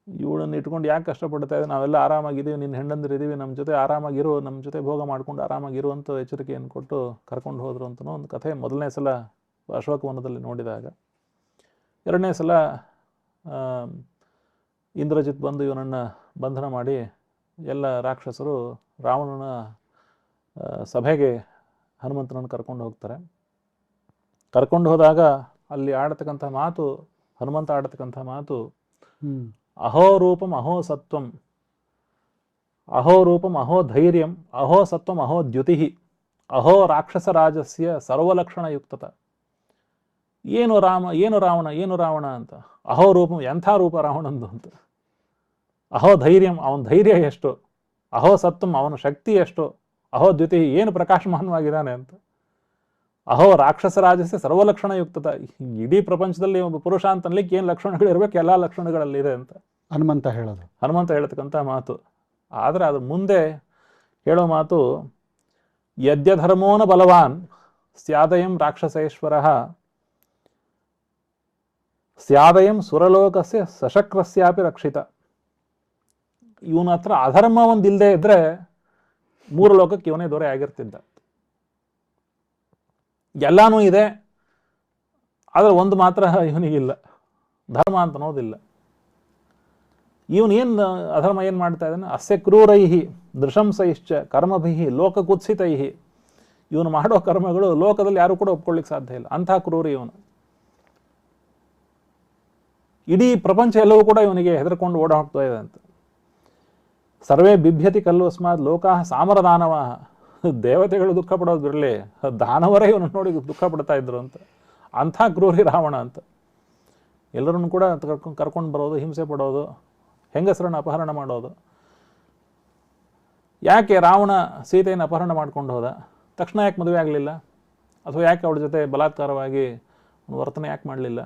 ಇವಳನ್ನು ಇಟ್ಕೊಂಡು ಯಾಕೆ ಕಷ್ಟಪಡ್ತಾ ಇದೆ, ನಾವೆಲ್ಲ ಆರಾಮಾಗಿದ್ದೀವಿ, ನಿನ್ನ ಹೆಂಡಂದಿರಿದ್ದೀವಿ, ನಮ್ಮ ಜೊತೆ ಆರಾಮಾಗಿರು, ನಮ್ಮ ಜೊತೆ ಭೋಗ ಮಾಡ್ಕೊಂಡು ಆರಾಮಾಗಿರುವಂಥ ಎಚ್ಚರಿಕೆಯನ್ನು ಕೊಟ್ಟು ಕರ್ಕೊಂಡು ಹೋದರು ಅಂತನೋ ಒಂದು ಕಥೆ ಮೊದಲನೇ ಸಲ ಅಶೋಕವನದಲ್ಲಿ ನೋಡಿದಾಗ. 2ನೇ ಸಲ ಇಂದ್ರಜಿತ್ ಬಂದು ಇವನನ್ನು ಬಂಧನ ಮಾಡಿ ಎಲ್ಲ ರಾಕ್ಷಸರು ರಾವಣನ ಸಭೆಗೆ ಹನುಮಂತನನ್ನು ಕರ್ಕೊಂಡು ಹೋಗ್ತಾರೆ. ಕರ್ಕೊಂಡು ಹೋದಾಗ ಅಲ್ಲಿ ಆಡತಕ್ಕಂಥ ಮಾತು, ಹನುಮಂತ ಆಡತಕ್ಕಂಥ ಮಾತು, ಅಹೋ ರೂಪಂ ಅಹೋ ಸತ್ವಂ, ಅಹೋ ರೂಪಂ ಅಹೋ ಧೈರ್ಯಂ, ಅಹೋ ಸತ್ವಂ ಅಹೋ ದ್ಯುತಿ, ಅಹೋ ರಾಕ್ಷಸ ರಾಜಸ್ಯ ಸರ್ವಲಕ್ಷಣಯುಕ್ತತ. ಏನು ರಾವಣ ಅಂತ. ಅಹೋ ರೂಪಂ, ಎಂಥ ರೂಪ ರಾವಣಂದು ಅಂತ. ಅಹೋ ಧೈರ್ಯಂ, ಅವನ ಧೈರ್ಯ ಎಷ್ಟು. ಅಹೋ ಸತ್ವಂ, ಅವನ ಶಕ್ತಿ ಎಷ್ಟು. ಅಹೋ ದ್ಯುತಿ, ಏನು ಪ್ರಕಾಶಮಾನವಾಗಿದ್ದಾನೆ ಅಂತ. ಅಹೋ ರಾಕ್ಷಸ ರಾಜಸ್ಯ ಸರ್ವಲಕ್ಷಣಯುಕ್ತತ, ಇಡೀ ಪ್ರಪಂಚದಲ್ಲಿ ಒಬ್ಬ ಪುರುಷ ಅಂತ ಅನ್ಲಿಕ್ಕೆ ಏನು ಲಕ್ಷಣಗಳು ಇರಬೇಕು, ಎಲ್ಲ ಲಕ್ಷಣಗಳಲ್ಲಿ ಇದೆ ಅಂತ ಹನುಮಂತ ಹೇಳ್ತಕ್ಕಂಥ ಮಾತು. ಆದರೆ ಅದ್ರ ಮುಂದೆ ಹೇಳೋ ಮಾತು, ಯದ್ಯಧರ್ಮೋನ ಬಲವಾನ್ ಸ್ಯಾದಯಂ ರಾಕ್ಷಸೇಶ್ವರ ಸ್ಯಾದಯಂ ಸುರಲೋಕಸ್ಯ ಸಶಕ್ರಸ್ಯಾಪಿ ರಕ್ಷಿತ. ಇವನ ಹತ್ರ ಅಧರ್ಮ ಒಂದಿಲ್ಲದೆ ಇದ್ರೆ 3 ಲೋಕಕ್ಕೆ ಇವನೇ ದೊರೆ ಆಗಿರ್ತಿದ್ದ. ಎಲ್ಲಾನು ಇದೆ, ಆದರೆ ಒಂದು ಮಾತ್ರ ಇವನಿಗಿಲ್ಲ, ಧರ್ಮ ಅಂತ ಅನ್ನೋದಿಲ್ಲ. ಇವನೇನು ಅಧರ್ಮ ಏನು ಮಾಡ್ತಾ ಇದ್ದಾನೆ, ಅಸ್ಯ ಕ್ರೂರೈಹಿ ದೃಶಂಸೈಶ್ಚ ಕರ್ಮಭಿಹಿ ಲೋಕಕುತ್ಸಿತೈಹಿ. ಇವನು ಮಾಡೋ ಕರ್ಮಗಳು ಲೋಕದಲ್ಲಿ ಯಾರು ಕೂಡ ಒಪ್ಕೊಳ್ಳಿಕ್ಕೆ ಸಾಧ್ಯ ಇಲ್ಲ, ಅಂಥ ಕ್ರೂರಿ ಇವನು. ಇಡೀ ಪ್ರಪಂಚ ಎಲ್ಲವೂ ಕೂಡ ಇವನಿಗೆ ಹೆದರ್ಕೊಂಡು ಓಡ ಹೋಗ್ತಾ ಇದೆ ಅಂತ. ಸರ್ವೇ ಬಿಭ್ಯತಿ ಕಲ್ವಸ್ಮಾತ್ ಲೋಕಾಹ ಸಾಮರ ದಾನವಾಹ. ದೇವತೆಗಳು ದುಃಖ ಪಡೋದು ಬಿರಲಿ, ದಾನವರೇ ಇವನು ನೋಡಿ ದುಃಖ ಪಡ್ತಾ ಇದ್ರು ಅಂತ. ಅಂಥ ಕ್ರೂರಿ ರಾವಣ ಅಂತ. ಎಲ್ಲರನ್ನು ಕೂಡ ಕರ್ಕೊಂಡು ಬರೋದು, ಹಿಂಸೆ ಪಡೋದು, ಹೆಂಗಸರನ್ನು ಅಪಹರಣ ಮಾಡೋದು. ಯಾಕೆ ರಾವಣ ಸೀತೆಯನ್ನು ಅಪಹರಣ ಮಾಡ್ಕೊಂಡು ಹೋದ? ತಕ್ಷಣ ಯಾಕೆ ಮದುವೆ ಆಗಲಿಲ್ಲ? ಅಥವಾ ಯಾಕೆ ಅವಳ ಜೊತೆ ಬಲಾತ್ಕಾರವಾಗಿ ವರ್ತನೆ ಯಾಕೆ ಮಾಡಲಿಲ್ಲ?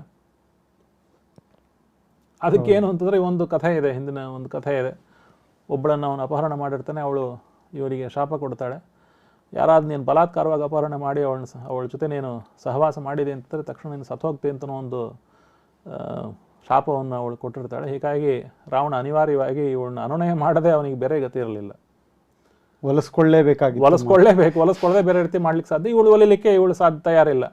ಅದಕ್ಕೇನು ಅಂತಂದರೆ ಒಂದು ಕಥೆ ಇದೆ, ಹಿಂದಿನ ಒಂದು ಕಥೆ ಇದೆ. ಒಬ್ಬಳನ್ನು ಅವನು ಅಪಹರಣ ಮಾಡಿರ್ತಾನೆ, ಅವಳು ಇವರಿಗೆ ಶಾಪ ಕೊಡ್ತಾಳೆ. ಯಾರಾದ್ರೂ ನೀನು ಬಲಾತ್ಕಾರವಾಗಿ ಅಪಹರಣ ಮಾಡಿ ಅವಳ ಜೊತೆ ನೀನು ಸಹವಾಸ ಮಾಡಿದೆ ಅಂತಂದರೆ ತಕ್ಷಣ ನೀನು ಸತ್ತೋಗ್ತೆ ಅಂತನೋ ಒಂದು ಶಾಪವನ್ನು ಅವಳು ಕೊಟ್ಟಿರ್ತಾಳೆ. ಹೀಗಾಗಿ ರಾವಣ ಅನಿವಾರ್ಯವಾಗಿ ಇವಳನ್ನ ಅನುನಯ ಮಾಡದೆ ಅವನಿಗೆ ಬೇರೆ ಗತಿ ಇರಲಿಲ್ಲ. ಒಲಿಸ್ಕೊಳ್ಳದೆ ಬೇರೆ ರೀತಿ ಮಾಡ್ಲಿಕ್ಕೆ ಸಾಧ್ಯ. ಇವಳು ಒಲಿಲಿಕ್ಕೆ ತಯಾರಿಲ್ಲ.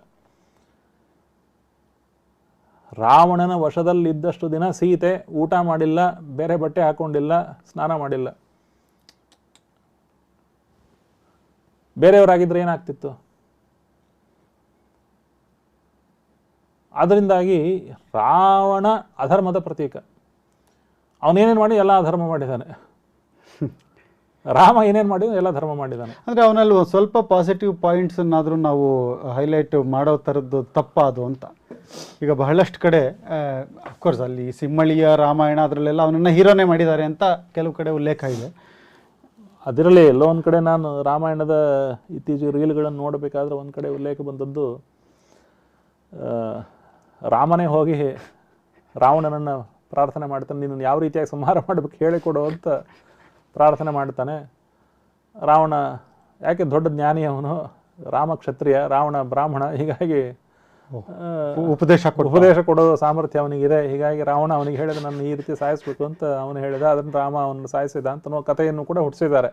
ರಾವಣನ ವಶದಲ್ಲಿದ್ದಷ್ಟು ದಿನ ಸೀತೆ ಊಟ ಮಾಡಿಲ್ಲ, ಬೇರೆ ಬಟ್ಟೆ ಹಾಕೊಂಡಿಲ್ಲ, ಸ್ನಾನ ಮಾಡಿಲ್ಲ. ಬೇರೆಯವರಾಗಿದ್ರೆ ಏನಾಗ್ತಿತ್ತು? ಅದರಿಂದಾಗಿ ರಾವಣ ಅಧರ್ಮದ ಪ್ರತೀಕ. ಅವನೇನೇನು ಮಾಡಿ ಎಲ್ಲ ಅಧರ್ಮ ಮಾಡಿದ್ದಾನೆ. ರಾಮ ಏನೇನು ಮಾಡಿದ ಎಲ್ಲ ಧರ್ಮ ಮಾಡಿದ್ದಾನೆ. ಅಂದರೆ ಅವನಲ್ಲಿ ಒಂದು ಸ್ವಲ್ಪ ಪಾಸಿಟಿವ್ ಪಾಯಿಂಟ್ಸನ್ನಾದರೂ ನಾವು ಹೈಲೈಟ್ ಮಾಡೋ ಥರದ್ದು ತಪ್ಪಾದು ಅಂತ. ಈಗ ಬಹಳಷ್ಟು ಕಡೆ ಅಫ್ಕೋರ್ಸ್ ಅಲ್ಲಿ ಸಿಮ್ಮಳಿಯ ರಾಮಾಯಣ ಅದರಲ್ಲೆಲ್ಲ ಅವನನ್ನು ಹೀರೋನೇ ಮಾಡಿದ್ದಾರೆ ಅಂತ ಕೆಲವು ಕಡೆ ಉಲ್ಲೇಖ ಇದೆ. ಅದರಲ್ಲಿ ಎಲ್ಲೋ ಒಂದು ಕಡೆ ನಾನು ರಾಮಾಯಣದ ಇತ್ತೀಚೆಗೆ ರೀಲ್ಗಳನ್ನು ನೋಡಬೇಕಾದ್ರೆ ಒಂದು ಕಡೆ ಉಲ್ಲೇಖ ಬಂದದ್ದು, ರಾಮನೇ ಹೋಗಿ ರಾವಣನನ್ನು ಪ್ರಾರ್ಥನೆ ಮಾಡ್ತಾನೆ, ನೀನು ಯಾವ ರೀತಿಯಾಗಿ ಸಂಹಾರ ಮಾಡಬೇಕು ಹೇಳಿಕೊಡು ಅಂತ ಪ್ರಾರ್ಥನೆ ಮಾಡ್ತಾನೆ. ರಾವಣ ಯಾಕೆ ದೊಡ್ಡ ಜ್ಞಾನಿ ಅವನು, ರಾಮ ಕ್ಷತ್ರಿಯ, ರಾವಣ ಬ್ರಾಹ್ಮಣ, ಹೀಗಾಗಿ ಉಪದೇಶ ಕೊಡೋ ಸಾಮರ್ಥ್ಯ ಅವನಿಗಿದೆ. ಹೀಗಾಗಿ ರಾವಣ ಅವನಿಗೆ ಹೇಳಿದ ನನ್ನ ಈ ರೀತಿ ಸಾಯಿಸ್ಬೇಕು ಅಂತ ಅವನು ಹೇಳಿದ, ಅದನ್ನು ರಾಮ ಅವನು ಸಾಯಿಸಿದ ಅಂತ ಕಥೆಯನ್ನು ಕೂಡ ಹುಟ್ಟಿಸಿದ್ದಾರೆ.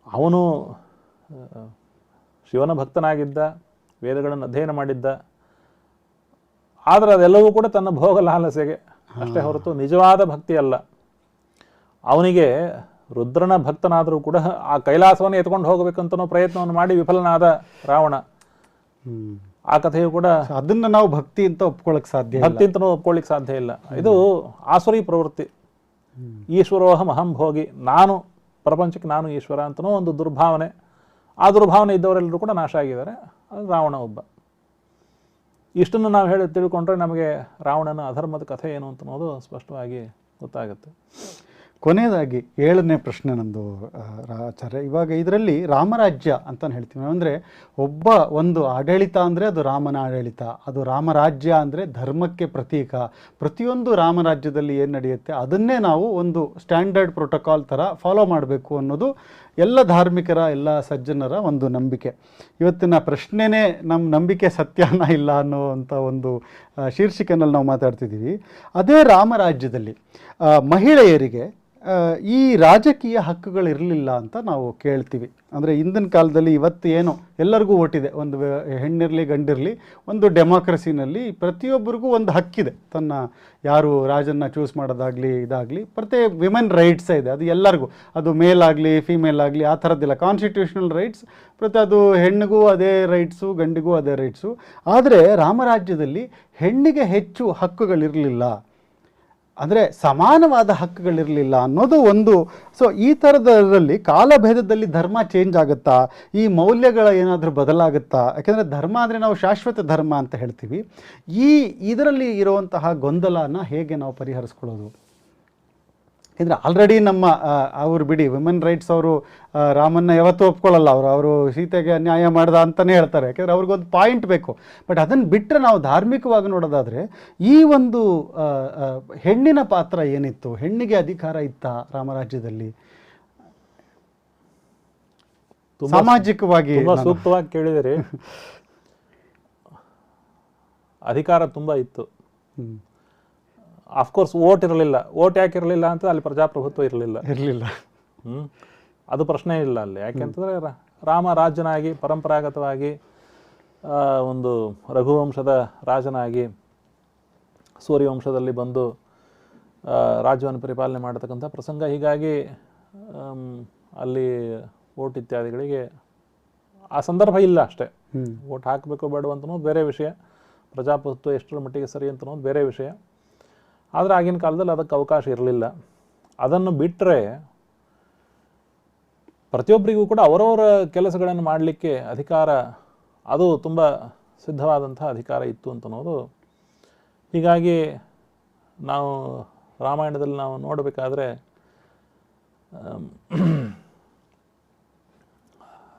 ಅವನು ಶಿವನ ಭಕ್ತನಾಗಿದ್ದ, ವೇದಗಳನ್ನು ಅಧ್ಯಯನ ಮಾಡಿದ್ದ. ಆದರೆ ಅದೆಲ್ಲವೂ ಕೂಡ ತನ್ನ ಭೋಗ ಲಾಲಸೆಗೆ ಅಷ್ಟೇ ಹೊರತು ನಿಜವಾದ ಭಕ್ತಿ ಅಲ್ಲ. ಅವನಿಗೆ ರುದ್ರನ ಭಕ್ತನಾದರೂ ಕೂಡ ಆ ಕೈಲಾಸವನ್ನು ಎತ್ಕೊಂಡು ಹೋಗಬೇಕಂತನೋ ಪ್ರಯತ್ನವನ್ನು ಮಾಡಿ ವಿಫಲನಾದ ರಾವಣ. ಆ ಕಥೆಯು ಕೂಡ ಅದನ್ನ ನಾವು ಭಕ್ತಿ ಅಂತ ಒಪ್ಕೊಳ್ಳೋಕೆ ಸಾಧ್ಯ ಭಕ್ತಿ ಅಂತನೂ ಒಪ್ಕೊಳ್ಳಿಕ್ಕೆ ಸಾಧ್ಯ ಇಲ್ಲ. ಇದು ಆಸುರಿ ಪ್ರವೃತ್ತಿ. ಈಶ್ವರೋಹಂ ಅಹಂ ಭೋಗಿ, ನಾನು ಪ್ರಪಂಚಕ್ಕೆ ನಾನು ಈಶ್ವರ ಅಂತನೋ ಒಂದು ದುರ್ಭಾವನೆ. ಆ ದುರ್ಭಾವನೆ ಇದ್ದವರೆಲ್ಲರೂ ಕೂಡ ನಾಶ ಆಗಿದ್ದಾರೆ. ಅದು ರಾವಣ ಒಬ್ಬ. ಇಷ್ಟನ್ನು ನಾವು ತಿಳ್ಕೊಂಡ್ರೆ ನಮಗೆ ರಾವಣನ ಅಧರ್ಮದ ಕಥೆ ಏನು ಅಂತ ಅನ್ನೋದು ಸ್ಪಷ್ಟವಾಗಿ ಗೊತ್ತಾಗುತ್ತೆ. ಕೊನೆಯದಾಗಿ 7ನೇ ಪ್ರಶ್ನೆ ನಂದು ಆಚಾರ್ಯ. ಇವಾಗ ಇದರಲ್ಲಿ ರಾಮರಾಜ್ಯ ಅಂತ ಹೇಳ್ತೀವಿ. ಅಂದರೆ ಒಬ್ಬ ಒಂದು ಆಡಳಿತ ಅಂದರೆ ಅದು ರಾಮನ ಆಡಳಿತ, ಅದು ರಾಮರಾಜ್ಯ ಅಂದರೆ ಧರ್ಮಕ್ಕೆ ಪ್ರತೀಕ. ಪ್ರತಿಯೊಂದು ರಾಮರಾಜ್ಯದಲ್ಲಿ ಏನು ನಡೆಯುತ್ತೆ ಅದನ್ನೇ ನಾವು ಒಂದು ಸ್ಟ್ಯಾಂಡರ್ಡ್ ಪ್ರೋಟೋಕಾಲ್ ಥರ ಫಾಲೋ ಮಾಡಬೇಕು ಅನ್ನೋದು ಎಲ್ಲ ಧಾರ್ಮಿಕರ, ಎಲ್ಲ ಸಜ್ಜನರ ಒಂದು ನಂಬಿಕೆ. ಇವತ್ತಿನ ಪ್ರಶ್ನೆನೇ ನಮ್ಮ ನಂಬಿಕೆ ಸತ್ಯಾನ ಇಲ್ಲ ಅನ್ನೋವಂಥ ಒಂದು ಶೀರ್ಷಿಕೆನಲ್ಲಿ ನಾವು ಮಾತಾಡ್ತಿದ್ದೀವಿ. ಅದೇ ರಾಮರಾಜ್ಯದಲ್ಲಿ ಮಹಿಳೆಯರಿಗೆ ಈ ರಾಜಕೀಯ ಹಕ್ಕುಗಳಿರಲಿಲ್ಲ ಅಂತ ನಾವು ಕೇಳ್ತೀವಿ. ಅಂದರೆ ಹಿಂದಿನ ಕಾಲದಲ್ಲಿ ಇವತ್ತು ಏನು ಎಲ್ಲರಿಗೂ ಓಟಿದೆ, ಒಂದು ಹೆಣ್ಣಿರಲಿ ಗಂಡಿರಲಿ, ಒಂದು ಡೆಮಾಕ್ರಸಿನಲ್ಲಿ ಪ್ರತಿಯೊಬ್ಬರಿಗೂ ಒಂದು ಹಕ್ಕಿದೆ. ತನ್ನ ಯಾರು ರಾಜನ್ನ ಚೂಸ್ ಮಾಡೋದಾಗಲಿ ಇದಾಗಲಿ ಪ್ರತಿ ವಿಮೆನ್ ರೈಟ್ಸೇ ಇದೆ. ಅದು ಎಲ್ಲರಿಗೂ, ಅದು ಮೇಲ್ ಆಗಲಿ ಫಿಮೇಲ್ ಆಗಲಿ ಆ ಥರದ್ದಿಲ್ಲ. ಕಾನ್ಸ್ಟಿಟ್ಯೂಷನಲ್ ರೈಟ್ಸ್ ಪ್ರತಿ ಅದು ಹೆಣ್ಣಿಗೂ ಅದೇ ರೈಟ್ಸು, ಗಂಡಿಗೂ ಅದೇ ರೈಟ್ಸು. ಆದರೆ ರಾಮರಾಜ್ಯದಲ್ಲಿ ಹೆಣ್ಣಿಗೆ ಹೆಚ್ಚು ಹಕ್ಕುಗಳಿರಲಿಲ್ಲ, ಅಂದರೆ ಸಮಾನವಾದ ಹಕ್ಕುಗಳಿರಲಿಲ್ಲ ಅನ್ನೋದು ಒಂದು. ಸೊ ಈ ಥರದರಲ್ಲಿ ಕಾಲಭೇದದಲ್ಲಿ ಧರ್ಮ ಚೇಂಜ್ ಆಗುತ್ತಾ, ಈ ಮೌಲ್ಯಗಳ ಏನಾದರೂ ಬದಲಾಗುತ್ತಾ? ಯಾಕೆಂದರೆ ಧರ್ಮ ಅಂದರೆ ನಾವು ಶಾಶ್ವತ ಧರ್ಮ ಅಂತ ಹೇಳ್ತೀವಿ. ಇದರಲ್ಲಿ ಇರುವಂತಹ ಗೊಂದಲನ ಹೇಗೆ ನಾವು ಪರಿಹರಿಸ್ಕೊಳ್ಳೋದು? ಯಾಕೆಂದರೆ ಆಲ್ರೆಡಿ ನಮ್ಮ ಅವ್ರು ಬಿಡಿ, ವಿಮೆನ್ ರೈಟ್ಸ್ ಅವರು ರಾಮನ್ನ ಯಾವತ್ತೂ ಒಪ್ಕೊಳ್ಳಲ್ಲ. ಅವರು ಸೀತೆಗೆ ಅನ್ಯಾಯ ಮಾಡ್ದ ಅಂತಲೇ ಹೇಳ್ತಾರೆ. ಯಾಕೆಂದರೆ ಅವ್ರಿಗೊಂದು ಪಾಯಿಂಟ್ ಬೇಕು. ಬಟ್ ಅದನ್ನು ಬಿಟ್ಟರೆ ನಾವು ಧಾರ್ಮಿಕವಾಗಿ ನೋಡೋದಾದರೆ ಈ ಒಂದು ಹೆಣ್ಣಿನ ಪಾತ್ರ ಏನಿತ್ತು, ಹೆಣ್ಣಿಗೆ ಅಧಿಕಾರ ಇತ್ತಾ ರಾಮರಾಜ್ಯದಲ್ಲಿ? ಸಾಮಾಜಿಕವಾಗಿ ಸೂಕ್ತವಾಗಿ ಕೇಳಿದರೆ ಅಧಿಕಾರ ತುಂಬ ಇತ್ತು. ಆಫ್ಕೋರ್ಸ್ ಓಟ್ ಇರಲಿಲ್ಲ. ಓಟ್ ಯಾಕೆ ಇರಲಿಲ್ಲ ಅಂತ ಅಲ್ಲಿ ಪ್ರಜಾಪ್ರಭುತ್ವ ಇರಲಿಲ್ಲ. ಅದು ಪ್ರಶ್ನೆ ಇಲ್ಲ ಅಲ್ಲಿ. ಯಾಕೆಂತಂದರೆ ರಾಮ ರಾಜನಾಗಿ ಪರಂಪರಾಗತವಾಗಿ ಒಂದು ರಘುವಂಶದ ರಾಜನಾಗಿ ಸೂರ್ಯವಂಶದಲ್ಲಿ ಬಂದು ರಾಜ್ಯವನ್ನು ಪರಿಪಾಲನೆ ಮಾಡತಕ್ಕಂಥ ಪ್ರಸಂಗ. ಹೀಗಾಗಿ ಅಲ್ಲಿ ಓಟ್ ಇತ್ಯಾದಿಗಳಿಗೆ ಆ ಸಂದರ್ಭ ಇಲ್ಲ ಅಷ್ಟೇ. ಓಟ್ ಹಾಕಬೇಕು ಬೇಡ ಅಂತನೋದು ಬೇರೆ ವಿಷಯ, ಪ್ರಜಾಪ್ರಭುತ್ವ ಎಷ್ಟರ ಮಟ್ಟಿಗೆ ಸರಿ ಅಂತನೋದು ಬೇರೆ ವಿಷಯ. ಆದರೆ ಆಗಿನ ಕಾಲದಲ್ಲಿ ಅದಕ್ಕೆ ಅವಕಾಶ ಇರಲಿಲ್ಲ. ಅದನ್ನು ಬಿಟ್ಟರೆ ಪ್ರತಿಯೊಬ್ಬರಿಗೂ ಕೂಡ ಅವರವರ ಕೆಲಸಗಳನ್ನು ಮಾಡಲಿಕ್ಕೆ ಅಧಿಕಾರ, ಅದು ತುಂಬ ಸಿದ್ಧವಾದಂಥ ಅಧಿಕಾರ ಇತ್ತು ಅಂತನ್ನೋದು. ಹೀಗಾಗಿ ನಾವು ರಾಮಾಯಣದಲ್ಲಿ ನಾವು ನೋಡಬೇಕಾದ್ರೆ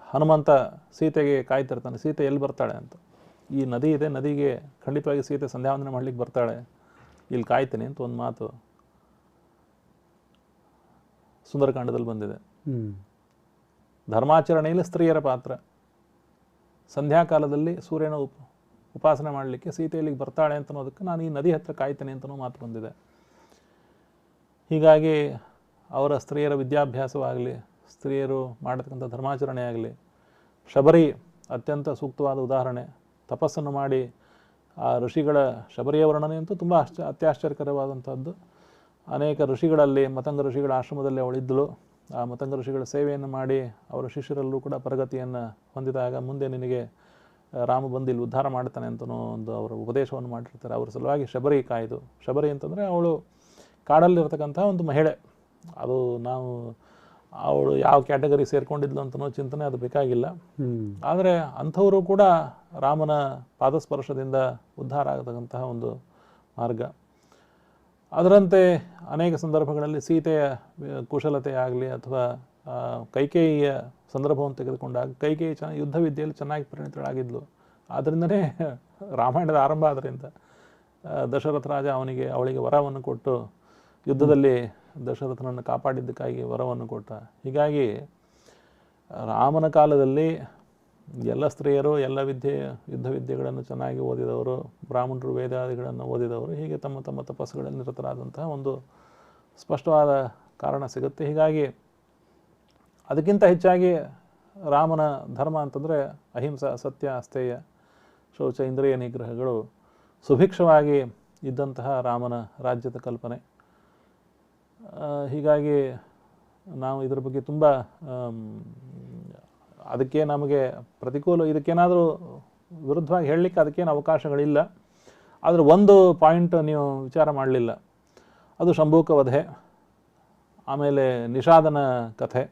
ಹನುಮಂತ ಸೀತೆಗೆ ಕಾಯ್ತಿರ್ತಾನೆ, ಸೀತೆ ಎಲ್ಲಿ ಬರ್ತಾಳೆ ಅಂತ. ಈ ನದಿ ಇದೆ, ನದಿಗೆ ಖಂಡಿತವಾಗಿ ಸೀತೆ ಸಂಧ್ಯಾವಂದನೆ ಮಾಡಲಿಕ್ಕೆ ಬರ್ತಾಳೆ, ಇಲ್ಲಿ ಕಾಯ್ತೀನಿ ಅಂತ ಒಂದು ಮಾತು ಸುಂದರಕಾಂಡದಲ್ಲಿ ಬಂದಿದೆ. ಧರ್ಮಾಚರಣೆಯಲ್ಲಿ ಸ್ತ್ರೀಯರ ಪಾತ್ರ. ಸಂಧ್ಯಾಕಾಲದಲ್ಲಿ ಸೂರ್ಯನ ಉಪಾಸನೆ ಮಾಡಲಿಕ್ಕೆ ಸೀತೆ ಇಲ್ಲಿಗೆ ಬರ್ತಾಳೆ ಅಂತನೋದಕ್ಕೆ ನಾನು ಈ ನದಿ ಹತ್ರ ಕಾಯ್ತೇನೆ ಅಂತನೋ ಮಾತು ಬಂದಿದೆ. ಹೀಗಾಗಿ ಅವರ ಸ್ತ್ರೀಯರ ವಿದ್ಯಾಭ್ಯಾಸವಾಗಲಿ, ಸ್ತ್ರೀಯರು ಮಾಡತಕ್ಕಂಥ ಧರ್ಮಾಚರಣೆ ಆಗಲಿ, ಶಬರಿ ಅತ್ಯಂತ ಸೂಕ್ತವಾದ ಉದಾಹರಣೆ. ತಪಸ್ಸನ್ನು ಮಾಡಿ ಆ ಋಷಿಗಳ ಶಬರಿಯ ವರ್ಣನೆ ಅಂತೂ ತುಂಬ ಅತ್ಯಾಶ್ಚರ್ಯಕರವಾದಂಥದ್ದು. ಅನೇಕ ಋಷಿಗಳಲ್ಲಿ, ಮತಂಗ ಋಷಿಗಳ ಆಶ್ರಮದಲ್ಲಿ ಅವಳಿದ್ದಳು. ಆ ಮತಂಗ ಋಷಿಗಳ ಸೇವೆಯನ್ನು ಮಾಡಿ ಅವರ ಶಿಷ್ಯರಲ್ಲೂ ಕೂಡ ಪ್ರಗತಿಯನ್ನು ಹೊಂದಿದಾಗ ಮುಂದೆ ನಿನಗೆ ರಾಮ ಬಂದು ಇಲ್ಲಿ ಉದ್ಧಾರ ಮಾಡ್ತಾನೆ ಅಂತನೋ ಒಂದು ಅವರ ಉಪದೇಶವನ್ನು ಮಾಡಿರ್ತಾರೆ. ಅವರ ಸಲುವಾಗಿ ಶಬರಿ ಕಾಯ್ದು. ಶಬರಿ ಅಂತಂದರೆ ಅವಳು ಕಾಡಲ್ಲಿರ್ತಕ್ಕಂಥ ಒಂದು ಮಹಿಳೆ. ಅದು ನಾವು ಅವಳು ಯಾವ ಕ್ಯಾಟಗರಿ ಸೇರ್ಕೊಂಡಿದ್ಲು ಅಂತನೋ ಚಿಂತನೆ ಅದು ಬೇಕಾಗಿಲ್ಲ. ಆದರೆ ಅಂಥವರು ಕೂಡ ರಾಮನ ಪಾದಸ್ಪರ್ಶದಿಂದ ಉದ್ಧಾರ ಆಗತಕ್ಕಂತಹ ಒಂದು ಮಾರ್ಗ. ಅದರಂತೆ ಅನೇಕ ಸಂದರ್ಭಗಳಲ್ಲಿ ಸೀತೆಯ ಕುಶಲತೆ ಆಗಲಿ ಅಥವಾ ಕೈಕೇಯಿಯ ಸಂದರ್ಭವನ್ನು ತೆಗೆದುಕೊಂಡಾಗ ಕೈಕೇಯಿ ಯುದ್ಧ ವಿದ್ಯೆಯಲ್ಲಿ ಚೆನ್ನಾಗಿ ಪರಿಣಿತಳಾಗಿದ್ಲು. ಆದ್ದರಿಂದನೇ ರಾಮಾಯಣದ ಆರಂಭ ಆದ್ದರಿಂದ ದಶರಥ ರಾಜ ಅವಳಿಗೆ ವರವನ್ನು ಕೊಟ್ಟು ಯುದ್ಧದಲ್ಲಿ ದಶರಥನನ್ನು ಕಾಪಾಡಿದ್ದಕ್ಕಾಗಿ ವರವನ್ನು ಕೊಟ್ಟ. ಹೀಗಾಗಿ ರಾಮನ ಕಾಲದಲ್ಲಿ ಎಲ್ಲ ಸ್ತ್ರೀಯರು ಎಲ್ಲ ಯುದ್ಧ ವಿದ್ಯೆಗಳನ್ನು ಚೆನ್ನಾಗಿ ಓದಿದವರು, ಬ್ರಾಹ್ಮಣರು ವೇದಾದಿಗಳನ್ನು ಓದಿದವರು, ಹೀಗೆ ತಮ್ಮ ತಮ್ಮ ತಪಸ್ಸುಗಳಲ್ಲಿ ನಿರತರಾದಂತಹ ಒಂದು ಸ್ಪಷ್ಟವಾದ ಕಾರಣ ಸಿಗುತ್ತೆ. ಹೀಗಾಗಿ ಅದಕ್ಕಿಂತ ಹೆಚ್ಚಾಗಿ ರಾಮನ ಧರ್ಮ ಅಂತಂದರೆ ಅಹಿಂಸಾ, ಸತ್ಯ, ಅಸ್ಥೇಯ, ಶೌಚ, ಇಂದ್ರಿಯ ನಿಗ್ರಹಗಳು ಸುಭಿಕ್ಷವಾಗಿ ಇದ್ದಂತಹ ರಾಮನ ರಾಜ್ಯದ ಕಲ್ಪನೆ. ಹೀಗಾಗಿ ನಾವು ಇದರ ಬಗ್ಗೆ ತುಂಬ ಅದಕ್ಕೆ ನಮಗೆ ಪ್ರತಿಕೂಲ, ಇದಕ್ಕೇನಾದರೂ ವಿರುದ್ಧವಾಗಿ ಹೇಳಲಿಕ್ಕೆ ಅದಕ್ಕೇನು ಅವಕಾಶಗಳಿಲ್ಲ. ಆದರೆ ಒಂದು ಪಾಯಿಂಟ್ ನೀವು ವಿಚಾರ ಮಾಡಲಿಲ್ಲ, ಅದು ಶಂಭೂಕ ವಧೆ, ಆಮೇಲೆ ನಿಷಾದನ ಕಥೆ.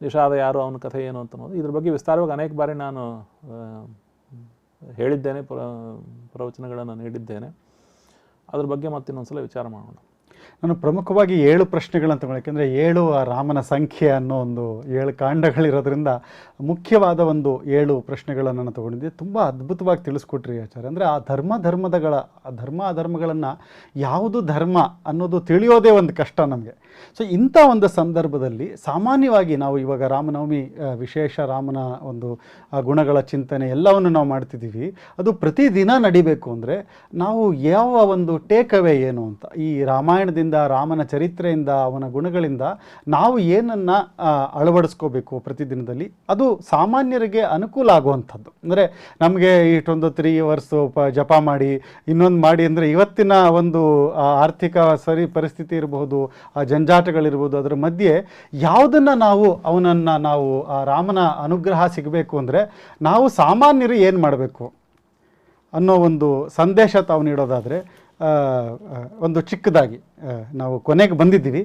ನಿಷಾದ ಯಾರು, ಅವನ ಕಥೆ ಏನು ಅಂತ ಅನ್ನೋದು ಇದ್ರ ಬಗ್ಗೆ ವಿಸ್ತಾರವಾಗಿ ಅನೇಕ ಬಾರಿ ನಾನು ಹೇಳಿದ್ದೇನೆ, ಪ್ರವಚನಗಳನ್ನು ನೀಡಿದ್ದೇನೆ. ಅದ್ರ ಬಗ್ಗೆ ಮತ್ತಿನ್ನೊಂದ್ಸಲ ವಿಚಾರ ಮಾಡೋಣ. ನಾನು ಪ್ರಮುಖವಾಗಿ 7 ಪ್ರಶ್ನೆಗಳಂತ ತಗೊಳ್ಳಿ, ಯಾಕೆಂದರೆ 7 ಆ ರಾಮನ ಸಂಖ್ಯೆ ಅನ್ನೋ ಒಂದು 7 ಕಾಂಡಗಳಿರೋದ್ರಿಂದ ಮುಖ್ಯವಾದ ಒಂದು 7 ಪ್ರಶ್ನೆಗಳನ್ನು ನಾನು ತೊಗೊಂಡಿದ್ದೆ. ತುಂಬ ಅದ್ಭುತವಾಗಿ ತಿಳಿಸ್ಕೊಟ್ರಿ ಆಚಾರ್ಯ. ಅಂದರೆ ಆ ಧರ್ಮ ಅಧರ್ಮಗಳನ್ನು ಯಾವುದು ಧರ್ಮ ಅನ್ನೋದು ತಿಳಿಯೋದೇ ಒಂದು ಕಷ್ಟ ನಮಗೆ. ಸೊ ಇಂಥ ಒಂದು ಸಂದರ್ಭದಲ್ಲಿ ಸಾಮಾನ್ಯವಾಗಿ ನಾವು ಇವಾಗ ರಾಮನವಮಿ ವಿಶೇಷ ರಾಮನ ಒಂದು ಗುಣಗಳ ಚಿಂತನೆ ಎಲ್ಲವನ್ನು ನಾವು ಮಾಡ್ತಿದ್ದೀವಿ. ಅದು ಪ್ರತಿದಿನ ನಡಿಬೇಕು ಅಂದರೆ ನಾವು ಯಾವ ಒಂದು ಟೇಕ್ ಅವೇ ಏನು ಅಂತ, ಈ ರಾಮಾಯಣದಿಂದ, ರಾಮನ ಚರಿತ್ರೆಯಿಂದ, ಅವನ ಗುಣಗಳಿಂದ ನಾವು ಏನನ್ನು ಅಳವಡಿಸ್ಕೋಬೇಕು ಪ್ರತಿದಿನದಲ್ಲಿ, ಅದು ಸಾಮಾನ್ಯರಿಗೆ ಅನುಕೂಲ ಆಗುವಂಥದ್ದು. ಅಂದರೆ ನಮಗೆ ಇಷ್ಟೊಂದು 3 hours ಜಪ ಮಾಡಿ ಇನ್ನೊಂದು ಮಾಡಿ ಅಂದರೆ ಇವತ್ತಿನ ಒಂದು ಆರ್ಥಿಕ ಪರಿಸ್ಥಿತಿ ಇರಬಹುದು, ಜಂಜಾಟಗಳಿರ್ಬೋದು, ಅದರ ಮಧ್ಯೆ ಯಾವುದನ್ನು ನಾವು ಆ ರಾಮನ ಅನುಗ್ರಹ ಸಿಗಬೇಕು ಅಂದರೆ ನಾವು ಸಾಮಾನ್ಯರು ಏನು ಮಾಡಬೇಕು ಅನ್ನೋ ಒಂದು ಸಂದೇಶ ತಾವು ನೀಡೋದಾದರೆ, ಒಂದು ಚಿಕ್ಕದಾಗಿ ನಾವು ಕೊನೆಗೆ ಬಂದಿದ್ದೀವಿ,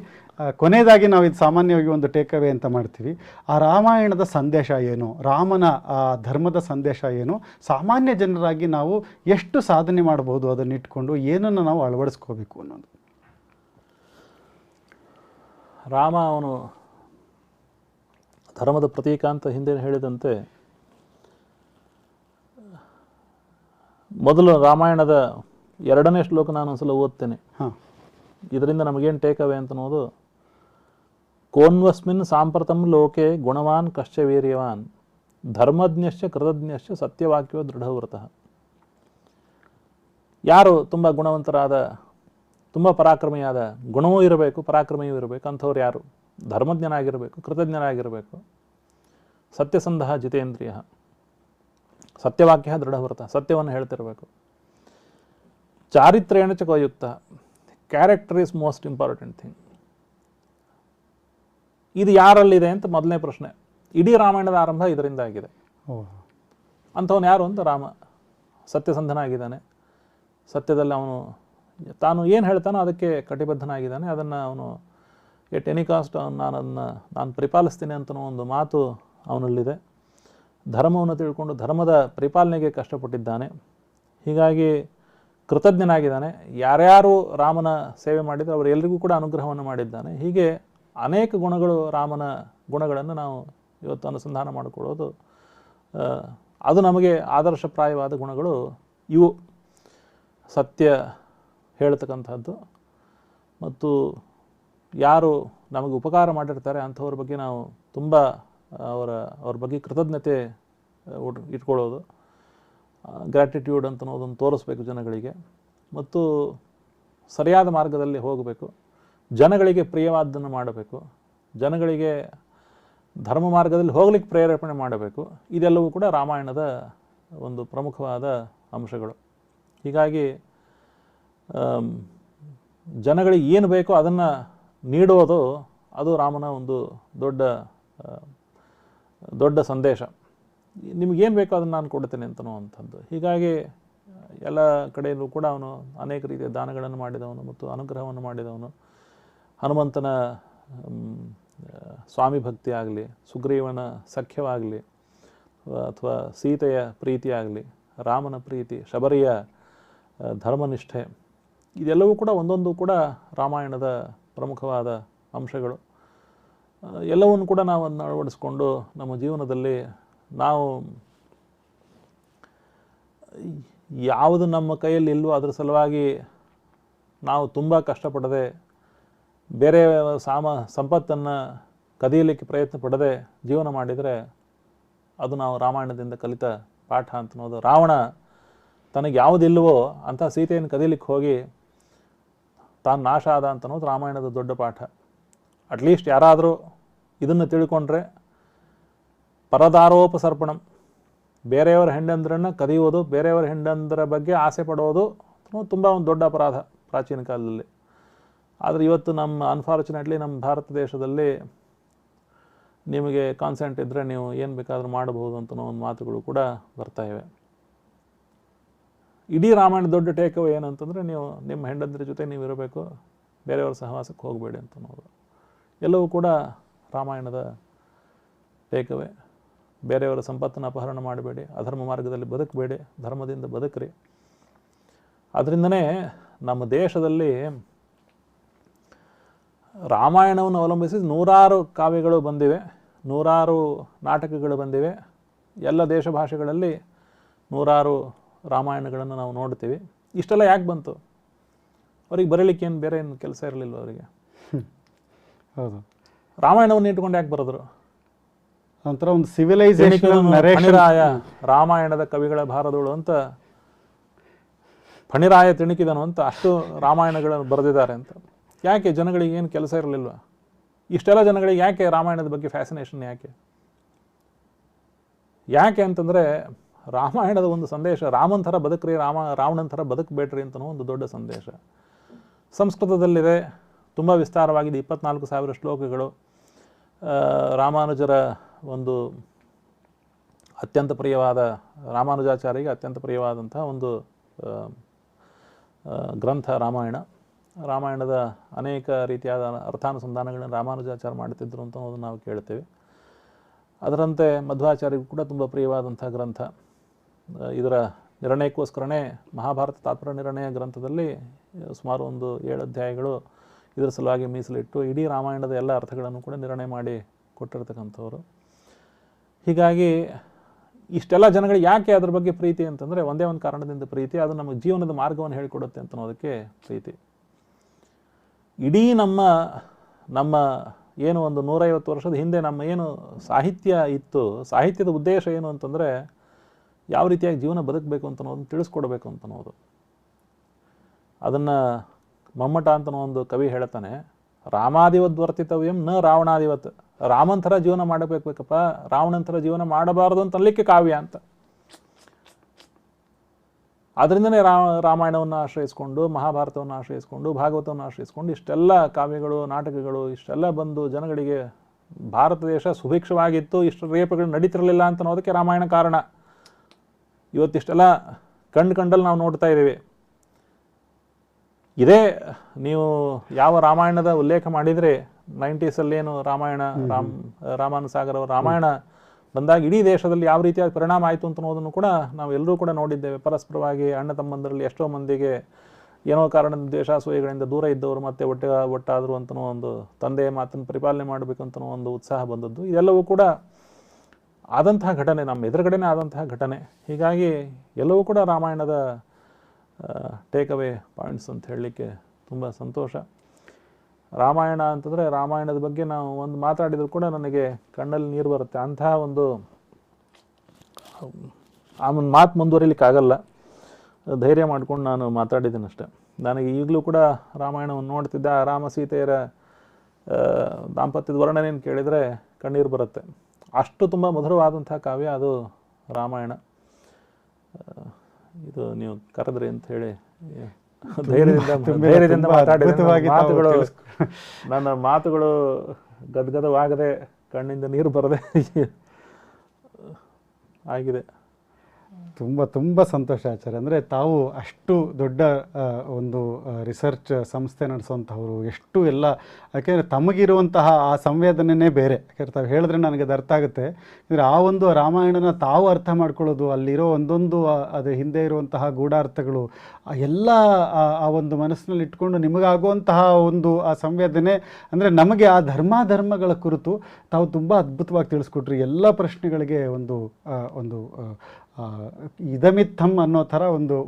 ಕೊನೆಯದಾಗಿ ನಾವು ಇದು ಸಾಮಾನ್ಯವಾಗಿ ಒಂದು ಟೇಕ್ ಅವೇ ಅಂತ ಮಾಡ್ತೀವಿ. ಆ ರಾಮಾಯಣದ ಸಂದೇಶ ಏನು, ರಾಮನ ಆ ಧರ್ಮದ ಸಂದೇಶ ಏನು, ಸಾಮಾನ್ಯ ಜನರಾಗಿ ನಾವು ಎಷ್ಟು ಸಾಧನೆ ಮಾಡ್ಬೋದು ಅದನ್ನು ಇಟ್ಕೊಂಡು ಏನನ್ನು ನಾವು ಅಳವಡಿಸ್ಕೋಬೇಕು ಅನ್ನೋದು. ರಾಮ ಅವನು ಧರ್ಮದ ಪ್ರತೀಕ ಅಂತ ಹಿಂದೆ ಹೇಳಿದಂತೆ, ಮೊದಲು ರಾಮಾಯಣದ 2ನೇ ಶ್ಲೋಕ ನಾನು ಒಂದ್ಸಲ ಓದ್ತೇನೆ. ಇದರಿಂದ ನಮಗೇನು ಟೇಕ್ ಅವೇ ಅಂತ ಅನ್ನೋದು, ಕೋನ್ವಸ್ಮಿನ್ ಸಾಂಪ್ರತಂ ಲೋಕೆ ಗುಣವಾನ್ ಕಶ್ಚ ವೀರ್ಯವಾನ್ ಧರ್ಮಜ್ಞಶ್ಚ ಕೃತಜ್ಞಶ್ಚ ಸತ್ಯವಾಕ್ಯೋ ದೃಢವ್ರತಃ. ಯಾರು ತುಂಬ ಗುಣವಂತರಾದ, ತುಂಬ ಪರಾಕ್ರಮಿಯಾದ, ಗುಣವೂ ಇರಬೇಕು ಪರಾಕ್ರಮಿಯೂ ಇರಬೇಕು ಅಂಥವ್ರು ಯಾರು? ಧರ್ಮಜ್ಞನಾಗಿರಬೇಕು, ಕೃತಜ್ಞನಾಗಿರಬೇಕು, ಸತ್ಯಸಂಧ ಜಿತೇಂದ್ರಿಯ, ಸತ್ಯವಾಕ್ಯ ದೃಢವ್ರತ, ಸತ್ಯವನ್ನು ಹೇಳ್ತಿರಬೇಕು, ಚಾರಿತ್ರ್ಯೇಣ ಚ ಕೋಯುಕ್ತ, character is most important thing. ಇದು ಯಾರಲ್ಲಿದೆ ಅಂತ ಮೊದಲನೇ ಪ್ರಶ್ನೆ. ಇಡೀ ರಾಮಾಯಣದ ಆರಂಭ ಇದರಿಂದ ಆಗಿದೆ. ಅಂಥವನು ಯಾರು ಅಂತ, ರಾಮ ಸತ್ಯಸಂಧನಾಗಿದ್ದಾನೆ, ಸತ್ಯದಲ್ಲಿ ಅವನು ತಾನು ಏನು ಹೇಳ್ತಾನೋ ಅದಕ್ಕೆ ಕಟಿಬದ್ಧನಾಗಿದ್ದಾನೆ. ಅದನ್ನು ಅವನು ಎಟ್ ಎನಿ ಕಾಸ್ಟ್ ನಾನು ಪರಿಪಾಲಿಸ್ತೀನಿ ಅಂತನೋ ಒಂದು ಮಾತು ಅವನಲ್ಲಿದೆ. ಧರ್ಮವನ್ನು ತಿಳ್ಕೊಂಡು ಧರ್ಮದ ಪರಿಪಾಲನೆಗೆ ಕಷ್ಟಪಟ್ಟಿದ್ದಾನೆ. ಹೀಗಾಗಿ ಕೃತಜ್ಞನಾಗಿದ್ದಾನೆ. ಯಾರ್ಯಾರು ರಾಮನ ಸೇವೆ ಮಾಡಿದರೆ ಅವರೆಲ್ಲರಿಗೂ ಕೂಡ ಅನುಗ್ರಹವನ್ನು ಮಾಡಿದ್ದಾನೆ. ಹೀಗೆ ಅನೇಕ ಗುಣಗಳು, ರಾಮನ ಗುಣಗಳನ್ನು ನಾವು ಇವತ್ತು ಅನುಸಂಧಾನ ಮಾಡಿಕೊಳ್ಳೋದು, ಅದು ನಮಗೆ ಆದರ್ಶಪ್ರಾಯವಾದ ಗುಣಗಳು ಇವು. ಸತ್ಯ ಹೇಳ್ತಕ್ಕಂಥದ್ದು, ಮತ್ತು ಯಾರು ನಮಗೆ ಉಪಕಾರ ಮಾಡಿರ್ತಾರೆ ಅಂಥವ್ರ ಬಗ್ಗೆ ನಾವು ತುಂಬ ಅವ್ರ ಬಗ್ಗೆ ಕೃತಜ್ಞತೆ ಇಟ್ಕೊಳ್ಳೋದು, ಗ್ರ್ಯಾಟಿಟ್ಯೂಡ್ ಅಂತ ಅನ್ನೋದನ್ನು ತೋರಿಸ್ಬೇಕು ಜನಗಳಿಗೆ, ಮತ್ತು ಸರಿಯಾದ ಮಾರ್ಗದಲ್ಲಿ ಹೋಗಬೇಕು, ಜನಗಳಿಗೆ ಪ್ರಿಯವಾದ್ದನ್ನು ಮಾಡಬೇಕು, ಜನಗಳಿಗೆ ಧರ್ಮ ಮಾರ್ಗದಲ್ಲಿ ಹೋಗ್ಲಿಕ್ಕೆ ಪ್ರೇರೇಪಣೆ ಮಾಡಬೇಕು. ಇದೆಲ್ಲವೂ ಕೂಡ ರಾಮಾಯಣದ ಒಂದು ಪ್ರಮುಖವಾದ ಅಂಶಗಳು. ಹೀಗಾಗಿ ಜನಗಳಿಗೆ ಏನು ಬೇಕೋ ಅದನ್ನು ನೀಡೋದು, ಅದು ರಾಮನ ಒಂದು ದೊಡ್ಡ ಸಂದೇಶ. ನಿಮಗೇನು ಬೇಕೋ ಅದನ್ನು ನಾನು ಕೊಡ್ತೇನೆ ಅಂತನ್ನುವಂಥದ್ದು. ಹೀಗಾಗಿ ಎಲ್ಲ ಕಡೆಯಲ್ಲೂ ಕೂಡ ಅವನು ಅನೇಕ ರೀತಿಯ ದಾನಗಳನ್ನು ಮಾಡಿದವನು ಮತ್ತು ಅನುಗ್ರಹವನ್ನು ಮಾಡಿದವನು. ಹನುಮಂತನ ಸ್ವಾಮಿ ಭಕ್ತಿ ಆಗಲಿ, ಸುಗ್ರೀವನ ಸಖ್ಯವಾಗಲಿ, ಅಥವಾ ಸೀತೆಯ ಪ್ರೀತಿ ಆಗಲಿ, ರಾಮನ ಪ್ರೀತಿ, ಶಬರಿಯ ಧರ್ಮನಿಷ್ಠೆ, ಇದೆಲ್ಲವೂ ಕೂಡ ಒಂದೊಂದು ಕೂಡ ರಾಮಾಯಣದ ಪ್ರಮುಖವಾದ ಅಂಶಗಳು. ಎಲ್ಲವನ್ನು ಕೂಡ ನಾವು ಅದನ್ನು ಅಳವಡಿಸ್ಕೊಂಡು ನಮ್ಮ ಜೀವನದಲ್ಲಿ ನಾವು ಯಾವುದು ನಮ್ಮ ಕೈಯಲ್ಲಿ ಇಲ್ಲವೋ ಅದರ ಸಲುವಾಗಿ ನಾವು ತುಂಬ ಕಷ್ಟಪಡದೆ, ಬೇರೆ ಸಂಪತ್ತನ್ನು ಕದಿಯಲಿಕ್ಕೆ ಪ್ರಯತ್ನ ಪಡದೆ ಜೀವನ ಮಾಡಿದರೆ ಅದು ನಾವು ರಾಮಾಯಣದಿಂದ ಕಲಿತ ಪಾಠ ಅಂತ ಅನ್ನೋದು. ರಾವಣ ತನಗೆ ಯಾವುದಿಲ್ಲವೋ ಅಂಥ ಸೀತೆಯನ್ನು ಕದಿಯಲಿಕ್ಕೆ ಹೋಗಿ ತಾನು ನಾಶ ಆದ ಅಂತ ಅನ್ನೋದು ರಾಮಾಯಣದ ದೊಡ್ಡ ಪಾಠ. ಅಟ್ಲೀಸ್ಟ್ ಯಾರಾದರೂ ಇದನ್ನು ತಿಳ್ಕೊಂಡ್ರೆ ಪರದಾರೋಪಸರ್ಪಣಂ, ಬೇರೆಯವರ ಹೆಂಡಂದ್ರನ್ನು ಕದಿಯೋದು, ಬೇರೆಯವರ ಹೆಂಡಂದರ ಬಗ್ಗೆ ಆಸೆ ಪಡೋದು ತುಂಬ ಒಂದು ದೊಡ್ಡ ಅಪರಾಧ ಪ್ರಾಚೀನ ಕಾಲದಲ್ಲಿ. ಆದರೆ ಇವತ್ತು ಅನ್ಫಾರ್ಚುನೇಟ್ಲಿ ನಮ್ಮ ಭಾರತ ದೇಶದಲ್ಲಿ ನಿಮಗೆ ಕಾನ್ಸೆಂಟ್ ಇದ್ದರೆ ನೀವು ಏನು ಬೇಕಾದರೂ ಮಾಡಬಹುದು ಅಂತನೋ ಒಂದು ಮಾತುಗಳು ಕೂಡ ಬರ್ತಾ ಇವೆ. ಇಡೀ ರಾಮಾಯಣ ದೊಡ್ಡ ಟೇಕವೇ ಏನಂತಂದರೆ, ನೀವು ನಿಮ್ಮ ಹೆಂಡಂದ್ರ ಜೊತೆ ನೀವು ಇರಬೇಕು, ಬೇರೆಯವ್ರ ಸಹವಾಸಕ್ಕೆ ಹೋಗಬೇಡಿ ಅಂತ ಅನ್ನೋದು ಎಲ್ಲವೂ ಕೂಡ ರಾಮಾಯಣದ ಟೇಕವೇ. ಬೇರೆಯವರ ಸಂಪತ್ತನ್ನು ಅಪಹರಣ ಮಾಡಬೇಡಿ, ಅಧರ್ಮ ಮಾರ್ಗದಲ್ಲಿ ಬದುಕಬೇಡಿ, ಧರ್ಮದಿಂದ ಬದುಕ್ರಿ. ಅದರಿಂದನೇ ನಮ್ಮ ದೇಶದಲ್ಲಿ ರಾಮಾಯಣವನ್ನು ಅವಲಂಬಿಸಿ ನೂರಾರು ಕಾವ್ಯಗಳು ಬಂದಿವೆ, ನೂರಾರು ನಾಟಕಗಳು ಬಂದಿವೆ. ಎಲ್ಲ ದೇಶ ಭಾಷೆಗಳಲ್ಲಿ ನೂರಾರು ರಾಮಾಯಣಗಳನ್ನು ನಾವು ನೋಡ್ತೀವಿ. ಇಷ್ಟೆಲ್ಲ ಯಾಕೆ ಬಂತು? ಅವ್ರಿಗೆ ಬರೀಲಿಕ್ಕೆ ಏನು ಬೇರೆ ಏನು ಕೆಲಸ ಇರಲಿಲ್ಲ ಅವರಿಗೆ. ಹೌದು, ರಾಮಾಯಣವನ್ನು ಇಟ್ಕೊಂಡು ಯಾಕೆ ಬರೆದ್ರು? ಒಂಥರ ಒಂದು ಸಿವಿಲೈಸೇಷನ್ ಫಣಿರಾಯ ರಾಮಾಯಣದ ಕವಿಗಳ ಭಾರದಗಳು ಅಂತ ಫಣಿರಾಯ ತಿಣುಕಿದನು ಅಂತ ಅಷ್ಟು ರಾಮಾಯಣಗಳನ್ನು ಬರೆದಿದ್ದಾರೆ ಅಂತ. ಯಾಕೆ ಜನಗಳಿಗೆ ಏನು ಕೆಲಸ ಇರಲಿಲ್ವ? ಇಷ್ಟೆಲ್ಲ ಜನಗಳಿಗೆ ಯಾಕೆ ರಾಮಾಯಣದ ಬಗ್ಗೆ ಫ್ಯಾಸಿನೇಷನ್ ಯಾಕೆ ಅಂತಂದರೆ, ರಾಮಾಯಣದ ಒಂದು ಸಂದೇಶ ರಾಮನ ಥರ ಬದುಕ್ರಿ, ರಾವಣನ ಥರ ಬದುಕಬೇಡ್ರಿ ಅಂತನೋ ಒಂದು ದೊಡ್ಡ ಸಂದೇಶ ಸಂಸ್ಕೃತದಲ್ಲಿದೆ. ತುಂಬ ವಿಸ್ತಾರವಾಗಿದೆ, 24,000 ಶ್ಲೋಕಗಳು. ರಾಮಾನುಜರ ಒಂದು ಅತ್ಯಂತ ಪ್ರಿಯವಾದ, ರಾಮಾನುಜಾಚಾರ್ಯರಿಗೆ ಅತ್ಯಂತ ಪ್ರಿಯವಾದಂಥ ಒಂದು ಗ್ರಂಥ ರಾಮಾಯಣದ ಅನೇಕ ರೀತಿಯಾದ ಅರ್ಥಾನುಸಂಧಾನಗಳನ್ನು ರಾಮಾನುಜಾಚಾರ್ಯ ಮಾಡುತ್ತಿದ್ದರು ಅಂತ ಅನ್ನೋದನ್ನು ನಾವು ಕೇಳ್ತೇವೆ. ಅದರಂತೆ ಮಧ್ವಾಚಾರ್ಯರಿಗೂ ಕೂಡ ತುಂಬ ಪ್ರಿಯವಾದಂಥ ಗ್ರಂಥ. ಇದರ ನಿರ್ಣಯಕ್ಕೋಸ್ಕರನೇ ಮಹಾಭಾರತ ತಾತ್ಪರ್ಯ ನಿರ್ಣಯ ಗ್ರಂಥದಲ್ಲಿ ಸುಮಾರು ಒಂದು 7 ಅಧ್ಯಾಯಗಳು ಇದರ ಸಲುವಾಗಿ ಮೀಸಲಿಟ್ಟು ಇಡೀ ರಾಮಾಯಣದ ಎಲ್ಲ ಅರ್ಥಗಳನ್ನು ಕೂಡ ನಿರ್ಣಯ ಮಾಡಿ ಕೊಟ್ಟಿರ್ತಕ್ಕಂಥವ್ರು. ಹೀಗಾಗಿ ಇಷ್ಟೆಲ್ಲ ಜನಗಳಿಗೆ ಯಾಕೆ ಅದ್ರ ಬಗ್ಗೆ ಪ್ರೀತಿ ಅಂತಂದರೆ, ಒಂದೇ ಒಂದು ಕಾರಣದಿಂದ ಪ್ರೀತಿ, ಅದು ನಮಗೆ ಜೀವನದ ಮಾರ್ಗವನ್ನು ಹೇಳಿಕೊಡುತ್ತೆ ಅಂತ ಅನ್ನೋದಕ್ಕೆ ಪ್ರೀತಿ. ಇಡೀ ನಮ್ಮ ಏನು ಒಂದು 150 ವರ್ಷದ ಹಿಂದೆ ನಮ್ಮ ಏನು ಸಾಹಿತ್ಯ ಇತ್ತು, ಸಾಹಿತ್ಯದ ಉದ್ದೇಶ ಏನು ಅಂತಂದರೆ ಯಾವ ರೀತಿಯಾಗಿ ಜೀವನ ಬದುಕಬೇಕು ಅಂತ ಅನ್ನೋದನ್ನು ತಿಳಿಸ್ಕೊಡ್ಬೇಕು ಅಂತ ಅನ್ನೋದು. ಅದನ್ನು ಮಮ್ಮಟ ಅಂತನೋ ಒಂದು ಕವಿ ಹೇಳ್ತಾನೆ, ರಾಮಾದಿವತ್ ವರ್ತಿತವ್ಯಂ ನ ರಾವಣಾದಿವತ್. ರಾಮನ ಥರ ಜೀವನ ಮಾಡಬೇಕಪ್ಪ, ರಾವಣನ ಥರ ಜೀವನ ಮಾಡಬಾರ್ದು ಅಂತ ಅನ್ಲಿಕ್ಕೆ ಕಾವ್ಯ ಅಂತ. ಅದರಿಂದನೇ ರಾಮಾಯಣವನ್ನು ಆಶ್ರಯಿಸ್ಕೊಂಡು, ಮಹಾಭಾರತವನ್ನು ಆಶ್ರಯಿಸ್ಕೊಂಡು, ಭಾಗವತವನ್ನು ಆಶ್ರಯಿಸ್ಕೊಂಡು ಇಷ್ಟೆಲ್ಲ ಕಾವ್ಯಗಳು, ನಾಟಕಗಳು ಇಷ್ಟೆಲ್ಲ ಬಂದು ಜನಗಳಿಗೆ ಭಾರತ ದೇಶ ಸುಭಿಕ್ಷವಾಗಿತ್ತು, ಇಷ್ಟು ರೇಪಗಳು ನಡೀತಿರಲಿಲ್ಲ ಅಂತ ಅನ್ನೋದಕ್ಕೆ ರಾಮಾಯಣ ಕಾರಣ. ಇವತ್ತಿಷ್ಟೆಲ್ಲ ಕಂಡಲ್ಲಿ ನಾವು ನೋಡ್ತಾ ಇದ್ದೀವಿ. ಇದೇ ನೀವು ಯಾವ ರಾಮಾಯಣದ ಉಲ್ಲೇಖ ಮಾಡಿದರೆ 90s ಏನು ರಾಮಾನುಸಾಗರ್ ಅವರ ರಾಮಾಯಣ ಬಂದಾಗ ಇಡೀ ದೇಶದಲ್ಲಿ ಯಾವ ರೀತಿಯಾದ ಪರಿಣಾಮ ಆಯಿತು ಅಂತ ಅನ್ನೋದನ್ನು ಕೂಡ ನಾವು ಎಲ್ಲರೂ ಕೂಡ ನೋಡಿದ್ದೇವೆ. ಪರಸ್ಪರವಾಗಿ ಅಣ್ಣ ತಮ್ಮಂದರಲ್ಲಿ ಎಷ್ಟೋ ಮಂದಿಗೆ ಏನೋ ಕಾರಣದಿಂದ ದ್ವೇಷಾಸೂಯೆಗಳಿಂದ ದೂರ ಇದ್ದವರು ಮತ್ತೆ ಒಟ್ಟಾದರು ಅಂತನೋ ಒಂದು ತಂದೆಯ ಮಾತನ್ನು ಪರಿಪಾಲನೆ ಮಾಡಬೇಕು ಅಂತನೋ ಒಂದು ಉತ್ಸಾಹ ಬಂದದ್ದು. ಇದೆಲ್ಲವೂ ಕೂಡ ಆದಂತಹ ಘಟನೆ, ನಮ್ಮ ಎದುರುಗಡೆನೇ ಆದಂತಹ ಘಟನೆ. ಹೀಗಾಗಿ ಎಲ್ಲವೂ ಕೂಡ ರಾಮಾಯಣದ ಟೇಕ್ ಅವೇ ಪಾಯಿಂಟ್ಸ್ ಅಂತ ಹೇಳಲಿಕ್ಕೆ ತುಂಬ ಸಂತೋಷ. ರಾಮಾಯಣ ಅಂತಂದರೆ, ರಾಮಾಯಣದ ಬಗ್ಗೆ ನಾವು ಒಂದು ಮಾತಾಡಿದರೂ ಕೂಡ ನನಗೆ ಕಣ್ಣಲ್ಲಿ ನೀರು ಬರುತ್ತೆ. ಅಂತಹ ಒಂದು ಆ ಒಂದು ಮಾತು ಮುಂದುವರಿಲಿಕ್ಕಾಗಲ್ಲ, ಧೈರ್ಯ ಮಾಡ್ಕೊಂಡು ನಾನು ಮಾತಾಡಿದ್ದೀನಿ ಅಷ್ಟೆ. ನನಗೆ ಈಗಲೂ ಕೂಡ ರಾಮಾಯಣವನ್ನು ನೋಡ್ತಿದ್ದೆ, ಆ ರಾಮ ಸೀತೆಯರ ದಾಂಪತ್ಯದ ವರ್ಣನೆಯನ್ನು ಕೇಳಿದರೆ ಕಣ್ಣೀರು ಬರುತ್ತೆ. ಅಷ್ಟು ತುಂಬ ಮಧುರವಾದಂಥ ಕಾವ್ಯ ಅದು ರಾಮಾಯಣ. ಇದು ನೀವು ಕರೆದ್ರಿ ಅಂತ ಹೇಳಿ ಧೈರ್ಯದಿಂದ ಮಾತಾಡಿದ ಮಾತುಗಳು, ನನ್ನ ಮಾತುಗಳು ಗದ್ಗದವಾಗದೆ, ಕಣ್ಣಿಂದ ನೀರು ಬರದೆ ಆಗಿದೆ. ತುಂಬ ಸಂತೋಷ ಆಚಾರ್ಯ. ಅಂದರೆ ತಾವು ಅಷ್ಟು ದೊಡ್ಡ ಒಂದು ರಿಸರ್ಚ್ ಸಂಸ್ಥೆ ನಡೆಸುವಂಥವ್ರು, ಎಷ್ಟು ಎಲ್ಲ, ಯಾಕೆಂದರೆ ತಮಗಿರುವಂತಹ ಆ ಸಂವೇದನೆಯೇ ಬೇರೆ. ಯಾಕೆಂದರೆ ತಾವು ಹೇಳಿದ್ರೆ ನನಗೆ ಅದು ಅರ್ಥ ಆಗುತ್ತೆ. ಅಂದರೆ ಆ ಒಂದು ರಾಮಾಯಣನ ತಾವು ಅರ್ಥ ಮಾಡ್ಕೊಳ್ಳೋದು, ಅಲ್ಲಿರೋ ಒಂದೊಂದು ಅದು ಹಿಂದೆ ಇರುವಂತಹ ಗೂಢಾರ್ಥಗಳು ಎಲ್ಲ ಆ ಒಂದು ಮನಸ್ಸಿನಲ್ಲಿ ಇಟ್ಕೊಂಡು ನಿಮಗಾಗುವಂತಹ ಒಂದು ಆ ಸಂವೇದನೆ, ಅಂದರೆ ನಮಗೆ ಆ ಧರ್ಮಗಳ ಕುರಿತು ತಾವು ತುಂಬ ಅದ್ಭುತವಾಗಿ ತಿಳಿಸ್ಕೊಟ್ರಿ. ಎಲ್ಲ ಪ್ರಶ್ನೆಗಳಿಗೆ ಒಂದು ಇದಮಿತ್ತಮ್ ಅನ್ನೋ ಥರ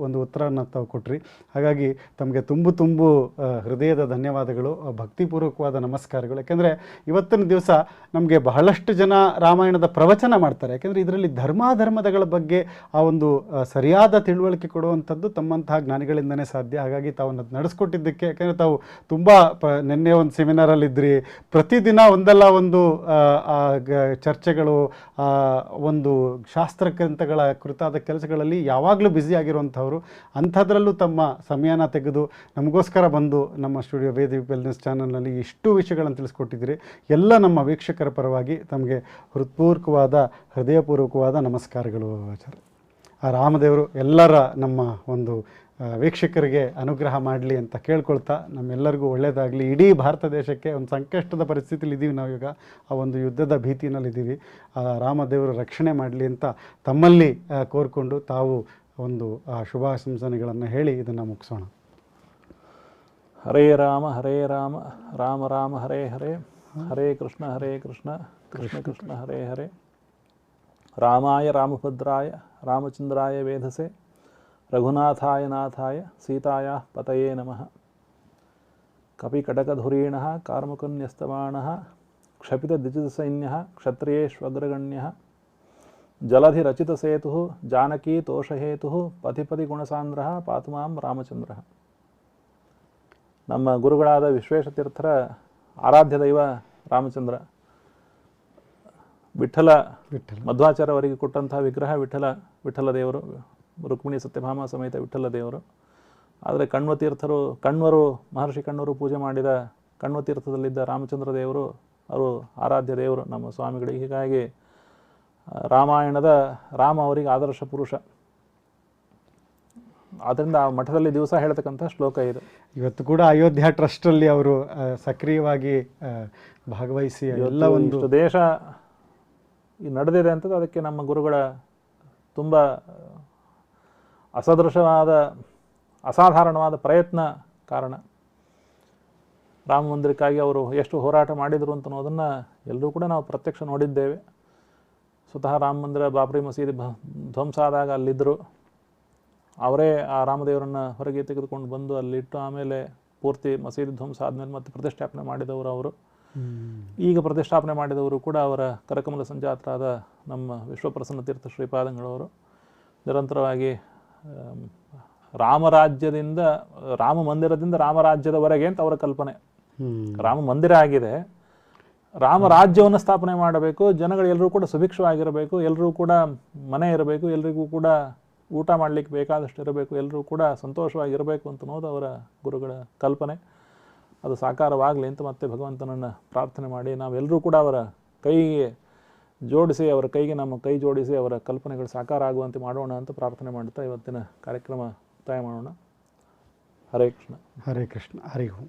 ಒಂದು ಉತ್ತರವನ್ನು ತಾವು ಕೊಟ್ರಿ. ಹಾಗಾಗಿ ತಮಗೆ ತುಂಬು ಹೃದಯದ ಧನ್ಯವಾದಗಳು, ಭಕ್ತಿಪೂರ್ವಕವಾದ ನಮಸ್ಕಾರಗಳು. ಯಾಕೆಂದರೆ ಇವತ್ತಿನ ದಿವಸ ನಮಗೆ ಬಹಳಷ್ಟು ಜನ ರಾಮಾಯಣದ ಪ್ರವಚನ ಮಾಡ್ತಾರೆ. ಯಾಕೆಂದರೆ ಇದರಲ್ಲಿ ಧರ್ಮಾಧರ್ಮಗಳ ಬಗ್ಗೆ ಆ ಒಂದು ಸರಿಯಾದ ತಿಳುವಳಿಕೆ ಕೊಡುವಂಥದ್ದು ತಮ್ಮಂತಹ ಜ್ಞಾನಿಗಳಿಂದನೇ ಸಾಧ್ಯ. ಹಾಗಾಗಿ ತಾವು ನಡೆಸ್ಕೊಟ್ಟಿದ್ದಕ್ಕೆ, ಯಾಕೆಂದರೆ ತಾವು ತುಂಬ ನಿನ್ನೆ ಒಂದು ಸೆಮಿನಾರಲ್ಲಿದ್ದಿರಿ, ಪ್ರತಿದಿನ ಒಂದಲ್ಲ ಒಂದು ಚರ್ಚೆಗಳು, ಒಂದು ಶಾಸ್ತ್ರಗ್ರಂಥಗಳ ಕುರಿತಾದ ಕೆಲಸಗಳಲ್ಲಿ ಯಾವಾಗಲೂ ಬ್ಯುಸಿ ಆಗಿರುವಂಥವ್ರು. ಅಂಥದ್ರಲ್ಲೂ ತಮ್ಮ ಸಮಯನ ತೆಗೆದು ನಮಗೋಸ್ಕರ ಬಂದು ನಮ್ಮ ಸ್ಟುಡಿಯೋ ವೇದಿಕ್ ವೆಲ್ನೆಸ್ ಚಾನಲ್ನಲ್ಲಿ ಇಷ್ಟು ವಿಷಯಗಳನ್ನು ತಿಳಿಸ್ಕೊಟ್ಟಿದ್ದೀರಿ. ಎಲ್ಲ ನಮ್ಮ ವೀಕ್ಷಕರ ಪರವಾಗಿ ತಮಗೆ ಹೃದಯಪೂರ್ವಕವಾದ ನಮಸ್ಕಾರಗಳು ಆಚಾರ್ಯ. ಆ ರಾಮದೇವರು ಎಲ್ಲರ ನಮ್ಮ ಒಂದು ವೀಕ್ಷಕರಿಗೆ ಅನುಗ್ರಹ ಮಾಡಲಿ ಅಂತ ಕೇಳ್ಕೊಳ್ತಾ, ನಮ್ಮೆಲ್ಲರಿಗೂ ಒಳ್ಳೆಯದಾಗಲಿ. ಇಡೀ ಭಾರತ ದೇಶಕ್ಕೆ ಒಂದು ಸಂಕಷ್ಟದ ಪರಿಸ್ಥಿತಿಲಿ ಇದ್ದೀವಿ ನಾವೀಗ, ಆ ಒಂದು ಯುದ್ಧದ ಭೀತಿನಲ್ಲಿದ್ದೀವಿ. ಆ ರಾಮದೇವರು ರಕ್ಷಣೆ ಮಾಡಲಿ ಅಂತ ತಮ್ಮಲ್ಲಿ ಕೋರಿಕೊಂಡು ತಾವು ಒಂದು ಶುಭಾಶಂಸನೆಗಳನ್ನು ಹೇಳಿ ಇದನ್ನು ಮುಗಿಸೋಣ. ಹರೇ ರಾಮ ರಾಮ ರಾಮ ಹರೇ ಹರೇ, ಹರೇ ಕೃಷ್ಣ ಕೃಷ್ಣ ಕೃಷ್ಣ ಹರೇ ಹರೇ. ರಾಮಾಯ ರಾಮಭದ್ರಾಯ ರಾಮಚಂದ್ರಾಯ ವೇಧಸೆ, ರಘುನಾಥಾಯ ನಾಥಾಯ ಸೀತಾಯ ಪತಯೇ ನಮಃ. ಕಪಿಕಟಕಧುರೀಣಃ ಕಾರ್ಮುಕನ್ಯಸ್ತಮಾನಃ ಕ್ಷಪಿತದ್ವಿಜಿತಸೈನ್ಯಃ ಕ್ಷತ್ರಿಯೇಷ್ವಗ್ರಗಣ್ಯಃ. ಜಲಧಿರಚಿತಸೇತುಃ ಜಾನಕೀ ತೋಷಹೇತುಃ ಪಥಿಪತಿ ಗುಣಸಾಂದ್ರಃ ಪಾತು ಮಾಂ ರಾಮಚಂದ್ರಃ. ನಮ್ಮ ಗುರುಗಳಾದ ವಿಶ್ವೇಶತೀರ್ಥರ ಆರಾಧ್ಯ ದೈವ ರಾಮಚಂದ್ರ, ವಿಠ್ಠಲ ಮಧ್ವಾಚಾರ್ಯ ಅವರಿಗೆ ಕೊಟ್ಟಂತಹ ವಿಗ್ರಹ ವಿಠ್ಠಲ ದೇವರು, ರುಕ್ಮಿಣಿ ಸತ್ಯಭಾಮ ಸಮೇತ ವಿಠ್ಠಲ ದೇವರು. ಆದರೆ ಕಣ್ವರು ಮಹರ್ಷಿ ಕಣ್ವರು ಪೂಜೆ ಮಾಡಿದ ಕಣ್ವತೀರ್ಥದಲ್ಲಿದ್ದ ರಾಮಚಂದ್ರ ದೇವರು ಅವರು ಆರಾಧ್ಯ ದೇವರು ನಮ್ಮ ಸ್ವಾಮಿಗಳಿಗೆ. ಹೀಗಾಗಿ ರಾಮಾಯಣದ ರಾಮ ಅವರಿಗೆ ಆದರ್ಶ ಪುರುಷ. ಆದ್ದರಿಂದ ಆ ಮಠದಲ್ಲಿ ದಿವಸ ಹೇಳ್ತಕ್ಕಂಥ ಶ್ಲೋಕ ಇದು. ಇವತ್ತು ಕೂಡ ಅಯೋಧ್ಯ ಟ್ರಸ್ಟಲ್ಲಿ ಅವರು ಸಕ್ರಿಯವಾಗಿ ಭಾಗವಹಿಸಿ ಎಲ್ಲ ಒಂದು ದೇಶ ನಡೆದಿದೆ ಅಂತದ್ದು ಅದಕ್ಕೆ ನಮ್ಮ ಗುರುಗಳ ತುಂಬ ಅಸಾಧಾರಣವಾದ ಪ್ರಯತ್ನ ಕಾರಣ. ರಾಮ ಮಂದಿರಕ್ಕಾಗಿ ಅವರು ಎಷ್ಟು ಹೋರಾಟ ಮಾಡಿದರು ಅಂತ ಅನ್ನೋದನ್ನು ಎಲ್ಲರೂ ಕೂಡ ನಾವು ಪ್ರತ್ಯಕ್ಷ ನೋಡಿದ್ದೇವೆ. ಸ್ವತಃ ರಾಮ ಮಂದಿರ ಬಾಬ್ರಿ ಮಸೀದಿ ಧ್ವಂಸ ಆದಾಗ ಅಲ್ಲಿದ್ದರು. ಅವರೇ ಆ ರಾಮದೇವರನ್ನು ಹೊರಗೆ ತೆಗೆದುಕೊಂಡು ಬಂದು ಅಲ್ಲಿಟ್ಟು ಆಮೇಲೆ ಪೂರ್ತಿ ಮಸೀದಿ ಧ್ವಂಸ ಆದಮೇಲೆ ಮತ್ತೆ ಪ್ರತಿಷ್ಠಾಪನೆ ಮಾಡಿದವರು ಅವರು. ಈಗ ಪ್ರತಿಷ್ಠಾಪನೆ ಮಾಡಿದವರು ಕೂಡ ಅವರ ಕರಕಮಲ ಸಂಜಾತರಾದ ನಮ್ಮ ವಿಶ್ವಪ್ರಸನ್ನ ತೀರ್ಥ ಶ್ರೀಪಾದಂಗಳವರು. ನಿರಂತರವಾಗಿ ರಾಮರಾಜ್ಯದಿಂದ ರಾಮ ಮಂದಿರದಿಂದ ರಾಮರಾಜ್ಯದವರೆಗೆ ಅಂತ ಅವರ ಕಲ್ಪನೆ. ರಾಮ ಮಂದಿರ ಆಗಿದೆ, ರಾಮರಾಜ್ಯವನ್ನು ಸ್ಥಾಪನೆ ಮಾಡಬೇಕು, ಜನಗಳು ಎಲ್ಲರೂ ಕೂಡ ಸುಭಿಕ್ಷವಾಗಿರಬೇಕು, ಎಲ್ಲರೂ ಕೂಡ ಮನೆ ಇರಬೇಕು, ಎಲ್ರಿಗೂ ಕೂಡ ಊಟ ಮಾಡಲಿಕ್ಕೆ ಬೇಕಾದಷ್ಟು ಇರಬೇಕು, ಎಲ್ಲರೂ ಕೂಡ ಸಂತೋಷವಾಗಿರಬೇಕು ಅಂತ ಅನ್ನೋದು ಅವರ ಗುರುಗಳ ಕಲ್ಪನೆ. ಅದು ಸಾಕಾರವಾಗಲಿ ಅಂತ ಮತ್ತೆ ಭಗವಂತನನ್ನು ಪ್ರಾರ್ಥನೆ ಮಾಡಿ ನಾವೆಲ್ಲರೂ ಕೂಡ ಅವರ ಕೈಗೆ ಜೋಡಿಸಿ, ಅವರ ಕೈಗೆ ನಮ್ಮ ಕೈ ಜೋಡಿಸಿ ಅವರ ಕಲ್ಪನೆಗಳು ಸಾಕಾರ ಆಗುವಂತೆ ಮಾಡೋಣ ಅಂತ ಪ್ರಾರ್ಥನೆ ಮಾಡ್ತಾ ಇವತ್ತಿನ ಕಾರ್ಯಕ್ರಮ ಮುಕ್ತಾಯ ಮಾಡೋಣ. ಹರೇ ಕೃಷ್ಣ. ಹರೇ ಕೃಷ್ಣ. ಹರಿ ಓಂ.